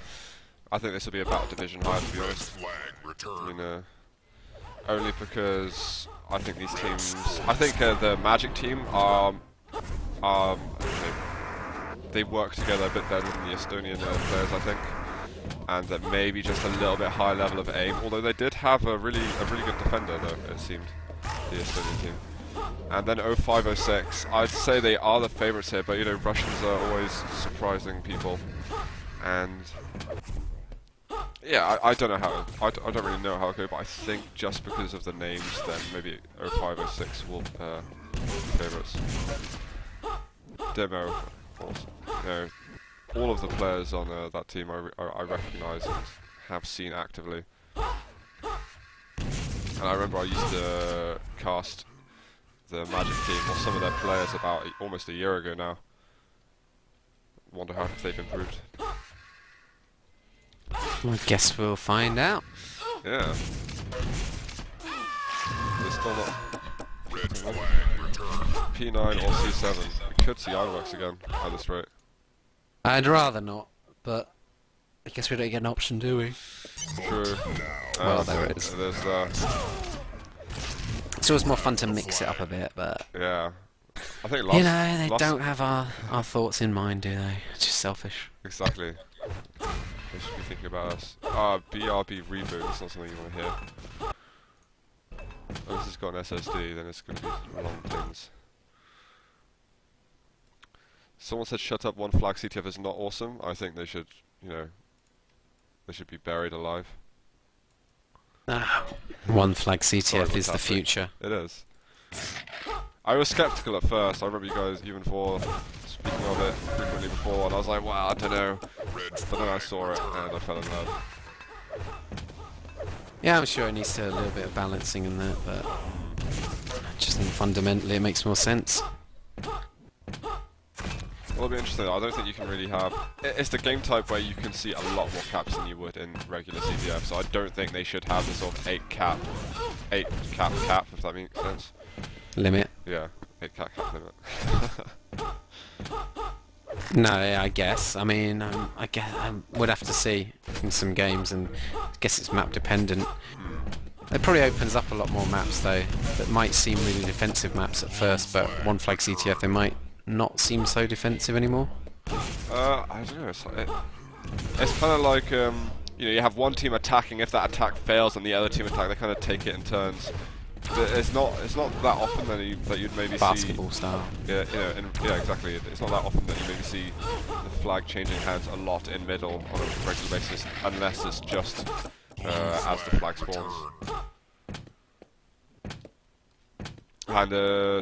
[SPEAKER 1] I think this will be about division higher, to be honest.
[SPEAKER 5] Flag return.
[SPEAKER 1] I mean, only because I think these teams, I think the Magic team are they work together a bit better than the Estonian players, I think, and that maybe just a little bit higher level of aim. Although they did have a really good defender, though it seemed, the Estonian team. And then 0506, I'd say they are the favourites here, but you know, Russians are always surprising people, and yeah, I don't know how, I don't really know how it goes, but I think just because of the names, then maybe 0506 will be favourites. Demo, of course. You know, all of the players on that team I recognise and have seen actively. And I remember I used to cast the Magic team, or some of their players, about almost a year ago now. Wonder how if they've improved.
[SPEAKER 2] I guess we'll find out.
[SPEAKER 1] Yeah. They're still not P9 or C7. We could see Ironworks again at this rate.
[SPEAKER 2] I'd rather not, but I guess we don't get an option, do we?
[SPEAKER 1] True.
[SPEAKER 2] Well, there it is.
[SPEAKER 1] There's
[SPEAKER 2] It's always more fun to mix it up a bit, but
[SPEAKER 1] yeah. I think last,
[SPEAKER 2] you know, they
[SPEAKER 1] last
[SPEAKER 2] don't have our thoughts in mind, do they? It's just selfish.
[SPEAKER 1] Exactly. They should be thinking about us. BRB reboot, that's not something you want to hear. Unless it's got an SSD, then it's going to be long things. Someone said shut up, one flag CTF is not awesome. I think they should, you know, they should be buried alive.
[SPEAKER 2] One flag CTF is the
[SPEAKER 1] fantastic.
[SPEAKER 2] future.
[SPEAKER 1] It is. I was skeptical at first. I remember you guys even for speaking of it frequently before, and I was like, wow, I don't know. But then I saw it and I fell in love.
[SPEAKER 2] Yeah, I'm sure it needs to a little bit of balancing in that, but I just think fundamentally it makes more sense.
[SPEAKER 1] Well, it'll be interesting. I don't think you can really have... It's the game type where you can see a lot more caps than you would in regular CTF, so I don't think they should have the sort of 8 cap, if that makes sense.
[SPEAKER 2] Limit.
[SPEAKER 1] Yeah, 8 cap limit.
[SPEAKER 2] No, yeah, I guess. I mean, I guess I would have to see in some games, and I guess it's map dependent. It probably opens up a lot more maps though that might seem really defensive maps at first, but one flag CTF they might not seem so defensive anymore.
[SPEAKER 1] I don't know. It's kind of like you know, you have one team attacking. If that attack fails and the other team attack, they kind of take it in turns. But it's not that often that you'd maybe
[SPEAKER 2] Basketball
[SPEAKER 1] see.
[SPEAKER 2] style.
[SPEAKER 1] Yeah, you know, yeah, exactly. It's not that often that you maybe see the flag changing hands a lot in middle on a regular basis, unless it's just as the flag spawns. And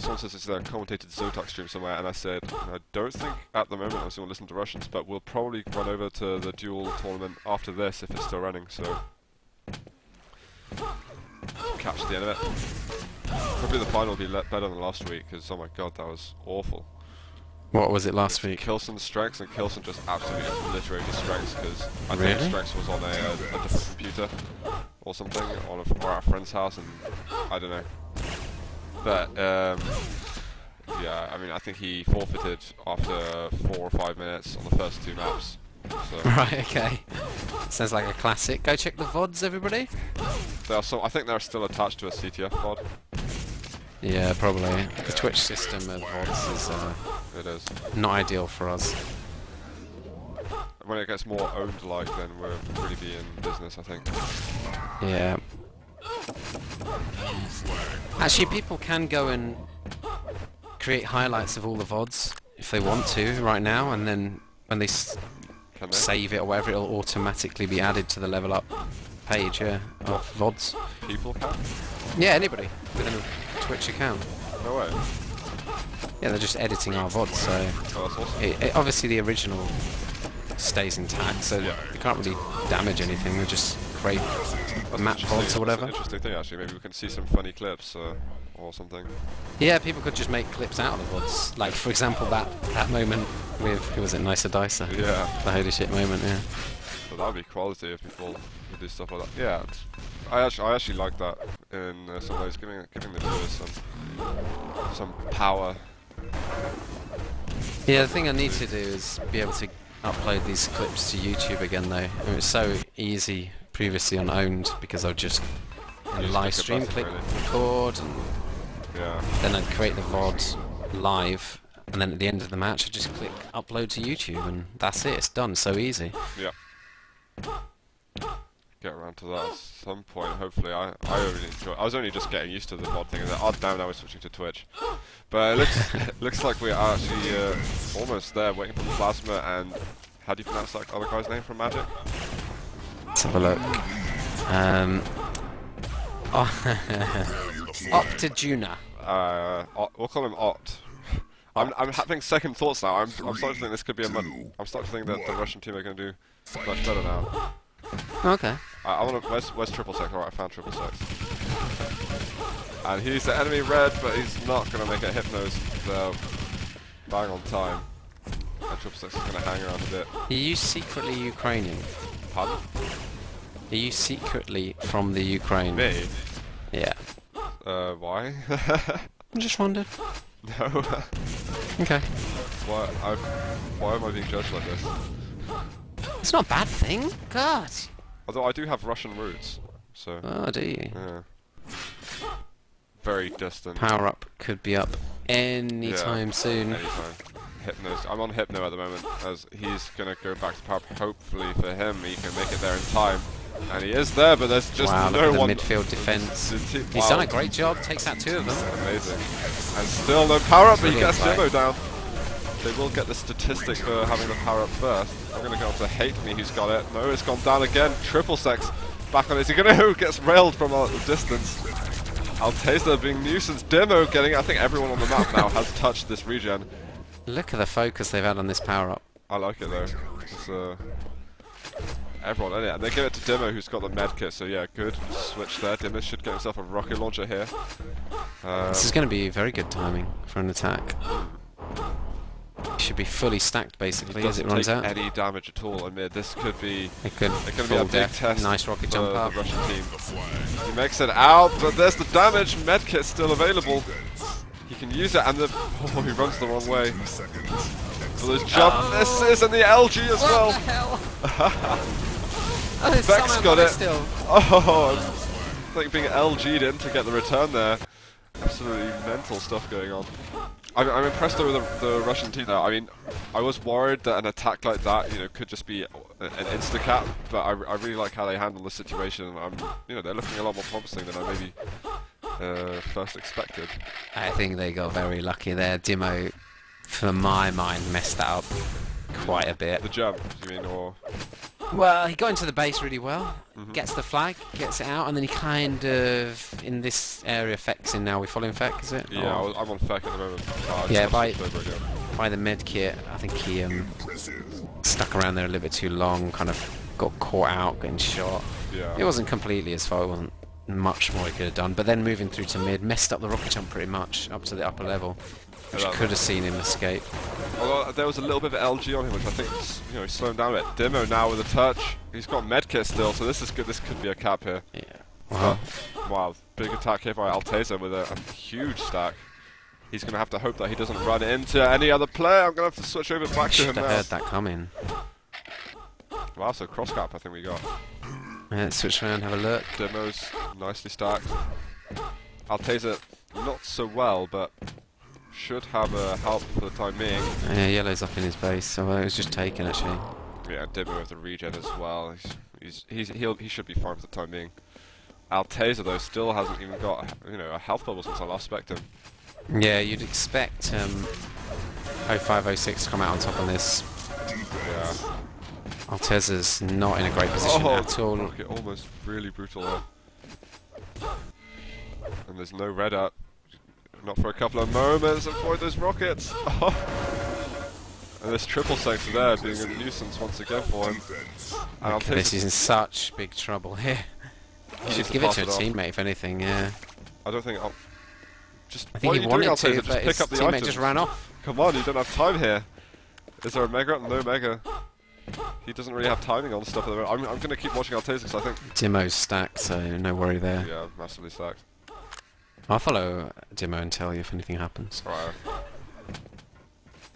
[SPEAKER 1] someone says it's a commentated Zotac stream somewhere, and I said, I don't think at the moment I'm still listening to Russians, but we'll probably run over to the duel tournament after this if it's still running, so catch the end of it. Hopefully the final will be better than last week, because oh my god, that was awful.
[SPEAKER 2] What was it last week?
[SPEAKER 1] Kilson's strengths, and Kilson just absolutely obliterated strengths, because I
[SPEAKER 2] Really?
[SPEAKER 1] think strengths was on a different computer or something, or at a friend's house, and I don't know. But yeah, I mean, I think he forfeited after 4 or 5 minutes on the first 2 maps. So
[SPEAKER 2] Right, okay. Sounds like a classic. Go check the VODs, everybody.
[SPEAKER 1] I think they're still attached to a CTF pod.
[SPEAKER 2] Yeah, probably. The Twitch system of VODs is
[SPEAKER 1] It is.
[SPEAKER 2] not ideal for us.
[SPEAKER 1] When it gets more owned like, then we'll really be in business, I think.
[SPEAKER 2] Yeah. Actually, people can go and create highlights of all the VODs if they want to right now, and then when they
[SPEAKER 1] Can they?
[SPEAKER 2] save it or whatever, it'll automatically be added to the level up page of VODs.
[SPEAKER 1] People can?
[SPEAKER 2] Yeah, anybody with a Twitch account.
[SPEAKER 1] No way.
[SPEAKER 2] Yeah, they're just editing our VODs, so
[SPEAKER 1] Oh, that's awesome.
[SPEAKER 2] obviously the original stays intact, so
[SPEAKER 1] Yeah.
[SPEAKER 2] they can't really damage anything. They just create map VODs or
[SPEAKER 1] That's
[SPEAKER 2] whatever.
[SPEAKER 1] an interesting thing, actually. Maybe we can see some funny clips or something.
[SPEAKER 2] Yeah, people could just make clips out of the VODs. Like, for example, that moment with, who was it, Nicer Dicer?
[SPEAKER 1] Yeah.
[SPEAKER 2] The holy shit moment, yeah.
[SPEAKER 1] But that would be quality if people would do stuff like that. Yeah, I actually like that in some ways, giving the viewers some power.
[SPEAKER 2] Yeah, the thing I need to do is be able to upload these clips to YouTube again, though. It was so easy previously on Owned because I would just in
[SPEAKER 1] just
[SPEAKER 2] a live
[SPEAKER 1] click a
[SPEAKER 2] stream
[SPEAKER 1] button,
[SPEAKER 2] click
[SPEAKER 1] really.
[SPEAKER 2] record, and
[SPEAKER 1] Yeah.
[SPEAKER 2] then I'd create the VOD live, And then at the end of the match, I just click upload to YouTube, and that's it. It's done. So easy.
[SPEAKER 1] Yeah. Get around to that at some point. Hopefully, I really enjoy. I was only just getting used to the mod thing, and then, oh damn, now we're switching to Twitch. But it looks like we're actually almost there, waiting for Plasma and how do you pronounce that other guy's name from Magic?
[SPEAKER 2] Let's have a look. Optajuna.
[SPEAKER 1] We'll call him Opt. I'm having second thoughts now. I'm starting to think this could be a. I'm starting to think that the Russian team are going to do much better now.
[SPEAKER 2] Okay.
[SPEAKER 1] I want to. Where's Triple Sex? Alright, I found Triple Sex. And he's the enemy red, but he's not going to make it Hypnos bang on time. And Triple Sex is going to hang around a bit.
[SPEAKER 2] Are you secretly Ukrainian?
[SPEAKER 1] Pardon?
[SPEAKER 2] Are you secretly from the Ukraine?
[SPEAKER 1] Me?
[SPEAKER 2] Yeah.
[SPEAKER 1] Why?
[SPEAKER 2] I just wondered.
[SPEAKER 1] No.
[SPEAKER 2] Okay.
[SPEAKER 1] Why am I being judged like this?
[SPEAKER 2] It's not a bad thing. God.
[SPEAKER 1] Although I do have Russian roots, so.
[SPEAKER 2] Oh, do you?
[SPEAKER 1] Yeah. Very distant.
[SPEAKER 2] Power up could be up anytime soon.
[SPEAKER 1] Anytime. Hypnos. I'm on Hypno at the moment, as he's gonna go back to power up. Hopefully for him, he can make it there in time. And he is there, but there's just
[SPEAKER 2] wow,
[SPEAKER 1] no
[SPEAKER 2] look at
[SPEAKER 1] one.
[SPEAKER 2] the midfield defense. He's
[SPEAKER 1] Wow.
[SPEAKER 2] done a great job. Takes out 2 of them.
[SPEAKER 1] Amazing. And still no power up, but he
[SPEAKER 2] Brilliant
[SPEAKER 1] gets
[SPEAKER 2] play.
[SPEAKER 1] Demo down. They will get the statistic for having the power up first. I'm going to go on to Hate Me, who's got it. No, it's gone down again. Triple Sex back on it. Is he going to gets railed from a distance? Alteza being nuisance. Demo getting it. I think everyone on the map now has touched this regen.
[SPEAKER 2] Look at the focus they've had on this power up.
[SPEAKER 1] I like it though. It's, everyone in it. And they give it to Demo, who's got the medkit. So yeah, good switch there. Demo should get himself a rocket launcher here.
[SPEAKER 2] This is going to be very good timing for an attack. Should be fully stacked basically as it runs
[SPEAKER 1] take
[SPEAKER 2] out.
[SPEAKER 1] any damage at all. I mean, this could be
[SPEAKER 2] It could
[SPEAKER 1] be a
[SPEAKER 2] full
[SPEAKER 1] big
[SPEAKER 2] death.
[SPEAKER 1] test
[SPEAKER 2] Nice rocket
[SPEAKER 1] for
[SPEAKER 2] jump up.
[SPEAKER 1] the Russian team. He makes it out, but there's the damage. Medkit's still available. He can use it, and oh, he runs the wrong way. So there's jump misses and the LG as well.
[SPEAKER 2] What the hell?
[SPEAKER 1] Vex got it.
[SPEAKER 2] Still.
[SPEAKER 1] Oh, it's like being LG'd in to get the return there. Absolutely mental stuff going on. I'm impressed though with the Russian team though. I mean, I was worried that an attack like that, you know, could just be an insta-cap, but I really like how they handle the situation. They're looking a lot more promising than I maybe first expected.
[SPEAKER 2] I think they got very lucky there. Demo, for my mind, messed that up quite a bit.
[SPEAKER 1] The jump, you mean, or?
[SPEAKER 2] Well, he got into the base really well, gets the flag, gets it out, and then he kind of, in this area, Feck's in now. We following Feck, is it?
[SPEAKER 1] Yeah,
[SPEAKER 2] Or
[SPEAKER 1] I'm on Feck at the moment.
[SPEAKER 2] yeah, by the med kit, I think he stuck around there a little bit too long, kind of got caught out, getting shot.
[SPEAKER 1] Yeah.
[SPEAKER 2] It wasn't completely his fault, it wasn't much more he could have done, but then moving through to mid, messed up the rocket jump pretty much, up to the upper level, which could have seen him escape.
[SPEAKER 1] Although there was a little bit of LG on him, which I think slowed him down a bit. Demo now with a touch. He's got medkit still, so this is good. This could be a cap here.
[SPEAKER 2] Yeah. Wow.
[SPEAKER 1] Wow, big attack here by Alteza with a huge stack. He's going to have to hope that he doesn't run into any other player. I'm going to have to switch over back to him
[SPEAKER 2] Should
[SPEAKER 1] now.
[SPEAKER 2] have heard that coming.
[SPEAKER 1] Wow, so cross cap I think we got.
[SPEAKER 2] Let's switch around, have a look.
[SPEAKER 1] Demos nicely stacked. Alteza not so well, but should have help for the time being.
[SPEAKER 2] Yeah, yellow's up in his base, so it was just taken actually.
[SPEAKER 1] Yeah, Demo with the regen as well. He should be fine for the time being. Alteza though still hasn't even got a health bubble since I last spec'd him.
[SPEAKER 2] Yeah, you'd expect 0506 to come out on top on this.
[SPEAKER 1] Yeah.
[SPEAKER 2] Alteza's not in a great position at all.
[SPEAKER 1] Rocket almost really brutal there. And there's no red up. Not for a couple of moments. Avoid those rockets. And this triple sex there being a nuisance once again for him. And
[SPEAKER 2] Okay, this is in such big trouble here. You should give it to a teammate if anything, yeah.
[SPEAKER 1] I don't think I'll... Just,
[SPEAKER 2] I think he wanted to, but his teammate just ran off.
[SPEAKER 1] Come on, you don't have time here. Is there a mega up? No mega. He doesn't really have timing on stuff at the moment. I'm going to keep watching Alteza because I think...
[SPEAKER 2] Dimo's stacked, so no worry there.
[SPEAKER 1] Yeah, massively stacked.
[SPEAKER 2] I'll follow Dimo and tell you if anything happens.
[SPEAKER 1] Right.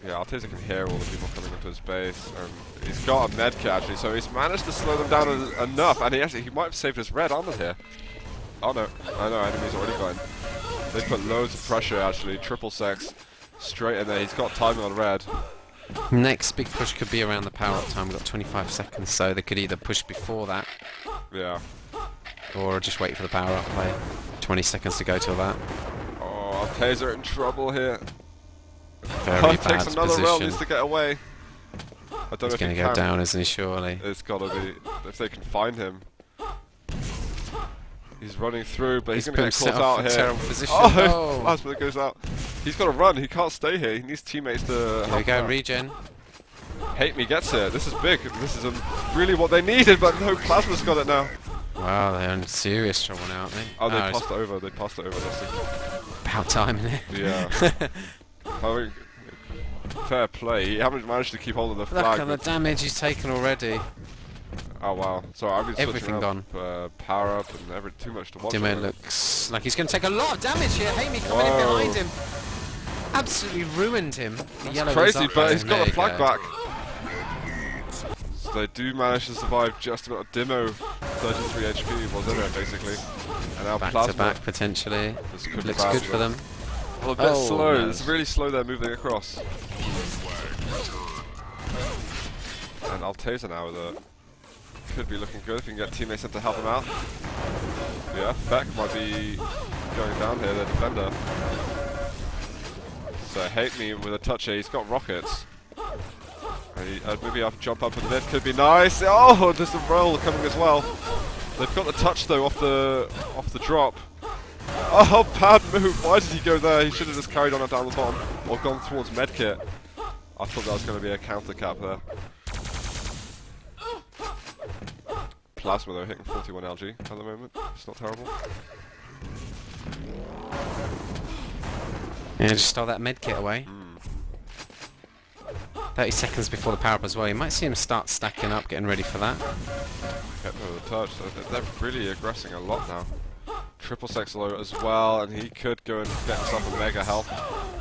[SPEAKER 1] Yeah, Alteza can hear all the people coming into his base, and he's got a medkit actually, so he's managed to slow them down enough, and he might have saved his red armor here. Oh no, I know, enemy's already gone. They put loads of pressure actually, triple sex Straight in there. He's got timing on red.
[SPEAKER 2] Next big push could be around the power-up time. We've got 25 seconds, so they could either push before that,
[SPEAKER 1] Yeah.
[SPEAKER 2] or just wait for the power-up play. 20 seconds to go till that.
[SPEAKER 1] Oh, Taser in trouble here.
[SPEAKER 2] Very
[SPEAKER 1] Oh,
[SPEAKER 2] bad
[SPEAKER 1] takes another
[SPEAKER 2] position.
[SPEAKER 1] roll. Needs to get away. I don't know
[SPEAKER 2] He's
[SPEAKER 1] if
[SPEAKER 2] going
[SPEAKER 1] he
[SPEAKER 2] to go
[SPEAKER 1] can.
[SPEAKER 2] down, isn't he, surely?
[SPEAKER 1] It's got to be. If they can find him. He's running through, but he's going to get
[SPEAKER 2] set
[SPEAKER 1] caught
[SPEAKER 2] off
[SPEAKER 1] out
[SPEAKER 2] a
[SPEAKER 1] here.
[SPEAKER 2] terrible position.
[SPEAKER 1] Oh,
[SPEAKER 2] Oh.
[SPEAKER 1] Plasma goes out. He's got to run. He can't stay here. He needs teammates to
[SPEAKER 2] There we
[SPEAKER 1] help
[SPEAKER 2] go,
[SPEAKER 1] him out.
[SPEAKER 2] regen.
[SPEAKER 1] Hate Me gets it. This is big. This is really what they needed, but no, Plasma's got it now.
[SPEAKER 2] Wow, they're in serious trouble now, aren't they?
[SPEAKER 1] Oh, they
[SPEAKER 2] it's
[SPEAKER 1] passed it over. They passed it over.
[SPEAKER 2] about time, isn't it?
[SPEAKER 1] Yeah. I mean, fair play. You haven't managed to keep hold of the
[SPEAKER 2] Look
[SPEAKER 1] flag.
[SPEAKER 2] at the
[SPEAKER 1] but-
[SPEAKER 2] damage he's taken already.
[SPEAKER 1] Oh wow. Sorry, I've been switching
[SPEAKER 2] Everything
[SPEAKER 1] up, power up and too much to watch.
[SPEAKER 2] Dimo
[SPEAKER 1] over.
[SPEAKER 2] looks like he's going to take a lot of damage here. Hamey coming in
[SPEAKER 1] Whoa.
[SPEAKER 2] behind him. Absolutely ruined him. The yellow
[SPEAKER 1] Crazy,
[SPEAKER 2] is up
[SPEAKER 1] but
[SPEAKER 2] there.
[SPEAKER 1] he's got
[SPEAKER 2] There
[SPEAKER 1] the
[SPEAKER 2] you
[SPEAKER 1] flag
[SPEAKER 2] go.
[SPEAKER 1] back. So they do manage to survive just about. Dimo, 33 HP was in it basically, and now
[SPEAKER 2] Back
[SPEAKER 1] Plasma.
[SPEAKER 2] to back potentially.
[SPEAKER 1] This could be
[SPEAKER 2] Looks
[SPEAKER 1] bad
[SPEAKER 2] good
[SPEAKER 1] for
[SPEAKER 2] for them.
[SPEAKER 1] Well, a bit
[SPEAKER 2] Oh,
[SPEAKER 1] slow.
[SPEAKER 2] no.
[SPEAKER 1] It's really slow there moving across. And Altaser now with a could be looking good if you can get teammates in to help him out. Yeah, Feck might be going down here, the defender. So Hate Me with a touch here. He's got rockets. And maybe I'll jump up in mid. Could be nice. Oh, there's a roll coming as well. They've got the touch though off the drop. Oh, bad move. Why did he go there? He should have just carried on down the bottom or gone towards medkit. I thought that was going to be a counter cap there. Plasma though, hitting 41 LG at the moment. It's not terrible.
[SPEAKER 2] Yeah, just stole that med kit away. 30 seconds before the power up as well. You might see him start stacking up, getting ready for that.
[SPEAKER 1] Kept with the touch. So they're really aggressing a lot now. Triple sex low as well, and he could go and get himself a mega health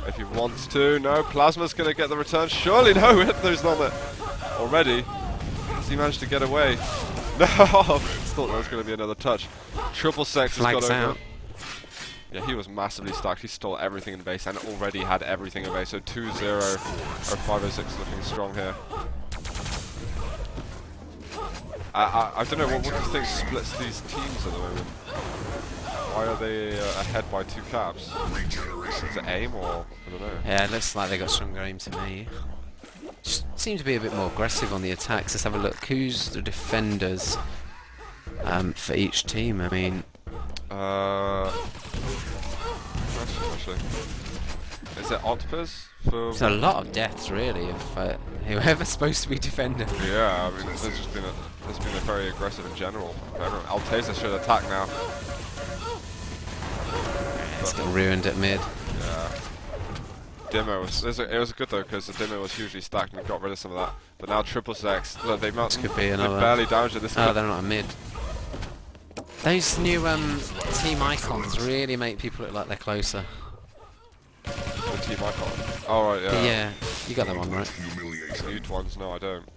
[SPEAKER 1] if he wants to. No, Plasma's going to get the return. Surely no, Hypno's on it already. Has he managed to get away? No, I thought there was going to be another touch. Triple sex has
[SPEAKER 2] Flags
[SPEAKER 1] got over.
[SPEAKER 2] out.
[SPEAKER 1] Yeah, he was massively stacked. He stole everything in base and already had everything in base. So 2-0 or 506 looking strong here. I don't know, what do you think splits these teams at the moment? Why are they ahead by 2 caps? Is it aim or I don't know?
[SPEAKER 2] Yeah, it looks like they got stronger aim to me. Just seem to be a bit more aggressive on the attacks. Let's have a look. Who's the defenders for each team? I mean,
[SPEAKER 1] question actually. Is it Octopus? For
[SPEAKER 2] there's a lot of deaths really of whoever's supposed to be defending.
[SPEAKER 1] yeah, I mean, there's just been a very aggressive in general. Altaser should attack now.
[SPEAKER 2] It's getting ruined at mid.
[SPEAKER 1] Yeah. Demo was it was good though because the demo was hugely stacked and got rid of some of that. But now triple sex, look, they
[SPEAKER 2] Could be another.
[SPEAKER 1] barely damaged it. This
[SPEAKER 2] Oh,
[SPEAKER 1] could,
[SPEAKER 2] they're not a mid. Those new team icons really make people look like they're closer.
[SPEAKER 1] the team icon. Oh right, yeah.
[SPEAKER 2] Yeah, you got that one right.
[SPEAKER 1] Mute ones, no, I don't.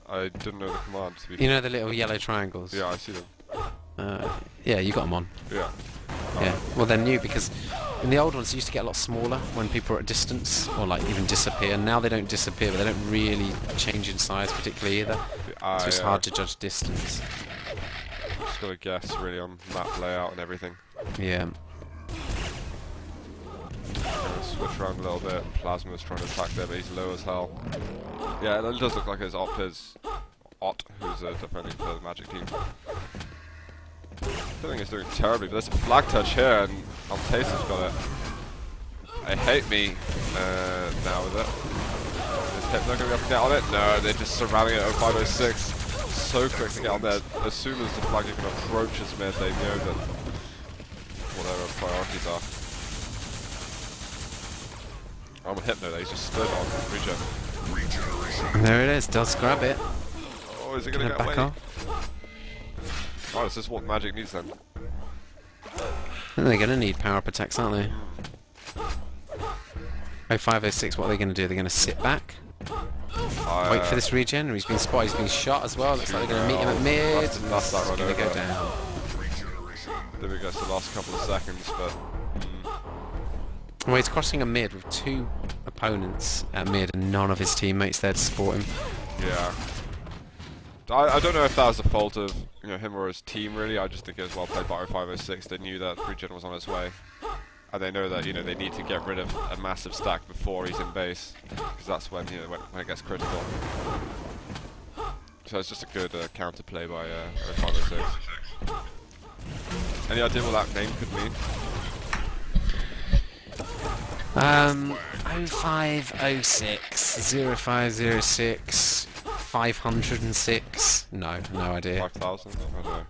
[SPEAKER 1] I didn't know the command to be.
[SPEAKER 2] You know the little yellow triangles?
[SPEAKER 1] Yeah, I see them.
[SPEAKER 2] Yeah, you got them on.
[SPEAKER 1] Yeah.
[SPEAKER 2] Yeah, well they're new because in the old ones they used to get a lot smaller when people are at distance or like even disappear. Now they don't disappear but they don't really change in size particularly either. So it's hard to judge distance.
[SPEAKER 1] Just gotta guess really on map layout and everything.
[SPEAKER 2] Yeah.
[SPEAKER 1] Gonna switch around a little bit. Plasma's trying to attack there, but he's low as hell. Yeah, it does look like it's Ott who's defending for the Magic team. I don't think it's doing terribly, but there's a flag touch here, and Altaser's got it. I hate me now with it. Is Hypno going to be able to get on it? No, they're just surrounding it at 506. So quick to get on there. As soon as the flag even approaches mid, they know that whatever priorities are. I'm a Hypno there, he's just stood on regen.
[SPEAKER 2] And there it is, does grab it.
[SPEAKER 1] Oh, is it going to
[SPEAKER 2] Gonna
[SPEAKER 1] get
[SPEAKER 2] back
[SPEAKER 1] away?
[SPEAKER 2] off.
[SPEAKER 1] Oh, this is what Magic needs then.
[SPEAKER 2] I think they're going to need power up attacks, aren't they? 0506, what are they going to do? They're going to sit back, wait for this regen, or he's been spotted, he's been shot as well. Looks like they're going to meet him at mid.
[SPEAKER 1] That's that right
[SPEAKER 2] Going to go
[SPEAKER 1] over.
[SPEAKER 2] down.
[SPEAKER 1] Then we get the last couple of seconds, but
[SPEAKER 2] Well, he's crossing a mid with 2 opponents at mid and none of his teammates there to support him.
[SPEAKER 1] Yeah. I don't know if that was the fault of him or his team really. I just think it was well played by 0506. They knew that Regen was on its way, and they know that they need to get rid of a massive stack before he's in base, because that's when when it gets critical. So it's just a good counter play by 0506. Any idea what that name could mean?
[SPEAKER 2] 0506 0506 506. No idea.
[SPEAKER 1] 5,000? I don't know.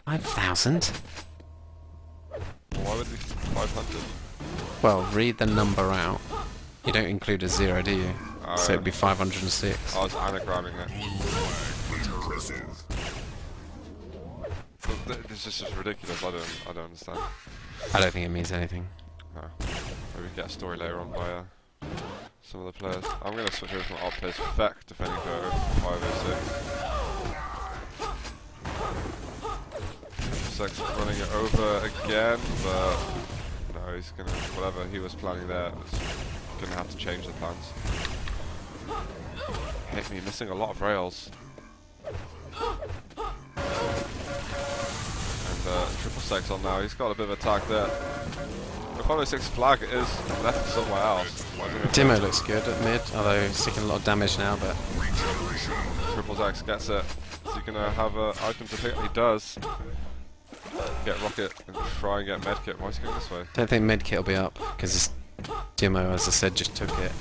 [SPEAKER 2] 5,000?
[SPEAKER 1] Why would it be 500?
[SPEAKER 2] Well, read the number out. You don't include a 0, do you? So it'd be 506.
[SPEAKER 1] I was anagramming it.
[SPEAKER 5] Impressive.
[SPEAKER 1] This is just ridiculous. I don't understand.
[SPEAKER 2] I don't think it means anything.
[SPEAKER 1] No. Maybe we get a story later on by some of the players. I'm going to switch over from our players Feck defending for 506. 6 running it over again, but no, he's going to, whatever he was planning there, is going to have to change the plans. Hate me, missing a lot of rails. And 666 on now, he's got a bit of attack there. The 506 flag is left somewhere else.
[SPEAKER 2] Demo looks good at mid, although he's taking a lot of damage now, but...
[SPEAKER 1] 666 gets it. So you can have an item to pick up. He does. Get rocket and try and get medkit. Why is he going this way?
[SPEAKER 2] Don't think medkit will be up, because this Demo, as I said, just took it.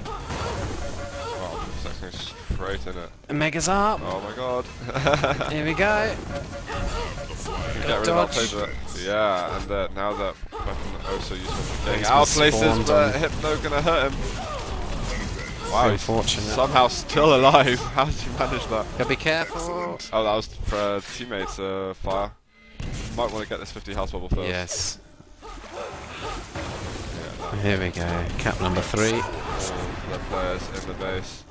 [SPEAKER 1] Wow, 666 straight in it.
[SPEAKER 2] Mega's up!
[SPEAKER 1] Oh my god.
[SPEAKER 2] Here we go!
[SPEAKER 1] Get rid of our playset. Yeah, and now that weapon also useful for getting out places, but Hypno gonna hurt him. Wow, he's
[SPEAKER 2] unfortunate.
[SPEAKER 1] Somehow still alive. How did you manage that?
[SPEAKER 2] Gotta be careful!
[SPEAKER 1] Oh, that was for teammates fire. Might want to get this 50 house bubble first.
[SPEAKER 2] Yes.
[SPEAKER 1] Yeah,
[SPEAKER 2] Here we go. Cap number 3.
[SPEAKER 1] the players in the base.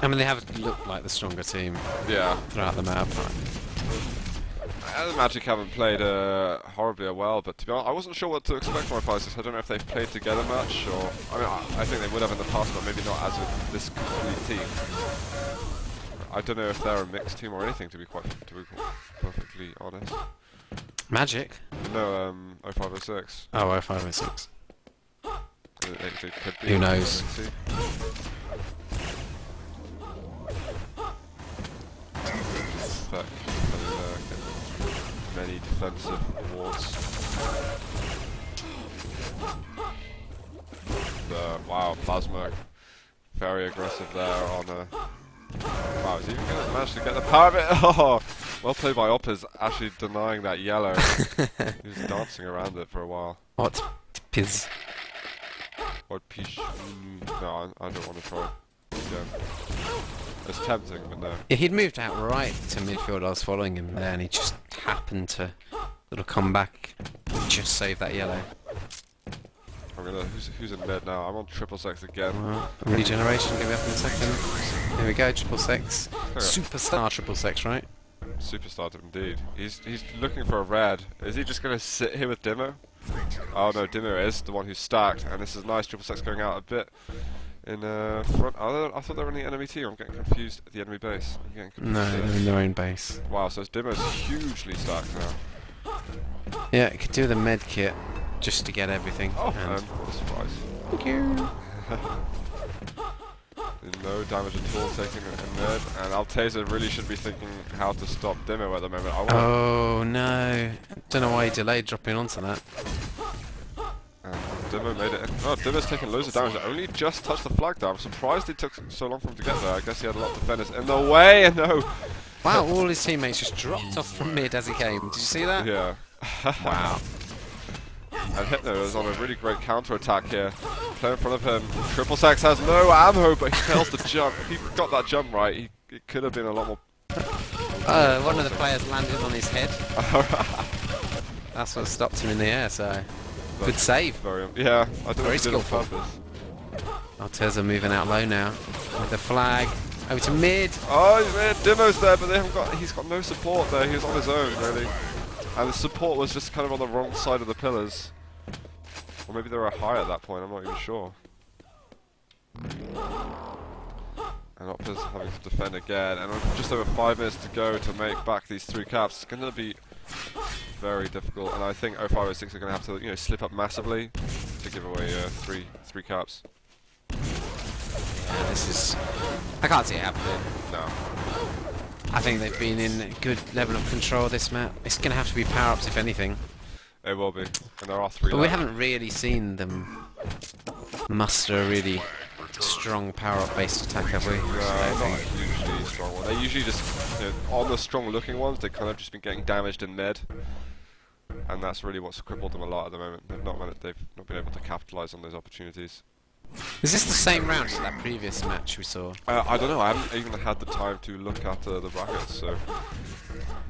[SPEAKER 2] I mean, they have looked like the stronger team
[SPEAKER 1] Yeah.
[SPEAKER 2] throughout the map.
[SPEAKER 1] The Magic haven't played horribly well, but to be honest, I wasn't sure what to expect from 5-6. I don't know if they've played together much, or I mean, I think they would have in the past, but maybe not as this complete team. I don't know if they're a mixed team or anything, to be perfectly honest.
[SPEAKER 2] Magic?
[SPEAKER 1] No, 0506.
[SPEAKER 2] Oh, 0506.
[SPEAKER 1] They could be.
[SPEAKER 2] Who knows?
[SPEAKER 1] Many defensive awards. Wow, Plasma, very aggressive there on a... Wow, is he even going to manage to get the power of it? Oh, well played by Oppiz, actually denying that yellow. He was dancing around it for a while.
[SPEAKER 2] What? Piz.
[SPEAKER 1] What pish? No, I don't want to try again. It's tempting, but no.
[SPEAKER 2] Yeah, he'd moved out right to midfield. I was following him there, and he just happened to sort of come back and just save that yellow.
[SPEAKER 1] I'm gonna. Who's in mid now? I'm on 666 again.
[SPEAKER 2] Well, regeneration going to be up in a second. Here we go, 666. Superstar 666, right?
[SPEAKER 1] Superstar indeed. He's looking for a red. Is he just gonna sit here with Dimo? Oh no, Dimo is the one who's stacked, and this is nice. 666 going out a bit in front. I thought they were in the enemy team. I'm getting confused at the enemy base. I'm getting confused.
[SPEAKER 2] No, they're in their own base.
[SPEAKER 1] Wow, so Dimo's hugely stacked now.
[SPEAKER 2] Yeah, it could do the med kit just to get everything.
[SPEAKER 1] Oh,
[SPEAKER 2] and
[SPEAKER 1] what a surprise.
[SPEAKER 2] thank you.
[SPEAKER 1] No damage at all taking it in mid, and Alteza really should be thinking how to stop Dimo at the moment.
[SPEAKER 2] Oh no! Don't know why he delayed dropping onto that.
[SPEAKER 1] And Dimo made it in. Oh, Dimo's taking loads of damage. It only just touched the flag there. I'm surprised it took so long for him to get there. I guess he had a lot of defenders in the way. No.
[SPEAKER 2] Wow! All his teammates just dropped off from mid as he came. Did you see that?
[SPEAKER 1] Yeah.
[SPEAKER 2] Wow.
[SPEAKER 1] And Hypno is on a really great counter-attack here. Player in front of him. 666 has no ammo, but he fails to jump. If he got that jump right, it could have been a lot more...
[SPEAKER 2] One of the players landed on his head. That's what stopped him in the air, so... Good save.
[SPEAKER 1] Yeah, I don't know
[SPEAKER 2] Very
[SPEAKER 1] if he did it on
[SPEAKER 2] skillful.
[SPEAKER 1] purpose.
[SPEAKER 2] Alteza moving out low now. With the flag. Over to mid.
[SPEAKER 1] Oh, he's mid. Dimo's there, but he's got no support there. He was on his own, really. And the support was just kind of on the wrong side of the pillars. Or maybe they were high at that point, I'm not even sure. And Oppa's having to defend again, and just over 5 minutes to go to make back these 3 caps. It's going to be very difficult, and I think 0506 are going to have to, slip up massively to give away three caps.
[SPEAKER 2] Yeah, this is... I can't see it happening.
[SPEAKER 1] No.
[SPEAKER 2] I think they've been in a good level of control this map. It's going to have to be power-ups if anything.
[SPEAKER 1] It will be, and there are 3
[SPEAKER 2] But
[SPEAKER 1] left.
[SPEAKER 2] we haven't really seen them muster a really strong power-up based attack, have we?
[SPEAKER 1] No, not usually strong one. They usually just, on the strong-looking ones, they've kind of just been getting damaged in mid, and that's really what's crippled them a lot at the moment. They've not been able to capitalise on those opportunities.
[SPEAKER 2] Is this the same round as that previous match we saw?
[SPEAKER 1] I don't know. I haven't even had the time to look at the brackets, so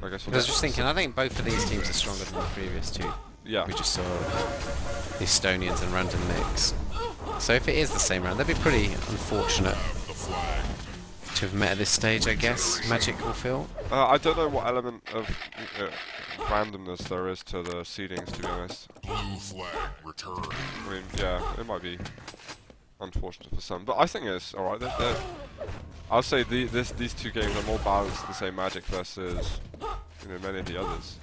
[SPEAKER 1] I guess.
[SPEAKER 2] I was just thinking. I think both of these teams are stronger than the previous two.
[SPEAKER 1] Yeah.
[SPEAKER 2] We just saw the Estonians and Random Mix. So if it is the same round, that'd be pretty unfortunate to have met at this stage, I guess. Magic will feel.
[SPEAKER 1] I don't know what element of randomness there is to the seedings, to be honest.
[SPEAKER 5] Blue flag return.
[SPEAKER 1] I mean, yeah, it might be unfortunate for some, but I think it's alright. I'll say these 2 games are more balanced than, say, Magic versus many of the others.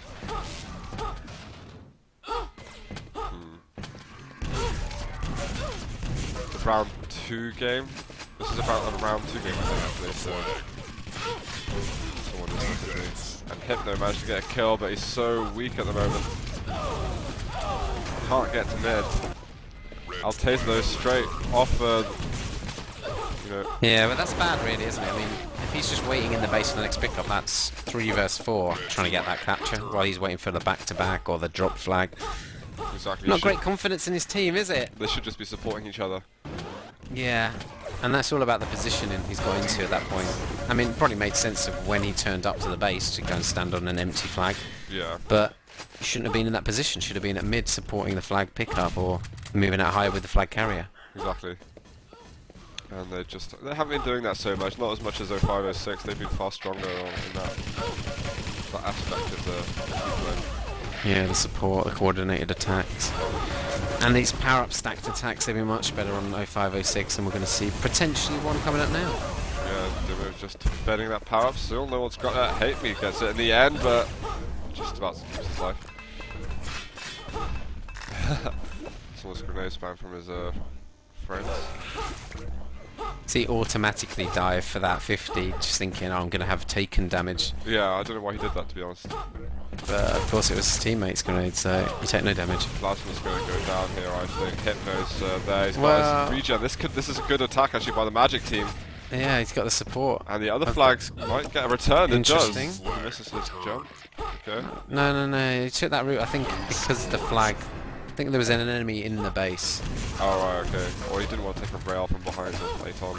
[SPEAKER 1] The round 2 game. This is about a round 2 game, I think, actually. So someone is looking at me. And Hypno managed to get a kill, but he's so weak at the moment. Can't get to mid. I'll taste those straight off.
[SPEAKER 2] Yeah, but that's bad, really, isn't it? I mean, if he's just waiting in the base for the next pickup, that's 3 versus 4, trying to get that capture while he's waiting for the back-to-back or the drop flag.
[SPEAKER 1] Exactly.
[SPEAKER 2] Not great confidence in his team, is it?
[SPEAKER 1] They should just be supporting each other.
[SPEAKER 2] Yeah, and that's all about the positioning he's got into at that point. I mean, it probably made sense of when he turned up to the base to go and stand on an empty flag.
[SPEAKER 1] Yeah.
[SPEAKER 2] But he shouldn't have been in that position. Should have been at mid supporting the flag pickup or moving out high with the flag carrier.
[SPEAKER 1] Exactly. And they haven't been doing that so much. Not as much as 0506. They've been far stronger in that aspect of the game.
[SPEAKER 2] Yeah, the support, the coordinated attacks. And these power-up stacked attacks, they've been much better on 0506, and we're going to see potentially one coming up now.
[SPEAKER 1] Yeah, they were just defending that power-up. Still no one's got that. Hate Me gets it in the end, but just about keeps his life. Someone's grenade spam from his friends.
[SPEAKER 2] So he automatically dived for that 50, just thinking, oh, I'm going to have taken damage.
[SPEAKER 1] Yeah, I don't know why he did that, to be honest.
[SPEAKER 2] But of course it was his teammate's grenade, so you take no damage.
[SPEAKER 1] Plasma's going to go down here, I think. Hypno's there. He's got his regen. This is a good attack, actually, by the Magic team.
[SPEAKER 2] Yeah, he's got the support.
[SPEAKER 1] And the other flags might get a return. It does.
[SPEAKER 2] Interesting.
[SPEAKER 1] He misses his jump. Okay.
[SPEAKER 2] No, he took that route, I think, because the flag... I think there was an enemy in the base.
[SPEAKER 1] Oh, right, okay. Or he didn't want to take a rail from behind to late on.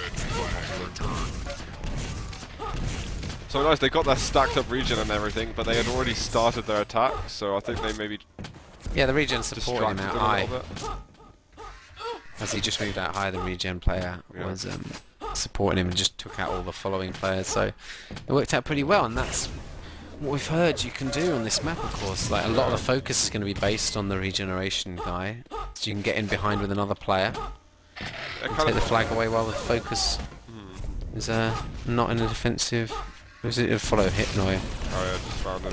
[SPEAKER 1] So nice, they got their stacked up regen and everything, but they had already started their attack, so I think they maybe
[SPEAKER 2] Yeah, the regen supported him
[SPEAKER 1] distracted
[SPEAKER 2] out
[SPEAKER 1] them a
[SPEAKER 2] high.
[SPEAKER 1] little bit.
[SPEAKER 2] As he just moved out high, the regen player was supporting him and just took out all the following players, so it worked out pretty well, and that's what we've heard you can do on this map, of course. Like, a lot of the focus is going to be based on the regeneration guy, so you can get in behind with another player, and take the flag away while the focus is not in a defensive... Was it a follow Hypno?
[SPEAKER 1] Oh yeah, just found him.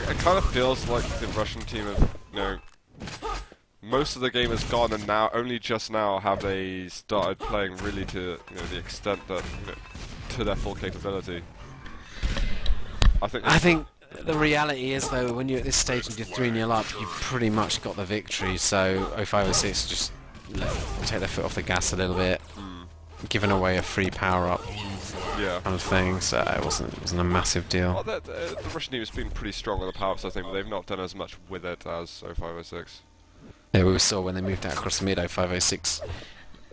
[SPEAKER 1] It kind of feels like the Russian team have, most of the game is gone, and now, only just now, have they started playing really to, the extent that, to their full capability. I think
[SPEAKER 2] the reality is, though, when you're at this stage and you're 3-0 up, you've pretty much got the victory, so 0506 just take their foot off the gas a little bit, giving away a free power-up.
[SPEAKER 1] Yeah.
[SPEAKER 2] Kind of thing, so it wasn't a massive deal.
[SPEAKER 1] Well, the Russian team has been pretty strong on the power-ups, I think, but they've not done as much with it as 0506.
[SPEAKER 2] Yeah, we saw when they moved out across the mid, 0506,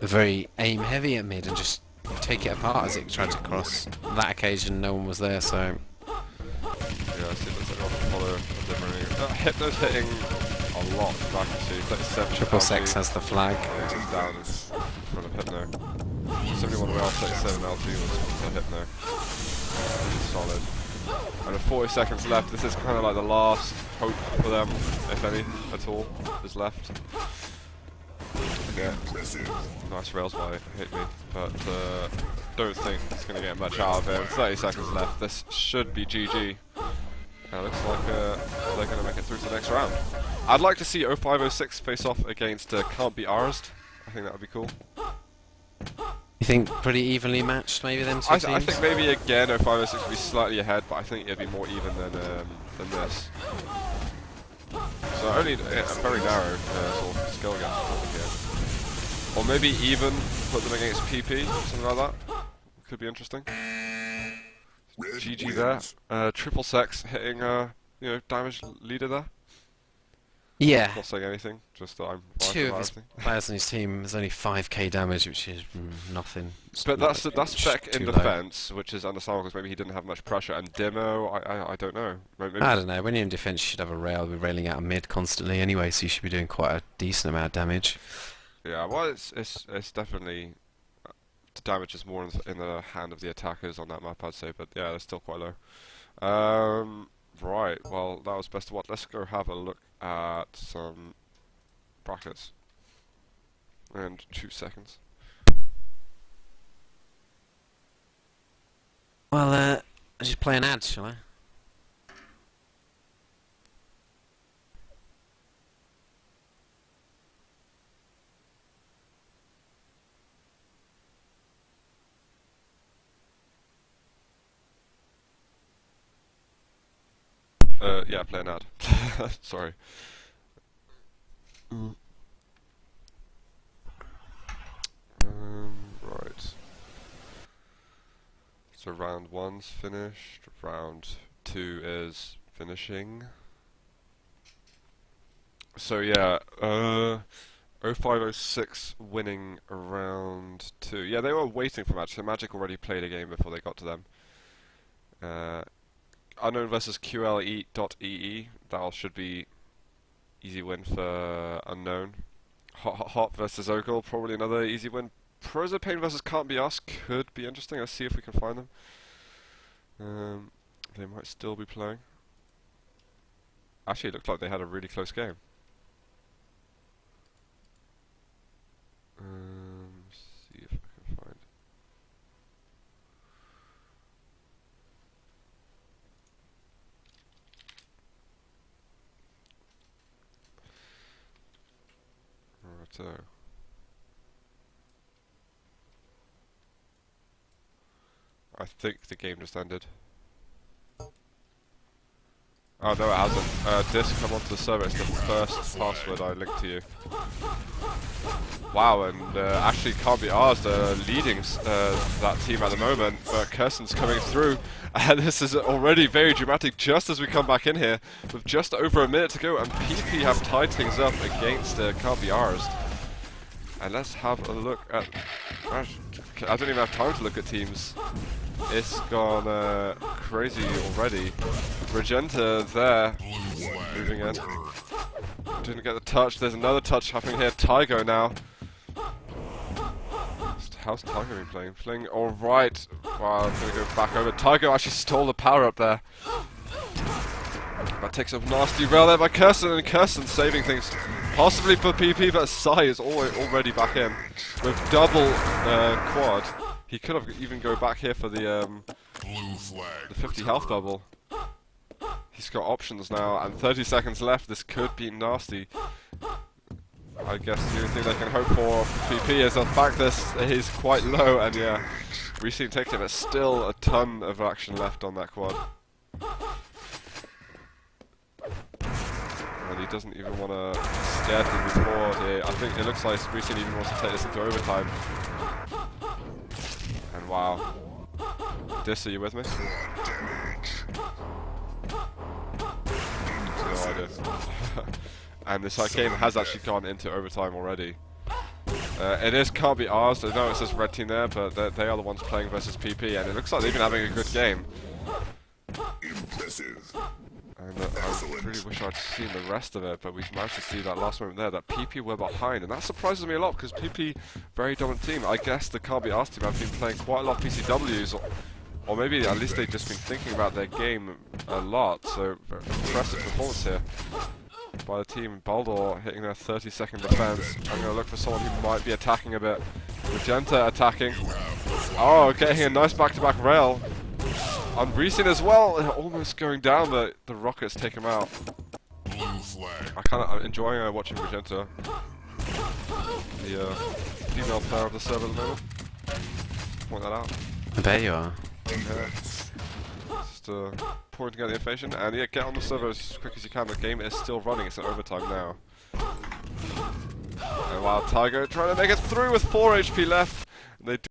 [SPEAKER 2] very aim-heavy at mid and just take it apart as it tried to cross. That occasion, no one was there, so...
[SPEAKER 1] Yeah, I see it looks like I'll follow delivering. Hypno's hitting a lot, I can see. 37
[SPEAKER 2] Triple
[SPEAKER 1] LG.
[SPEAKER 2] Sex has the flag.
[SPEAKER 1] Yeah, he's down in front of Hypno. 71 well, 37 LG was for Hypno. Pretty solid. And with 40 seconds left, this is kind of like the last hope for them, if any, at all, is left. Yeah, nice rails by hit me, but don't think it's going to get much out of it. 30 seconds left. This should be GG. And it looks like they're going to make it through to the next round. I'd like to see 0506 face off against Can't Be Arsed. I think that would be cool.
[SPEAKER 2] You think pretty evenly matched, maybe them two teams?
[SPEAKER 1] I think maybe again 0506 would be slightly ahead, but I think it'd be more even than this. So only a very narrow sort of skill gap here. Or maybe even put them against PP, something like that. Could be interesting. GG there. Triple Sex hitting, you know, damage leader there.
[SPEAKER 2] Yeah.
[SPEAKER 1] Not saying anything, just that I'm
[SPEAKER 2] Two of his players on his team, there's only 5k damage, which is nothing.
[SPEAKER 1] But that's Beck in defense, which is understandable because maybe he didn't have much pressure. And Demo, I don't know. Maybe
[SPEAKER 2] I don't know. When you're in defense, you should have a rail. We're railing out a mid constantly anyway, so you should be doing quite a decent amount of damage.
[SPEAKER 1] Yeah, well, it's definitely the damage is more in the hand of the attackers on that map, I'd say. But yeah, they're still quite low. Right. Well, that was best of what. Let's go have a look at some brackets. And 2 seconds.
[SPEAKER 2] Well, I'll just play an ad, shall I?
[SPEAKER 1] Yeah, play an ad. Sorry. Right. So round 1's finished. Round 2 is finishing. So yeah, 0506 winning round 2. Yeah, they were waiting for Magic. So Magic already played a game before they got to them. Unknown versus QLE.EE. That should be easy win for Unknown. Hot versus Ogle, probably another easy win. Prozapane versus Can't Be Us could be interesting. Let's see if we can find them. They might still be playing. Actually, it looked like they had a really close game. See if I can find. Righto. I think the game just ended. Oh no, it hasn't. Disk, come onto the server. It's the first password I linked to you. Wow, and actually Can't Be Arsed leading that team at the moment, but Kirsten's coming through, and this is already very dramatic just as we come back in here, with just over a minute to go, and PP have tied things up against Can't Be Arsed. And let's have a look at... I don't even have time to look at teams. It's gone crazy already. Regenta there, moving in. Didn't get the touch. There's another touch happening here. Tygo now. How's Tygo been playing? Playing alright. Wow, I'm going to go back over. Tygo actually stole the power up there. That takes a nasty rail there by Kirsten, and Kirsten saving things. Possibly for PP, but Sai is already back in with double quad. He could have even go back here for the 50 health bubble. He's got options now, and 30 seconds left. This could be nasty. I guess the only thing they can hope for PP is the fact this is quite low, and yeah, recently takes it, but still a ton of action left on that quad. And he doesn't even want to scare to move forward here. I think it looks like recently even wants to take this into overtime. And wow. Dis, are you with me? No idea. And this game has actually gone into overtime already. It is Can't Be Arsed. I know it says red team there, but they are the ones playing versus PP, and it looks like they've been having a good game.
[SPEAKER 5] Impressive.
[SPEAKER 1] And I really wish I'd seen the rest of it, but we've managed to see that last moment there, that PP were behind, and that surprises me a lot, because PP, very dominant team. I guess the Can't Be Arsed team have been playing quite a lot of PCWs Or maybe at least they've just been thinking about their game a lot, so impressive performance here by the team. Baldor hitting their 30-second defense. I'm going to look for someone who might be attacking a bit. Magenta attacking. Oh, getting a nice back-to-back rail. On Reesin as well, almost going down, but the rockets take him out. I'm enjoying watching Magenta, the female player of the server at the moment. Point that out.
[SPEAKER 2] I bet you are.
[SPEAKER 1] Yeah. Just pointing out the information, and yeah, get on the server as quick as you can. The game is still running, it's in overtime now. And Wild Tiger trying to make it through with 4 HP left. They do